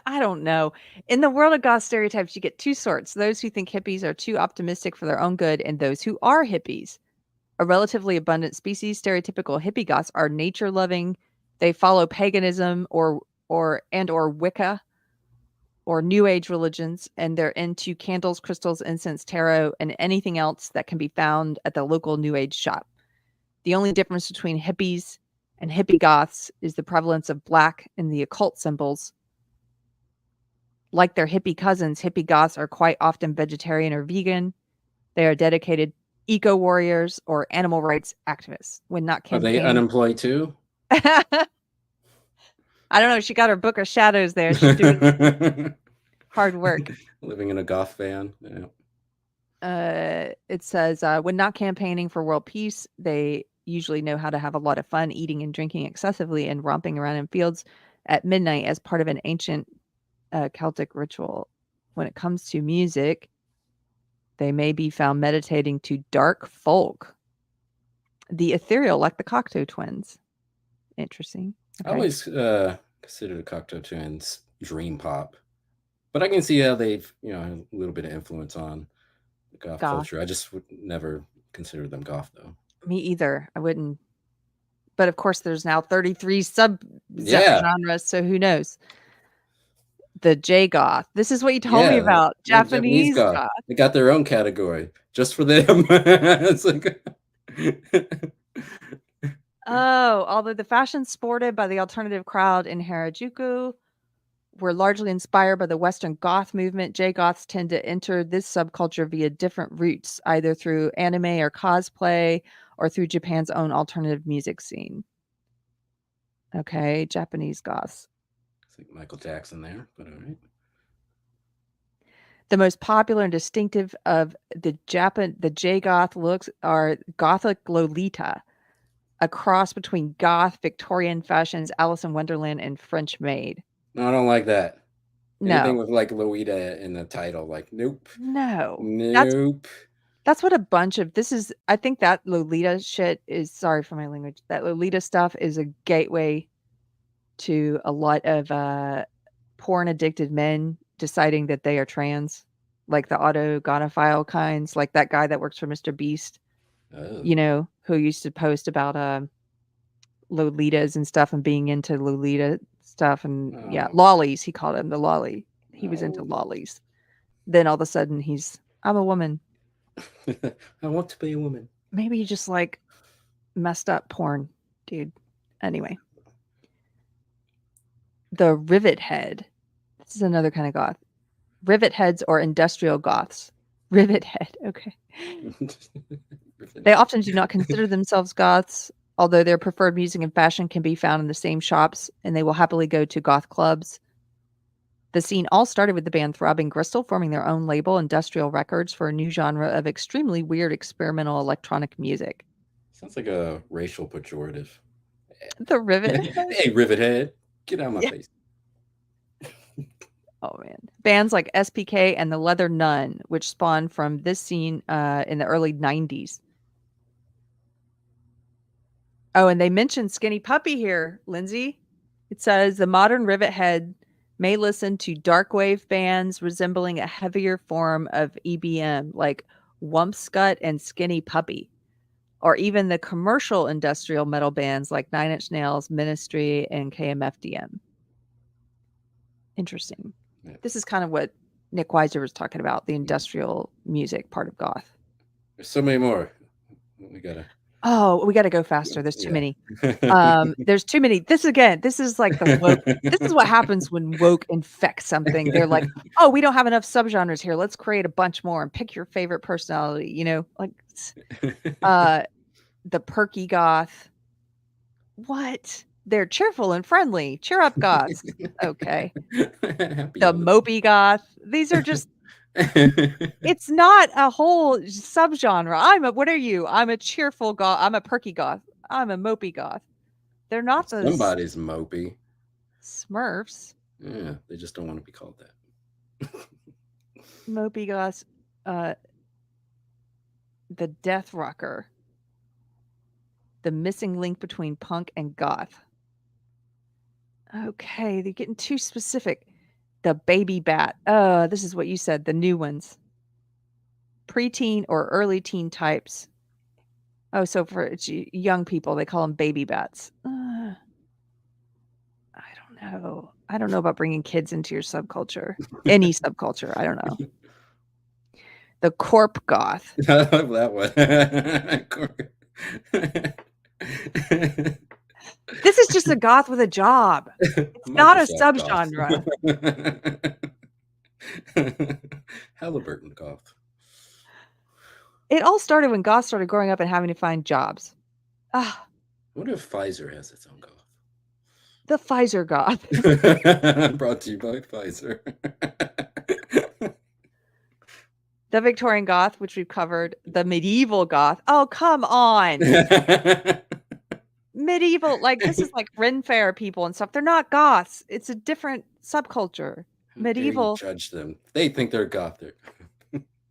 I don't know. In the world of goth stereotypes, you get two sorts: those who think hippies are too optimistic for their own good, and those who are hippies. A relatively abundant species, stereotypical hippie goths are nature-loving. They follow paganism or Wicca or New Age religions, and they're into candles, crystals, incense, tarot, and anything else that can be found at the local New Age shop. The only difference between hippies and hippie goths is the prevalence of black in the occult symbols. Like their hippie cousins, hippie goths are quite often vegetarian or vegan. They are dedicated eco warriors or animal rights activists. When not Are they campaigning. unemployed too? I don't know. She got her book of shadows there. She's doing hard work. Living in a goth van. Yeah. It says, when not campaigning for world peace, they usually know how to have a lot of fun eating and drinking excessively and romping around in fields at midnight as part of an ancient Celtic ritual. When it comes to music, they may be found meditating to dark folk, the ethereal, like the Cocteau Twins. Interesting. Okay. I always consider the Cocteau Twins dream pop, but I can see how they've a little bit of influence on the goth culture. I just would never consider them goth though. Me either. I wouldn't. But of course, there's now 33 genres, so who knows? the J-Goth. This is what you told me about. yeah, Japanese goth. They got their own category just for them. It's like Oh, although the fashions sported by the alternative crowd in Harajuku were largely inspired by the Western goth movement, J-Goths tend to enter this subculture via different routes, either through anime or cosplay or through Japan's own alternative music scene. Okay, Japanese goths. it's like Michael Jackson there, but all right. The most popular and distinctive of the J-Goth looks are Gothic Lolita, a cross between goth, Victorian fashions, Alice in Wonderland, and French maid. No, I don't like that. Anything No. with like Lolita in the title, like nope. No. Nope. That's what a bunch of this is. I think that Lolita shit is, sorry for my language, that Lolita stuff is a gateway to a lot of porn addicted men deciding that they are trans, like the autogonophile kinds, like that guy that works for Mr. Beast, you know, who used to post about Lolitas and stuff and being into Lolita stuff and yeah, lollies. He called him the lolly. He was into lollies. Then all of a sudden I'm a woman. I want to be a woman. Maybe you just like messed up porn, dude. Anyway. The rivet head. This is another kind of goth. Rivet heads or industrial goths. Rivet head. Okay. They often do not consider themselves goths, although their preferred music and fashion can be found in the same shops, and they will happily go to goth clubs. The scene all started with the band Throbbing Gristle forming their own label, Industrial Records, for a new genre of extremely weird experimental electronic music. Sounds like a racial pejorative. The rivet head? Hey, rivet head. Get out of my face. Oh, man. Bands like SPK and the Leather Nun, which spawned from this scene in the early 90s. Oh, and they mentioned Skinny Puppy here, Lindsay. It says the modern rivet head may listen to darkwave bands resembling a heavier form of EBM, like Wumpscut and Skinny Puppy, or even the commercial industrial metal bands like Nine Inch Nails, Ministry, and KMFDM. Interesting. Yeah. This is kind of what Nick Weiser was talking about, the industrial music part of goth. There's so many more. We gotta go faster. There's too many. There's too many. This is like the woke. This is what happens when woke infects something. They're like, oh, we don't have enough subgenres here. Let's create a bunch more and pick your favorite personality. You know, like the perky goth. What? They're cheerful and friendly. Cheer up, goths. Okay. The mopey goth. These are just. It's not a whole subgenre. What are you? I'm a cheerful goth. I'm a perky goth. I'm a mopey goth. They're not those. Somebody's mopey. Smurfs. Yeah, they just don't want to be called that. Mopey goths. The death rocker. The missing link between punk and goth. Okay, they're getting too specific. The baby bat. This is what you said, the new ones. Preteen or early teen types. Oh, so for young people, they call them baby bats. I don't know. I don't know about bringing kids into your subculture. Any subculture. I don't know. The corp goth. I love that one. This is just a goth with a job. It's not a subgenre. Halliburton goth. It all started when goths started growing up and having to find jobs. I wonder if Pfizer has its own goth. The Pfizer goth. Brought to you by Pfizer. The Victorian goth, which we've covered. The medieval goth. Oh, come on. Medieval, like this is like Ren Fair people and stuff. They're not goths. It's a different subculture. Medieval. Judge them. They think they're gothic.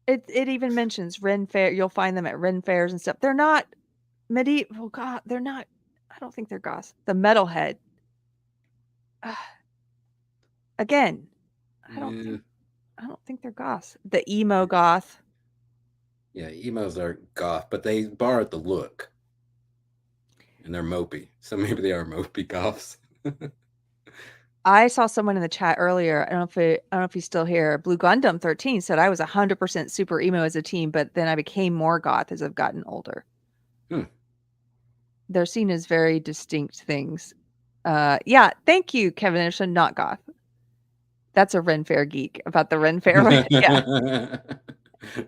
It even mentions Ren Fair. You'll find them at Ren Fairs and stuff. They're not medieval. God, they're not. I don't think they're goths. The metalhead. Again, I don't think they're goths. The emo goth. Yeah, emos are goth, but they borrowed the look. And they're mopey. So maybe they are mopey goths. I saw someone in the chat earlier. I don't know if he's still here. Blue Gundam 13 said I was 100% super emo as a teen, but then I became more goth as I've gotten older. They're seen as very distinct things. Yeah, thank you, Kevin Anderson. Not goth. That's a Ren Fair geek about the Ren Fair. Yeah,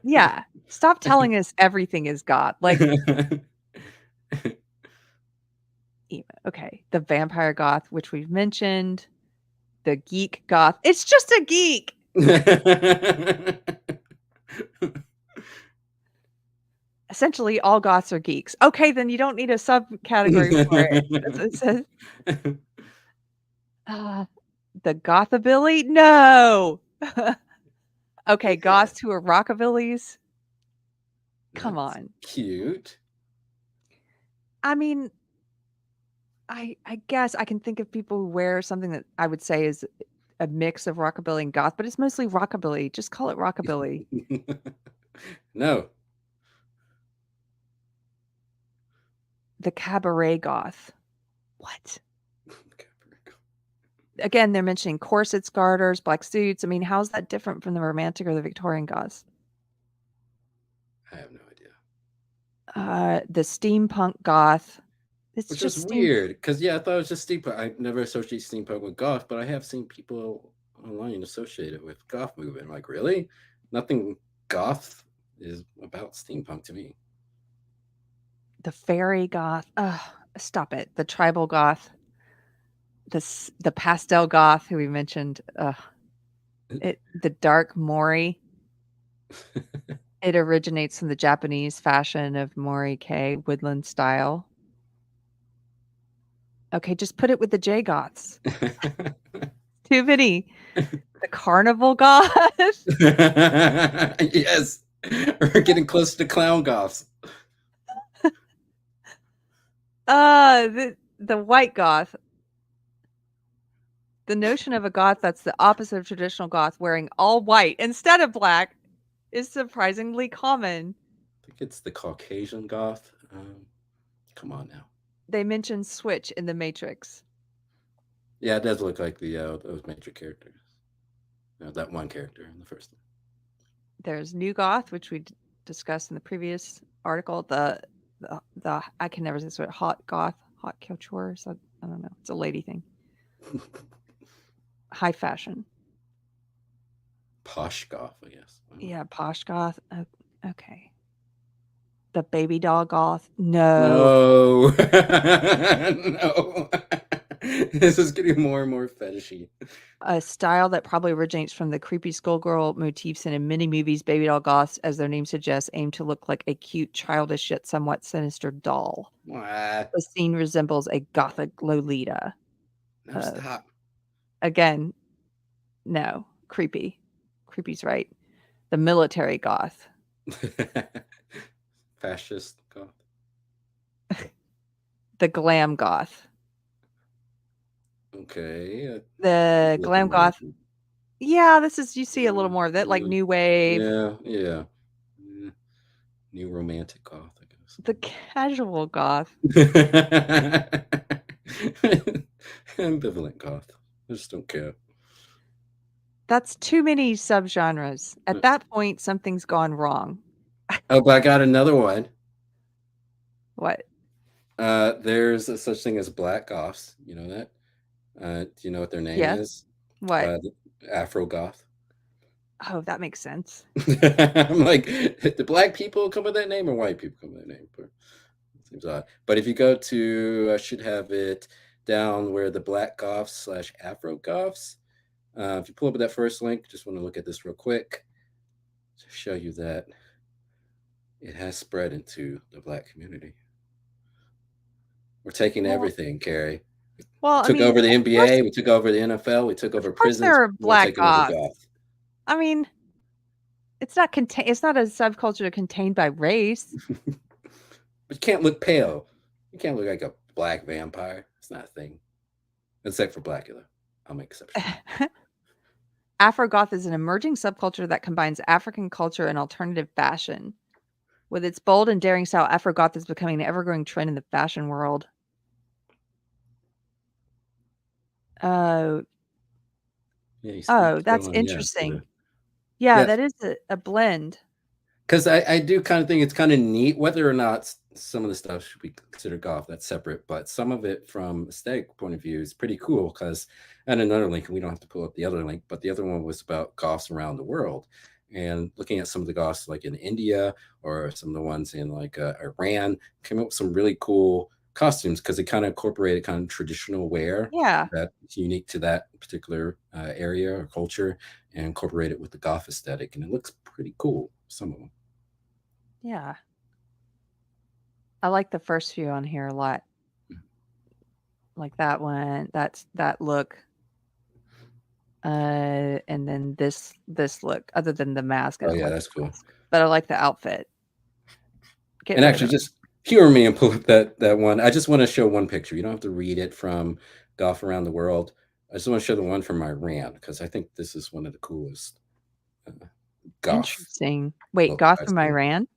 yeah. Stop telling us everything is goth. Like, okay, the vampire goth, which we've mentioned. The geek goth. It's just a geek. Essentially, all goths are geeks. Okay, then you don't need a subcategory for it. That's what it says. The gothabilly? No. Okay, goths who are rockabillys. Come on. Cute. I mean, I guess I can think of people who wear something that I would say is a mix of rockabilly and goth, but it's mostly rockabilly. Just call it rockabilly. No. The cabaret goth. What? Again, they're mentioning corsets, garters, black suits. I mean, how's that different from the romantic or the Victorian goths? I have no idea. The steampunk goth. It's Which just is weird, because I thought it was just steampunk. I never associate steampunk with goth, but I have seen people online associate it with goth movement. I'm like, really? Nothing goth is about steampunk to me. The fairy goth. Stop it. The tribal goth. The pastel goth who we mentioned. The dark mori. It originates from the Japanese fashion of mori-kei woodland style. Okay, just put it with the J goths. Too many. The carnival goth. Yes, we're getting close to clown goths. The white goth. The notion of a goth that's the opposite of traditional goth wearing all white instead of black is surprisingly common. I think it's the Caucasian goth. Come on now. They mentioned Switch in the Matrix. Yeah, it does look like those Matrix characters. That one character in the first one. There's New Goth, which we discussed in the previous article. The I can never say this word. Hot goth, hot couture. So I don't know. It's a lady thing. High fashion. Posh goth, I guess. Yeah, posh goth. Okay. The baby doll goth. No. No. This is getting more and more fetishy. A style that probably originates from the creepy schoolgirl motifs in many movies. Baby doll goths, as their name suggests, aim to look like a cute, childish yet somewhat sinister doll. What? The scene resembles a gothic Lolita. No, stop. Again, no. Creepy. Creepy's right. The military goth. Fascist goth. The glam goth. Okay. The glam goth. Yeah, this is, you see a little more of that, like new wave. Yeah. New romantic goth, I guess. The casual goth. Ambivalent goth. I just don't care. That's too many subgenres. At that point, something's gone wrong. Oh, but I got another one. What? There's a such thing as black goths. You know that? Do you know what their name is? What? Afro goth. Oh, that makes sense. I'm like, do black people come with that name or white people come with that name? It seems odd. But if you go to, I should have it down where the black goths / Afro goths. If you pull up that first link, just want to look at this real quick to show you that it has spread into the black community. We're taking everything, Keri. Well, we took over the NBA, we took over the NFL, we took over prisons. There are black goths. Goth. I mean, it's not It's not a subculture contained by race. But you can't look pale. You can't look like a black vampire. It's not a thing, except for Blackula. I'll make exceptions. Afro-goth is an emerging subculture that combines African culture and alternative fashion. With its bold and daring style, Afro-goth is becoming an ever-growing trend in the fashion world. Yeah, you Oh, keep that's going, interesting. Yeah, that is a blend. Because I do kind of think it's kind of neat, whether or not some of the stuff should be considered goth, that's separate, but some of it from aesthetic point of view is pretty cool. Because, and another link, we don't have to pull up the other link, but the other one was about goths around the world, and looking at some of the goths like in India or some of the ones in like Iran, came up with some really cool costumes because they kind of incorporated kind of traditional wear that's unique to that particular area or culture, and incorporate it with the goth aesthetic, and it looks pretty cool, some of them. Yeah. I like the first few on here a lot. Like that one, that look. And then this look, other than the mask. I Oh don't yeah, like that's the cool. mask, but I like the outfit. Get And rid actually, of it. just humor me and pull up that one. I just want to show one picture. You don't have to read it from Goth Around the World. I just want to show the one from Iran because I think this is one of the coolest goth. Interesting. Wait, goth from Iran?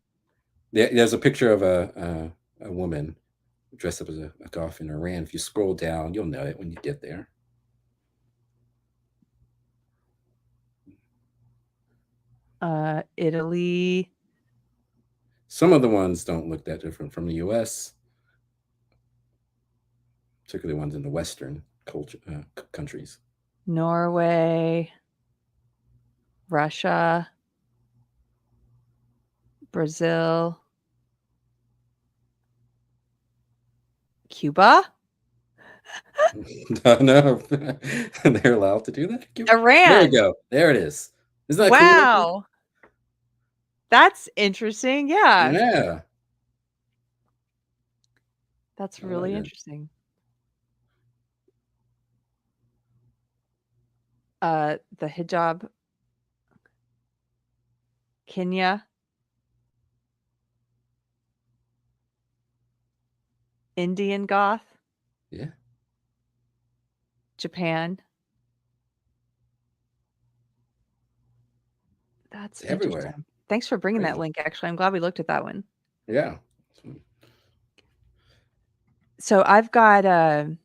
Yeah, there's a picture of a woman dressed up as a goth in Iran. If you scroll down, you'll know it when you get there. Italy. Some of the ones don't look that different from the U.S., particularly ones in the Western culture countries. Norway. Russia. Brazil. Cuba? No, they're allowed to do that. Iran. There you go. There it is. Isn't that cool? Wow. That's interesting. Yeah. Yeah. That's really interesting. The hijab. Kenya. Indian goth. Yeah. Japan. That's everywhere. interesting. Thanks for bringing that Crazy. link. Actually, I'm glad we looked at that one. Yeah. So I've got. Are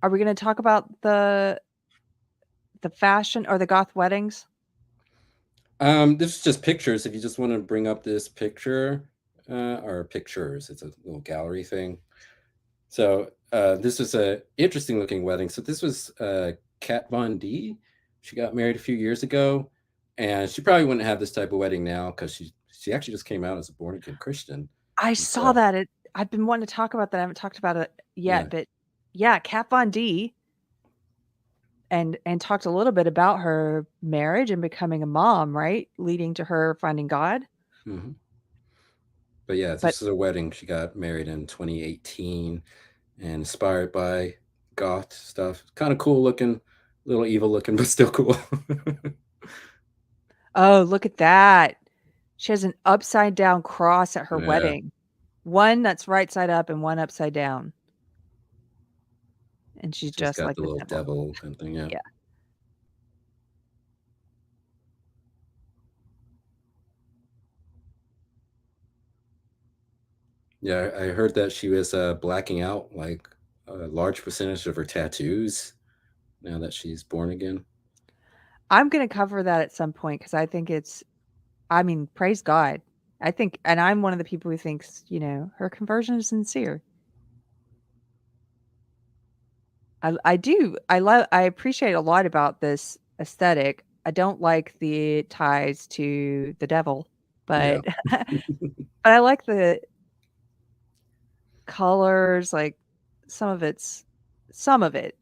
we going to talk about the fashion or the goth weddings? This is just pictures. If you just want to bring up this picture or pictures, it's a little gallery thing. So this is a interesting looking wedding. So this was Kat Von D. She got married a few years ago, and she probably wouldn't have this type of wedding now because she actually just came out as a born again Christian. I saw that. I've been wanting to talk about that. I haven't talked about it yet, but yeah, Kat Von D. And talked a little bit about her marriage and becoming a mom, right? Leading to her finding God. Mm-hmm. But yeah, this is a wedding. She got married in 2018 and inspired by goth stuff. Kind of cool looking, a little evil looking, but still cool. Oh, look at that. She has an upside down cross at her wedding. One that's right side up and one upside down. And she's just got like the little devil kind of thing. Yeah. Yeah, I heard that she was blacking out like a large percentage of her tattoos now that she's born again. I'm going to cover that at some point because I think praise God. I think, and I'm one of the people who thinks, her conversion is sincere. I do. I appreciate a lot about this aesthetic. I don't like the ties to the devil, but but I like the colors, like some of it.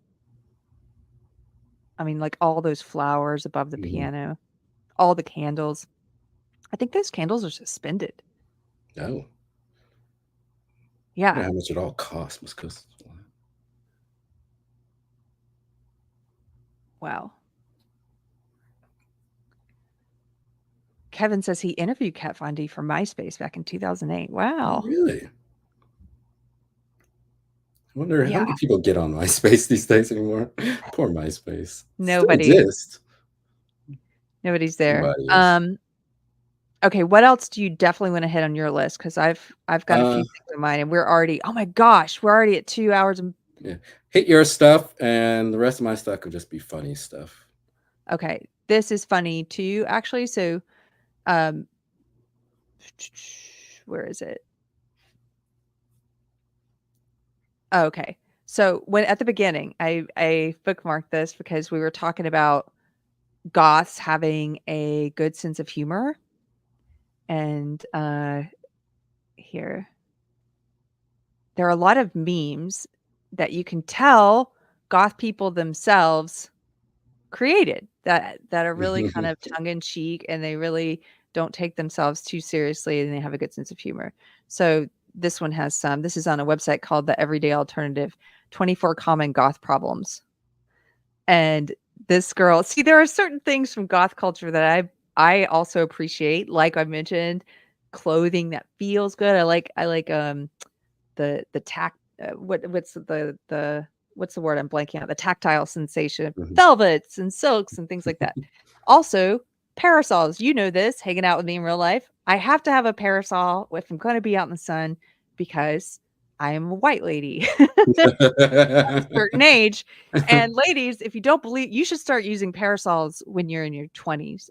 I mean, like all those flowers above the piano, all the candles. I think those candles are suspended. Oh. Yeah. I don't know how much it all costs. Must cost. Wow. Kevin says he interviewed Kat Von D for MySpace back in 2008. Wow. Oh, really? I wonder how many people get on MySpace these days anymore. Poor MySpace. Nobody. Still exists. Nobody's there. Nobody is. Okay, what else do you definitely want to hit on your list? Because I've got a few things in mind, and we're already at 2 hours and Yeah. Hit your stuff, and the rest of my stuff could just be funny stuff. Okay, this is funny too, actually. So, where is it? Okay. So when at the beginning, I bookmarked this because we were talking about goths having a good sense of humor. And here, there are a lot of memes that you can tell goth people themselves created that are really kind of tongue in cheek, and they really don't take themselves too seriously, and they have a good sense of humor. So this one has some. This is on a website called The Everyday Alternative: 24 Common Goth Problems. And this girl, see, there are certain things from goth culture that I also appreciate. Like I mentioned, clothing that feels good. I like the tact. What's the word I'm blanking out? The tactile sensation of velvets and silks and things like that. Also, parasols. You know this, hanging out with me in real life. I have to have a parasol if I'm going to be out in the sun because I am a white lady at a certain age. And ladies, if you don't believe, you should start using parasols when you're in your 20s.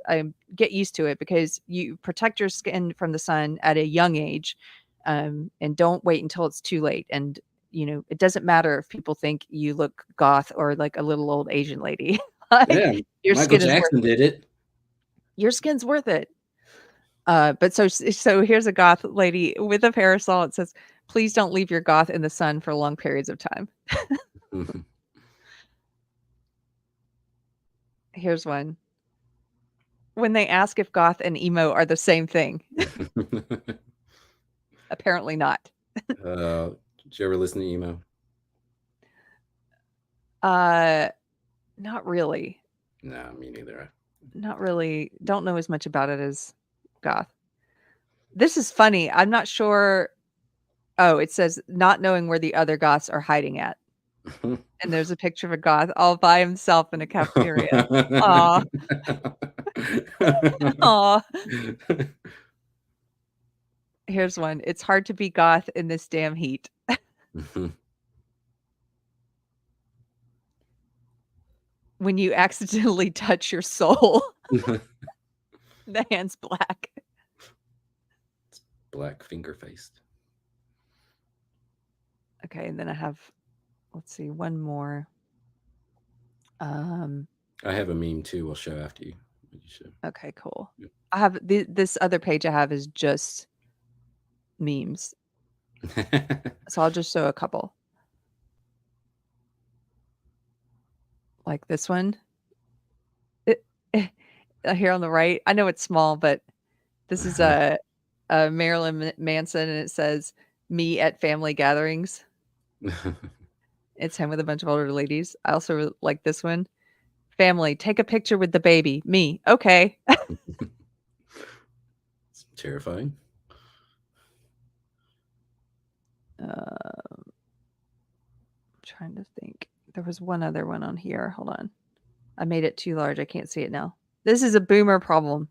Get used to it because you protect your skin from the sun at a young age, and don't wait until it's too late. And it doesn't matter if people think you look goth or like a little old Asian lady. Like, Yeah, your Michael skin is worth Jackson did it. Your skin's worth it. But so here's a goth lady with a parasol. It says, "Please don't leave your goth in the sun for long periods of time." Here's one. When they ask if goth and emo are the same thing. Apparently not. Did you ever listen to emo? Not really. No, me neither. Not really. Don't know as much about it as goth. This is funny. I'm not sure. Oh, it says not knowing where the other goths are hiding at. And there's a picture of a goth all by himself in a cafeteria. Aw. Aw. Here's one. It's hard to be goth in this damn heat. When you accidentally touch your soul. The hand's black. It's black finger-faced. Okay, and then I have, let's see, one more. I have a meme too. We'll show after you. Okay, cool. I have this other page I have is just memes. So I'll just show a couple. Like this one. Here on the right. I know it's small, but this is a Marilyn Manson, and it says, "Me at family gatherings." It's him with a bunch of older ladies. I also like this one. "Family, take a picture with the baby." Me. Okay. It's terrifying. I'm trying to think. There was one other one on here. Hold on. I made it too large. I can't see it now. This is a boomer problem.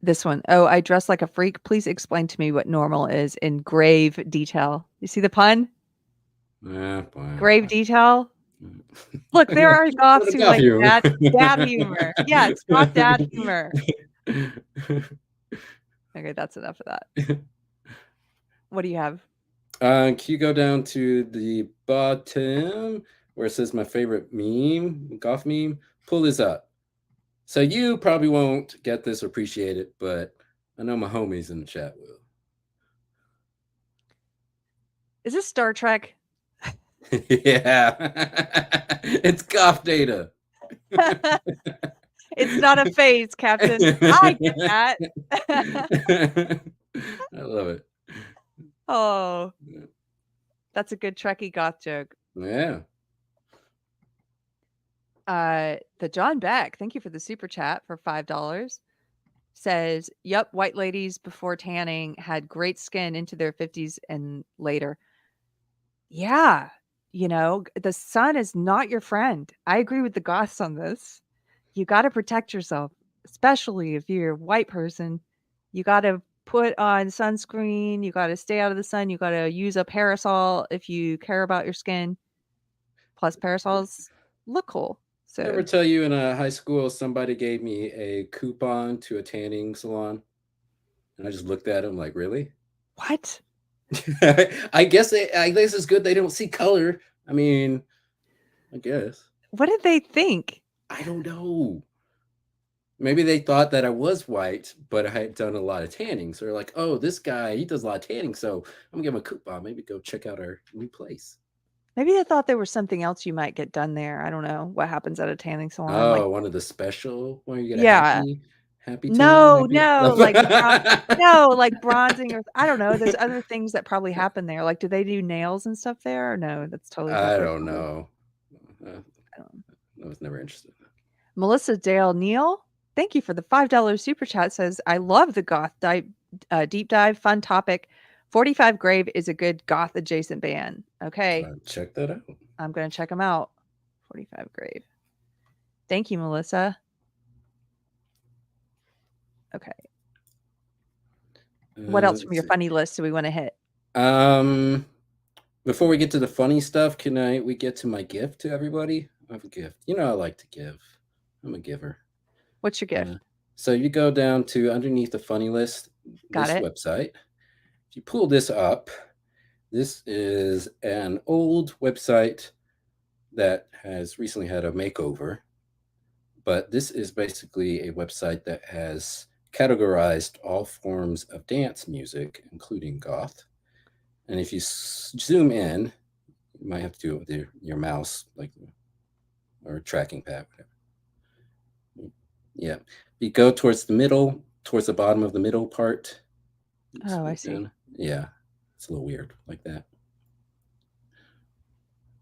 This one. "Oh, I dress like a freak. Please explain to me what normal is in grave detail." You see the pun? Yeah, boy. Grave detail. Look, there are goths who like dad humor. Yeah, it's goth dad humor. Okay, that's enough of that. What do you have? Can you go down to the bottom where it says my favorite meme, goth meme? Pull this up. So you probably won't get this or appreciate it, but I know my homies in the chat will. Is this Star Trek? Yeah. It's goth data. It's not a phase, Captain. I get that. I love it. Oh. That's a good Trekkie goth joke. Yeah. The John Beck, thank you for the super chat for $5. Says, "Yep, white ladies before tanning had great skin into their 50s and later." Yeah, the sun is not your friend. I agree with the goths on this. You got to protect yourself, especially if you're a white person. You got to put on sunscreen. You got to stay out of the sun. You got to use a parasol if you care about your skin. Plus, parasols look cool. Did I ever tell you in high school somebody gave me a coupon to a tanning salon? And I just looked at him like, really? What? I guess it's good they don't see color. I mean, I guess. What did they think? I don't know. Maybe they thought that I was white, but I had done a lot of tanning. So they're like, oh, this guy, he does a lot of tanning. So I'm going to give him a coupon. Maybe go check out our new place. Maybe they thought there was something else you might get done there. I don't know what happens at a tanning salon. Oh, like, one of the special where you get yeah. a happy No, tan, like no, like bronzing or I don't know. There's other things that probably happen there. Like, do they do nails and stuff there? Or no, that's totally I separate. don't know. I was never interested. Melissa Dale Neal, thank you for the $5 super chat. Says, I love the goth deep dive, fun topic. 45 Grave is a good goth adjacent band. Okay. Check that out. I'm going to check them out. 45 Grave. Thank you, Melissa. Okay. What else from your funny list do we want to hit? Before we get to the funny stuff, we get to my gift to everybody? I have a gift. You know I like to give. I'm a giver. What's your gift? So you go down to underneath the funny list, Got this it. website. If you pull this up, this is an old website that has recently had a makeover. But this is basically a website that has categorized all forms of dance music, including goth. And if you zoom in, you might have to do it with your mouse, or a tracking pad, whatever. Yeah. You go towards the middle, towards the bottom of the middle part. Oh, I see. Yeah. It's a little weird like that.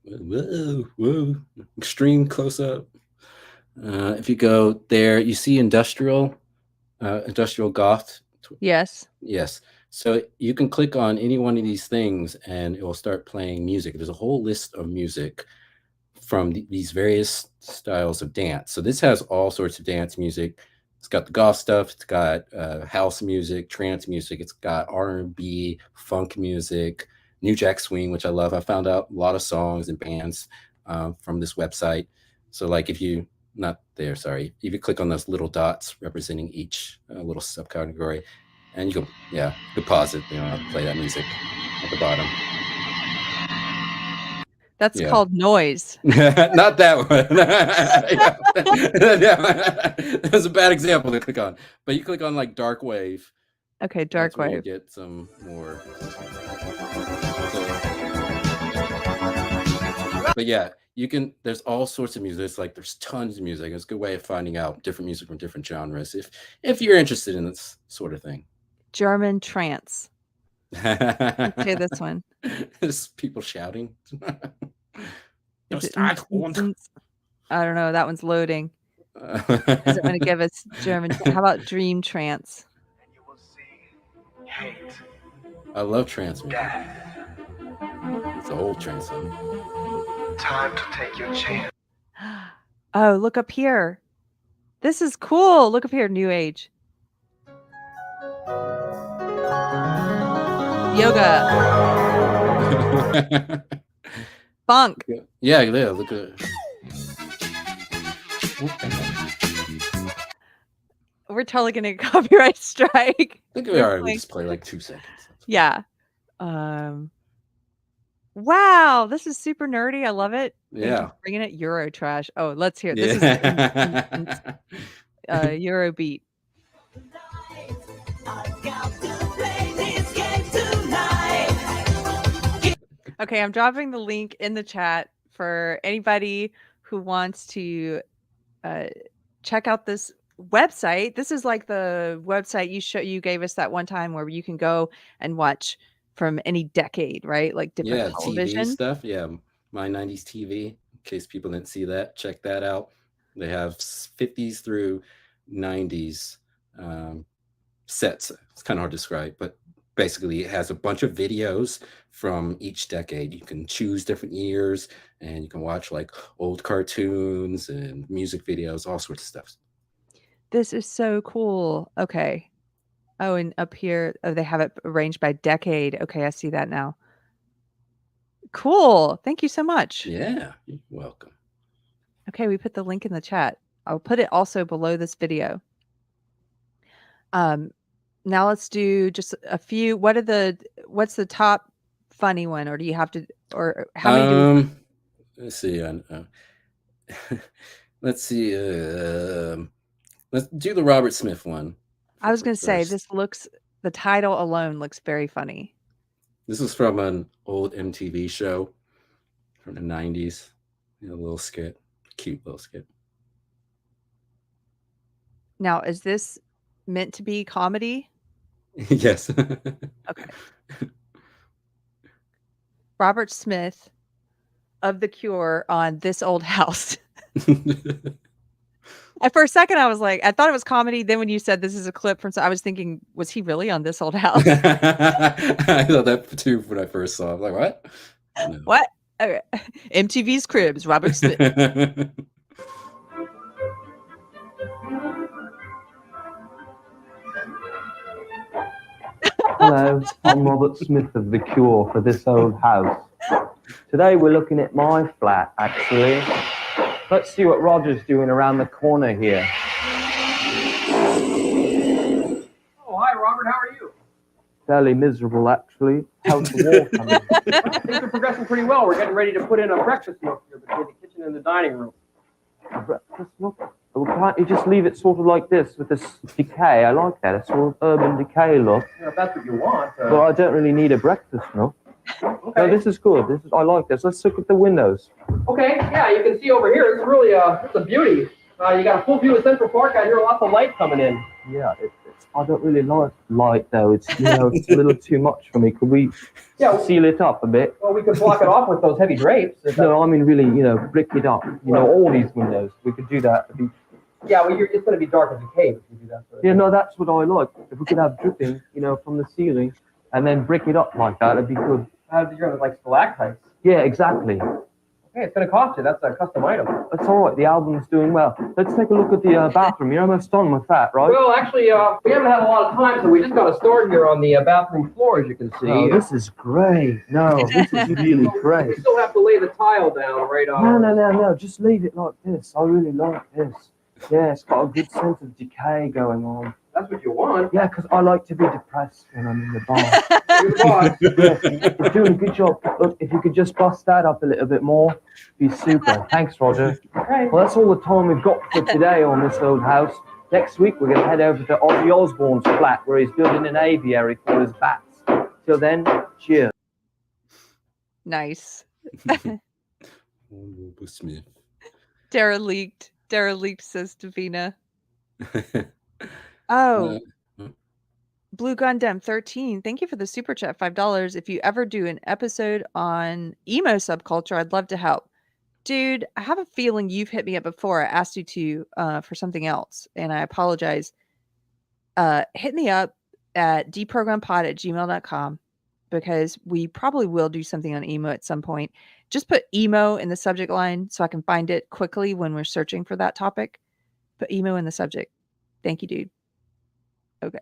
Whoa. Extreme close up. If you go there, you see industrial goth. Yes. Yes. So you can click on any one of these things and it will start playing music. There's a whole list of music from these various styles of dance. So this has all sorts of dance music. It's got the goth stuff. It's got house music, trance music. It's got R&B, funk music, New Jack Swing, which I love. I found out a lot of songs and bands from this website. So like if you click on those little dots representing each little subcategory, and you can pause it. You don't have to play that music at the bottom. That's called noise. Not that one. That's a bad example to click on. But you click on like dark wave. Okay, dark wave. You get some more. But yeah, there's all sorts of music. There's tons of music. It's a good way of finding out different music from different genres if you're interested in this sort of thing. German trance. Let's hear this one. There's people shouting. I don't know. That one's loading. Is it going to give us German? How about dream trance? I love trance music. It's an old trance song. Time to take your chance. Oh, look up here. This is cool. Look up here, New Age. Yoga. Funk. Yeah, look at it. We're totally going to copyright strike. I think we are. We just play like 2 seconds. Yeah. Wow, this is super nerdy. I love it. Yeah. Bringing it Euro trash. Oh, let's hear it. This is Eurobeat. Okay, I'm dropping the link in the chat for anybody who wants to check out this website. This is like the website you gave us that one time where you can go and watch from any decade, right? Like different television TV stuff. Yeah, My 90s TV. In case people didn't see that, check that out. They have 50s through 90s sets. It's kind of hard to describe, but basically it has a bunch of videos from each decade. You can choose different years and you can watch like old cartoons and music videos, all sorts of stuff. This is so cool. Okay. Oh, and up here, they have it arranged by decade. Okay, I see that now. Cool. Thank you so much. Yeah, you're welcome. Okay, we put the link in the chat. I'll put it also below this video. Now let's do just a few. What's the top funny one, or do you have to, or how many do we? Let's see. Let's see. Let's do the Robert Smith one. I was going to say the title alone looks very funny. This is from an old MTV show from the 90s. A little skit, cute little skit. Now, is this meant to be comedy? Yes. Okay. Robert Smith of The Cure on This Old House. For a second, I was like, I thought it was comedy. Then when you said this is a clip from, I was thinking, was he really on This Old House? I thought that too when I first saw it. I'm like, what? No. What? Okay. MTV's Cribs, Robert Smith. Hello, I'm Robert Smith of The Cure for This Old House. Today we're looking at my flat, actually. Let's see what Roger's doing around the corner here. Oh, hi, Robert. How are you? Fairly miserable, actually. How's the war coming? Things are progressing pretty well. We're getting ready to put in a breakfast nook here between the kitchen and the dining room. A breakfast nook? Well, can't you just leave it sort of like this with this decay? I like that, a sort of urban decay look. You know, if that's what you want. Well, I don't really need a breakfast nook. Okay. No, this is good. I like this. Let's look at the windows. Okay, yeah, you can see over here. It's really it's a beauty. You got a full view of Central Park out here. Lots of light coming in. Yeah, I don't really like light though. It's it's a little too much for me. Could we seal it up a bit? Well, we could block it off with those heavy drapes. No, I mean really, brick it up. All these windows. We could do that. Yeah, well, it's going to be dark as a cave if you do that. Yeah, no, that's what I like. If we could have dripping, from the ceiling, and then brick it up like that, it'd be good. You're going to like stalactites. Yeah, exactly. Okay, it's going to cost you. That's a custom item. That's all right. The album's doing well. Let's take a look at the bathroom. You're almost done with that, right? Well, actually, we haven't had a lot of time, so we just got a stored here on the bathroom floor, as you can see. Oh, this is great. No, this is really great. We still have to lay the tile down right on. No. Just leave it like this. I really like this. Yeah, it's got a good sense of decay going on. That's what you want. Yeah, because I like to be depressed when I'm in the bar. You're doing a good job. Look, if you could just bust that up a little bit more, it'd be super. Thanks, Roger. Okay. Well, that's all the time we've got for today on This Old House. Next week, we're going to head over to Ozzy Osbourne's flat, where he's building an aviary for his bats. Till then, cheers. Nice. Smith. Derelict, says Davina. Oh, Blue Gundam 13. Thank you for the super chat, $5. If you ever do an episode on emo subculture, I'd love to help. Dude, I have a feeling you've hit me up before. I asked you to for something else, and I apologize. Hit me up at deprogrammedpod@gmail.com because we probably will do something on emo at some point. Just put emo in the subject line so I can find it quickly when we're searching for that topic. Put emo in the subject. Thank you, dude. Okay.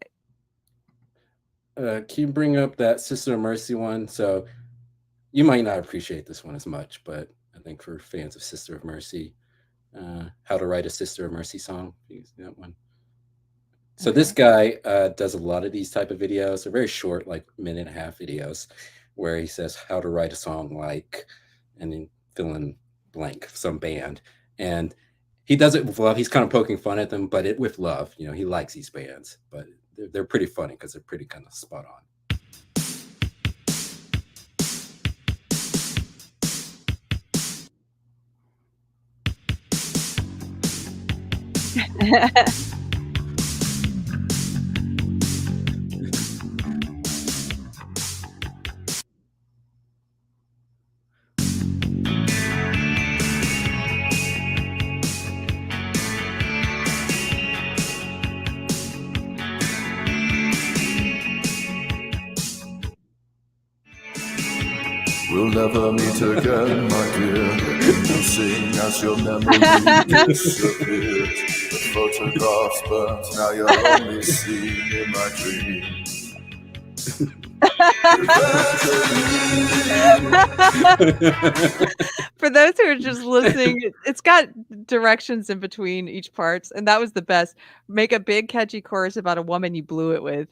Can you bring up that Sister of Mercy one? So you might not appreciate this one as much, but I think for fans of Sister of Mercy, how to write a Sister of Mercy song, use that one. So this guy does a lot of these type of videos. They're very short, like minute and a half videos, where he says how to write a song like, and then fill in blank, some band. And he does it with love. He's kind of poking fun at them, but with love. He likes these bands, but they're pretty funny because they're pretty kind of spot on. We'll never meet again, my dear. You sing as your memory disappears. The photographs burnt, now you're only seen in my dreams. For those who are just listening, it's got directions in between each parts, and that was the best. Make a big catchy chorus about a woman you blew it with.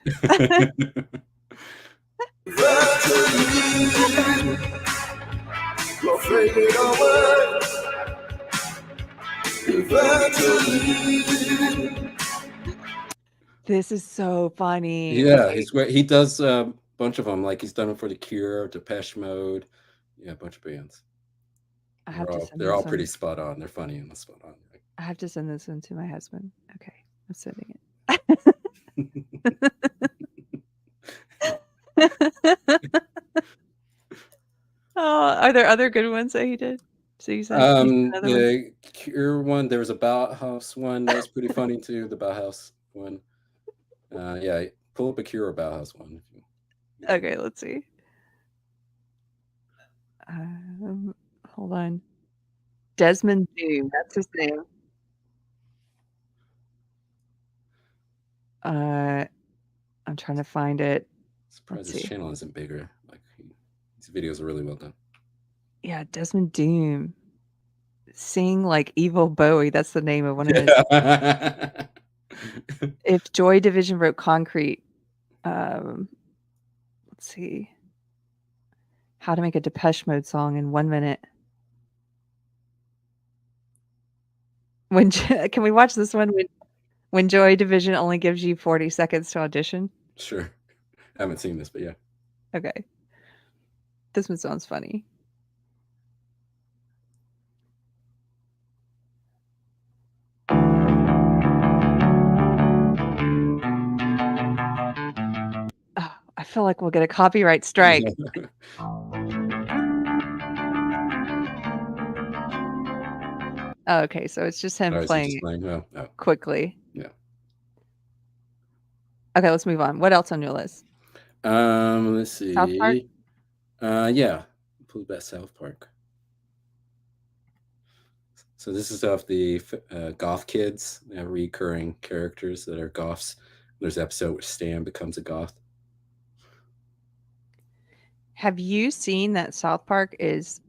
You're fading away. This is so funny. Yeah, Okay. he does a bunch of them. Like he's done it for The Cure, Depeche Mode. Yeah, a bunch of bands. I have to send They're all this pretty one. spot on. They're funny and spot on. I have to send this one to my husband. Okay, I'm sending it. Oh, are there other good ones that he did? So you said another one? The Cure one. There was a Bauhaus one that was pretty funny too. The Bauhaus one. Yeah, pull up a Cure or Bauhaus one. Okay, let's see. Hold on. Desmond Doom, that's his name. I'm trying to find it. Surprised his channel isn't bigger. Like these videos are really well done. Yeah, Desmond Doom. Sing like Evil Bowie. That's the name of one of his. If Joy Division wrote Concrete. Let's see. How to make a Depeche Mode song in 1 minute. Can we watch this one? When Joy Division only gives you 40 seconds to audition? Sure. I haven't seen this, but yeah. Okay. This one sounds funny. Oh, I feel like we'll get a copyright strike. Oh, okay, so it's just him playing quickly. Yeah. Okay, let's move on. What else on your list? Let's see. South Park? Yeah. Pull back South Park. So this is of the Goth kids. They have recurring characters that are Goths. There's an episode where Stan becomes a Goth. Have you seen that South Park is...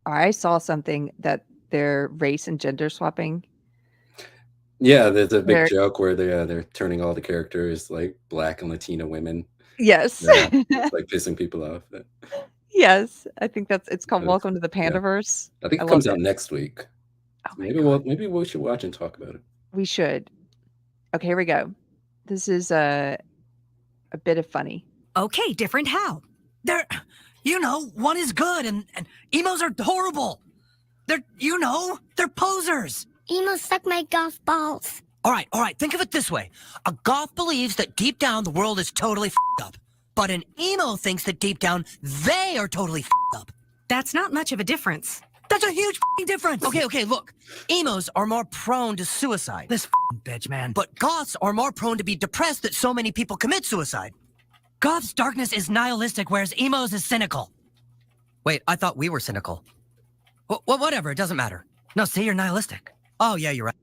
I saw something that they're race and gender swapping. Yeah, there's a big joke where they're turning all the characters like Black and Latina women. Yes. Yeah, it's like pissing people off. Yes, I think it's called Welcome to the Pandaverse. I think it comes out next week. Maybe we should watch and talk about it. We should. Okay, here we go. This is a bit of funny. Okay, different how? They're, one is good and emos are horrible. They're posers. Emos suck my goth balls. All right, think of it this way. A goth believes that deep down the world is totally f***ed up. But an emo thinks that deep down they are totally f***ed up. That's not much of a difference. That's a huge f***ing difference. Okay, look. Emos are more prone to suicide. This f***ing bitch, man. But goths are more prone to be depressed that so many people commit suicide. Goth's darkness is nihilistic, whereas emo's is cynical. Wait, I thought we were cynical. Well, whatever, it doesn't matter. No, see, you're nihilistic. Oh, yeah, you're right.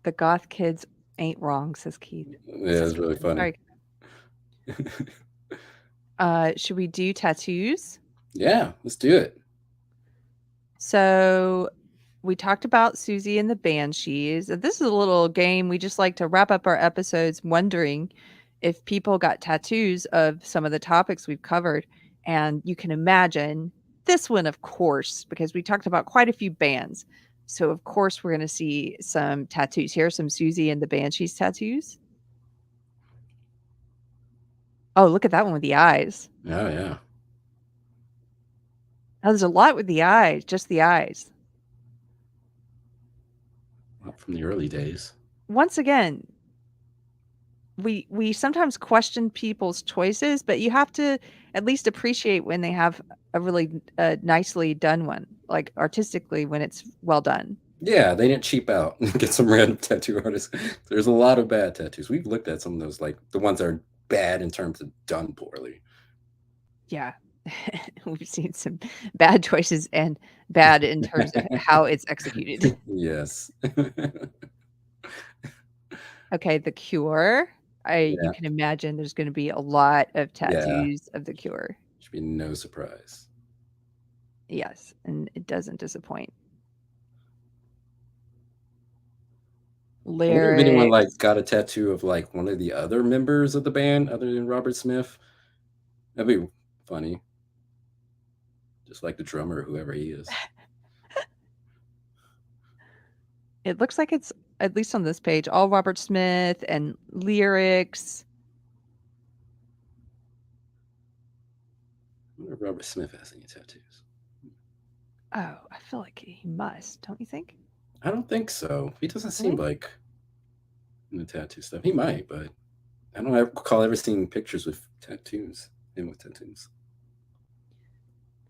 The goth kids ain't wrong, says Keith. Yeah, it's really funny. Should we do tattoos? Yeah, let's do it. So we talked about Susie and the Banshees. This is a little game. We just like to wrap up our episodes wondering if people got tattoos of some of the topics we've covered. And you can imagine this one, of course, because we talked about quite a few bands. So, of course, we're going to see some tattoos. Here are some Susie and the Banshees tattoos. Oh, look at that one with the eyes. Oh, yeah. Now, there's a lot with the eyes, just the eyes. From the early days. Once again, we sometimes question people's choices, but you have to at least appreciate when they have a really nicely done one, like artistically when it's well done. Yeah, they didn't cheap out and get some random tattoo artists. There's a lot of bad tattoos. We've looked at some of those, like the ones that are bad in terms of done poorly. Yeah, we've seen some bad choices and bad in terms of how it's executed. Yes. Okay, The Cure. You Yeah. can imagine there's going to be a lot of Yeah. tattoos of The Cure. Should be no surprise. Yes, and it doesn't disappoint. I wonder if anyone like Lyrics. got a tattoo of like one of the other members of the band other than Robert Smith. That'd be funny. Just like the drummer, whoever he is. It looks like it's, at least on this page, all Robert Smith and lyrics. I wonder if Robert Smith has any tattoos. Oh, I feel like he must, don't you think? I don't think so. He doesn't seem like into tattoo stuff. He might, but I don't recall ever seeing pictures with tattoos. Him with tattoos.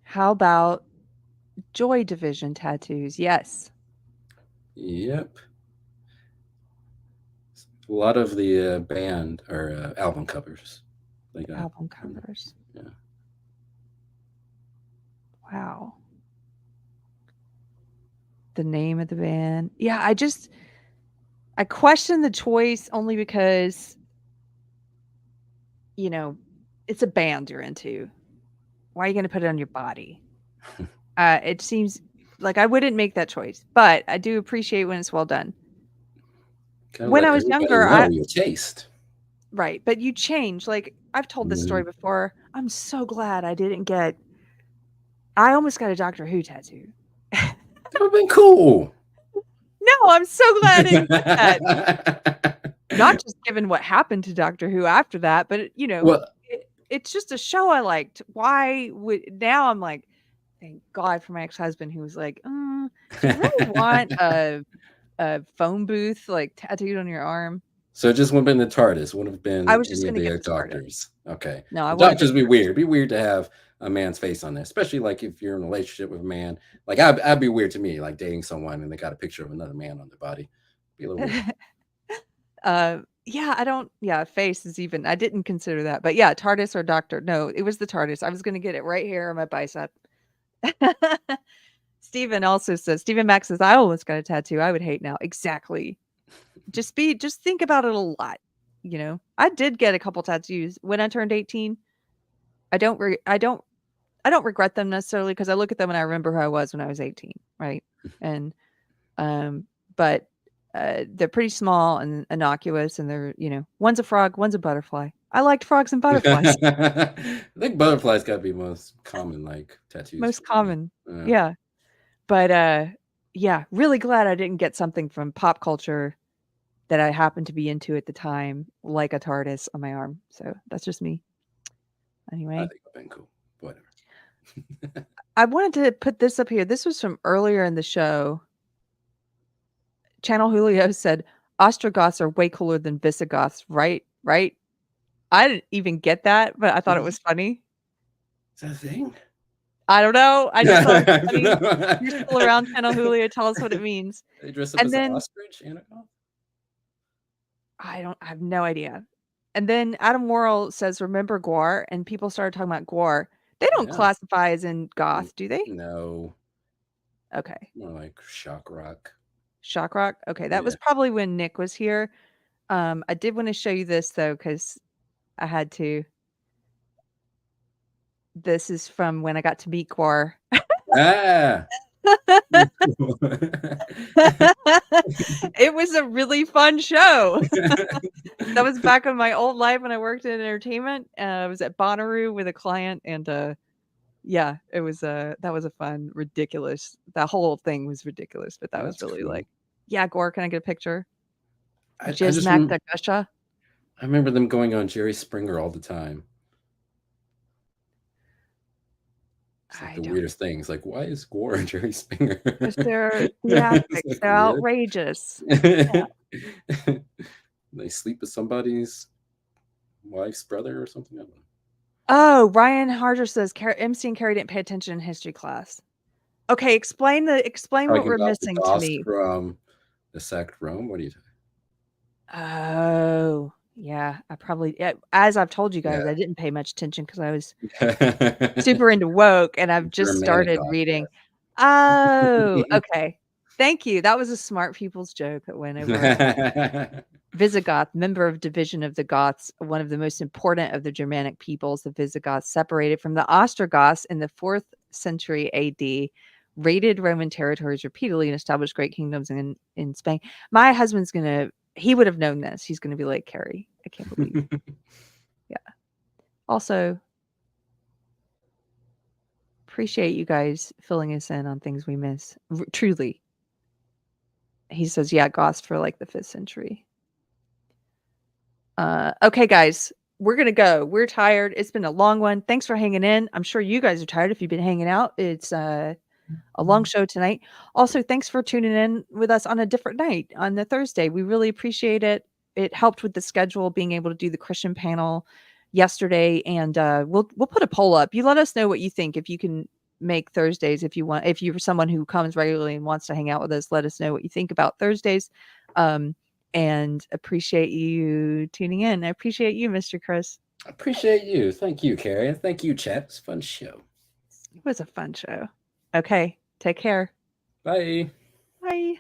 How about Joy Division tattoos? Yes. Yep. A lot of the band or album covers. They got album covers. Yeah. Wow. The name of the band. Yeah, I question the choice only because, you know, it's a band you're into. Why are you going to put it on your body? It seems like I wouldn't make that choice, but I do appreciate when it's well done. When I was younger, your taste. Right, but you change. Like I've told this story before. I'm so glad I didn't get. I almost got a Doctor Who tattoo. That would have been cool. No, I'm so glad I didn't get that. Not just given what happened to Doctor Who after that, but you know, it's just a show I liked. Why would now I'm like, thank God for my ex-husband who was like, do you really want a phone booth like tattooed on your arm? So it just wouldn't have been the TARDIS. Wouldn't have been I was just any of gonna the get the doctors. Okay. No, I The doctors be weird. It'd be weird to have a man's face on there, especially like if you're in a relationship with a man. Like I'd be weird to me, like dating someone and they got a picture of another man on their body. Be a little weird. Yeah, I don't. Yeah, face is even. I didn't consider that, but yeah, TARDIS or Doctor. No, it was the TARDIS. I was gonna get it right here on my bicep. Stephen Max says, I almost got a tattoo. I would hate now. Exactly. Just think about it a lot. You know, I did get a couple tattoos when I turned 18. I don't regret them necessarily because I look at them and I remember who I was when I was 18, right? And but they're pretty small and innocuous, and they're, you know, one's a frog, one's a butterfly. I liked frogs and butterflies. I think butterflies got to be most common, like tattoos. Most common, yeah. But yeah, really glad I didn't get something from pop culture that I happened to be into at the time, like a TARDIS on my arm. So that's just me. Anyway, I think it'd been cool. Whatever. I wanted to put this up here. This was from earlier in the show. Channel Julio said, Ostrogoths are way cooler than Visigoths, right? Right? I didn't even get that, but I thought it was funny. Is that a thing? I don't know. I just thought it was funny. You're still around, Channel Julio. Tell us what it means. They dress up as an ostrich and a goth? I have no idea. And then Adam Worrell says, remember Gwar? And people started talking about Gwar. They don't classify as in goth, do they? No. Okay. More like shock rock. Shock rock? Okay, that was probably when Nick was here. I did want to show you this, though, because I had to. This is from when I got to meet Gwar. Ah! It was a really fun show. That was back in my old life when I worked in entertainment. I was at Bonnaroo with a client, and yeah, it was that was a fun, ridiculous. That whole thing was ridiculous, but that was really cool. Like, yeah, Gwar, can I get a picture? Jizmak the Gusha. I remember them going on Jerry Springer all the time. It's like the weirdest things. Like, why is Gwar and Jerry Springer? Because they're theatrics. They're outrageous. Yeah. They sleep with somebody's wife's brother or something. I don't know. Oh, Ryan Harger says MC and Keri didn't pay attention in history class. Okay, explain what we're missing to me. From the sect Rome. What are you talking? Oh, Yeah, I probably, as I've told you guys, I didn't pay much attention because I was super into woke, and I've just Germanic started Goth, reading. Oh, okay. Thank you. That was a smart people's joke that went over. Visigoth, member of division of the Goths, one of the most important of the Germanic peoples, the Visigoths separated from the Ostrogoths in the 4th century AD, raided Roman territories repeatedly and established great kingdoms in Spain. My husband's he would have known this. He's going to be like, Keri, I can't believe. Yeah. Also, appreciate you guys filling us in on things we miss. Truly. He says, yeah, Goths for like the 5th century. Okay, guys, we're going to go. We're tired. It's been a long one. Thanks for hanging in. I'm sure you guys are tired if you've been hanging out. It's a long show tonight. Also, thanks for tuning in with us on a different night on the Thursday. We really appreciate it. It helped with the schedule, being able to do the Christian panel yesterday, and we'll put a poll up. You let us know what you think. If you can make Thursdays, if you want, if you're someone who comes regularly and wants to hang out with us, let us know what you think about Thursdays. And appreciate you tuning in. I appreciate you, Mr. Chris. I appreciate you. Thank you, Keri. And thank you, chat. It's a fun show. It was a fun show. Okay. Take care. Bye. Bye.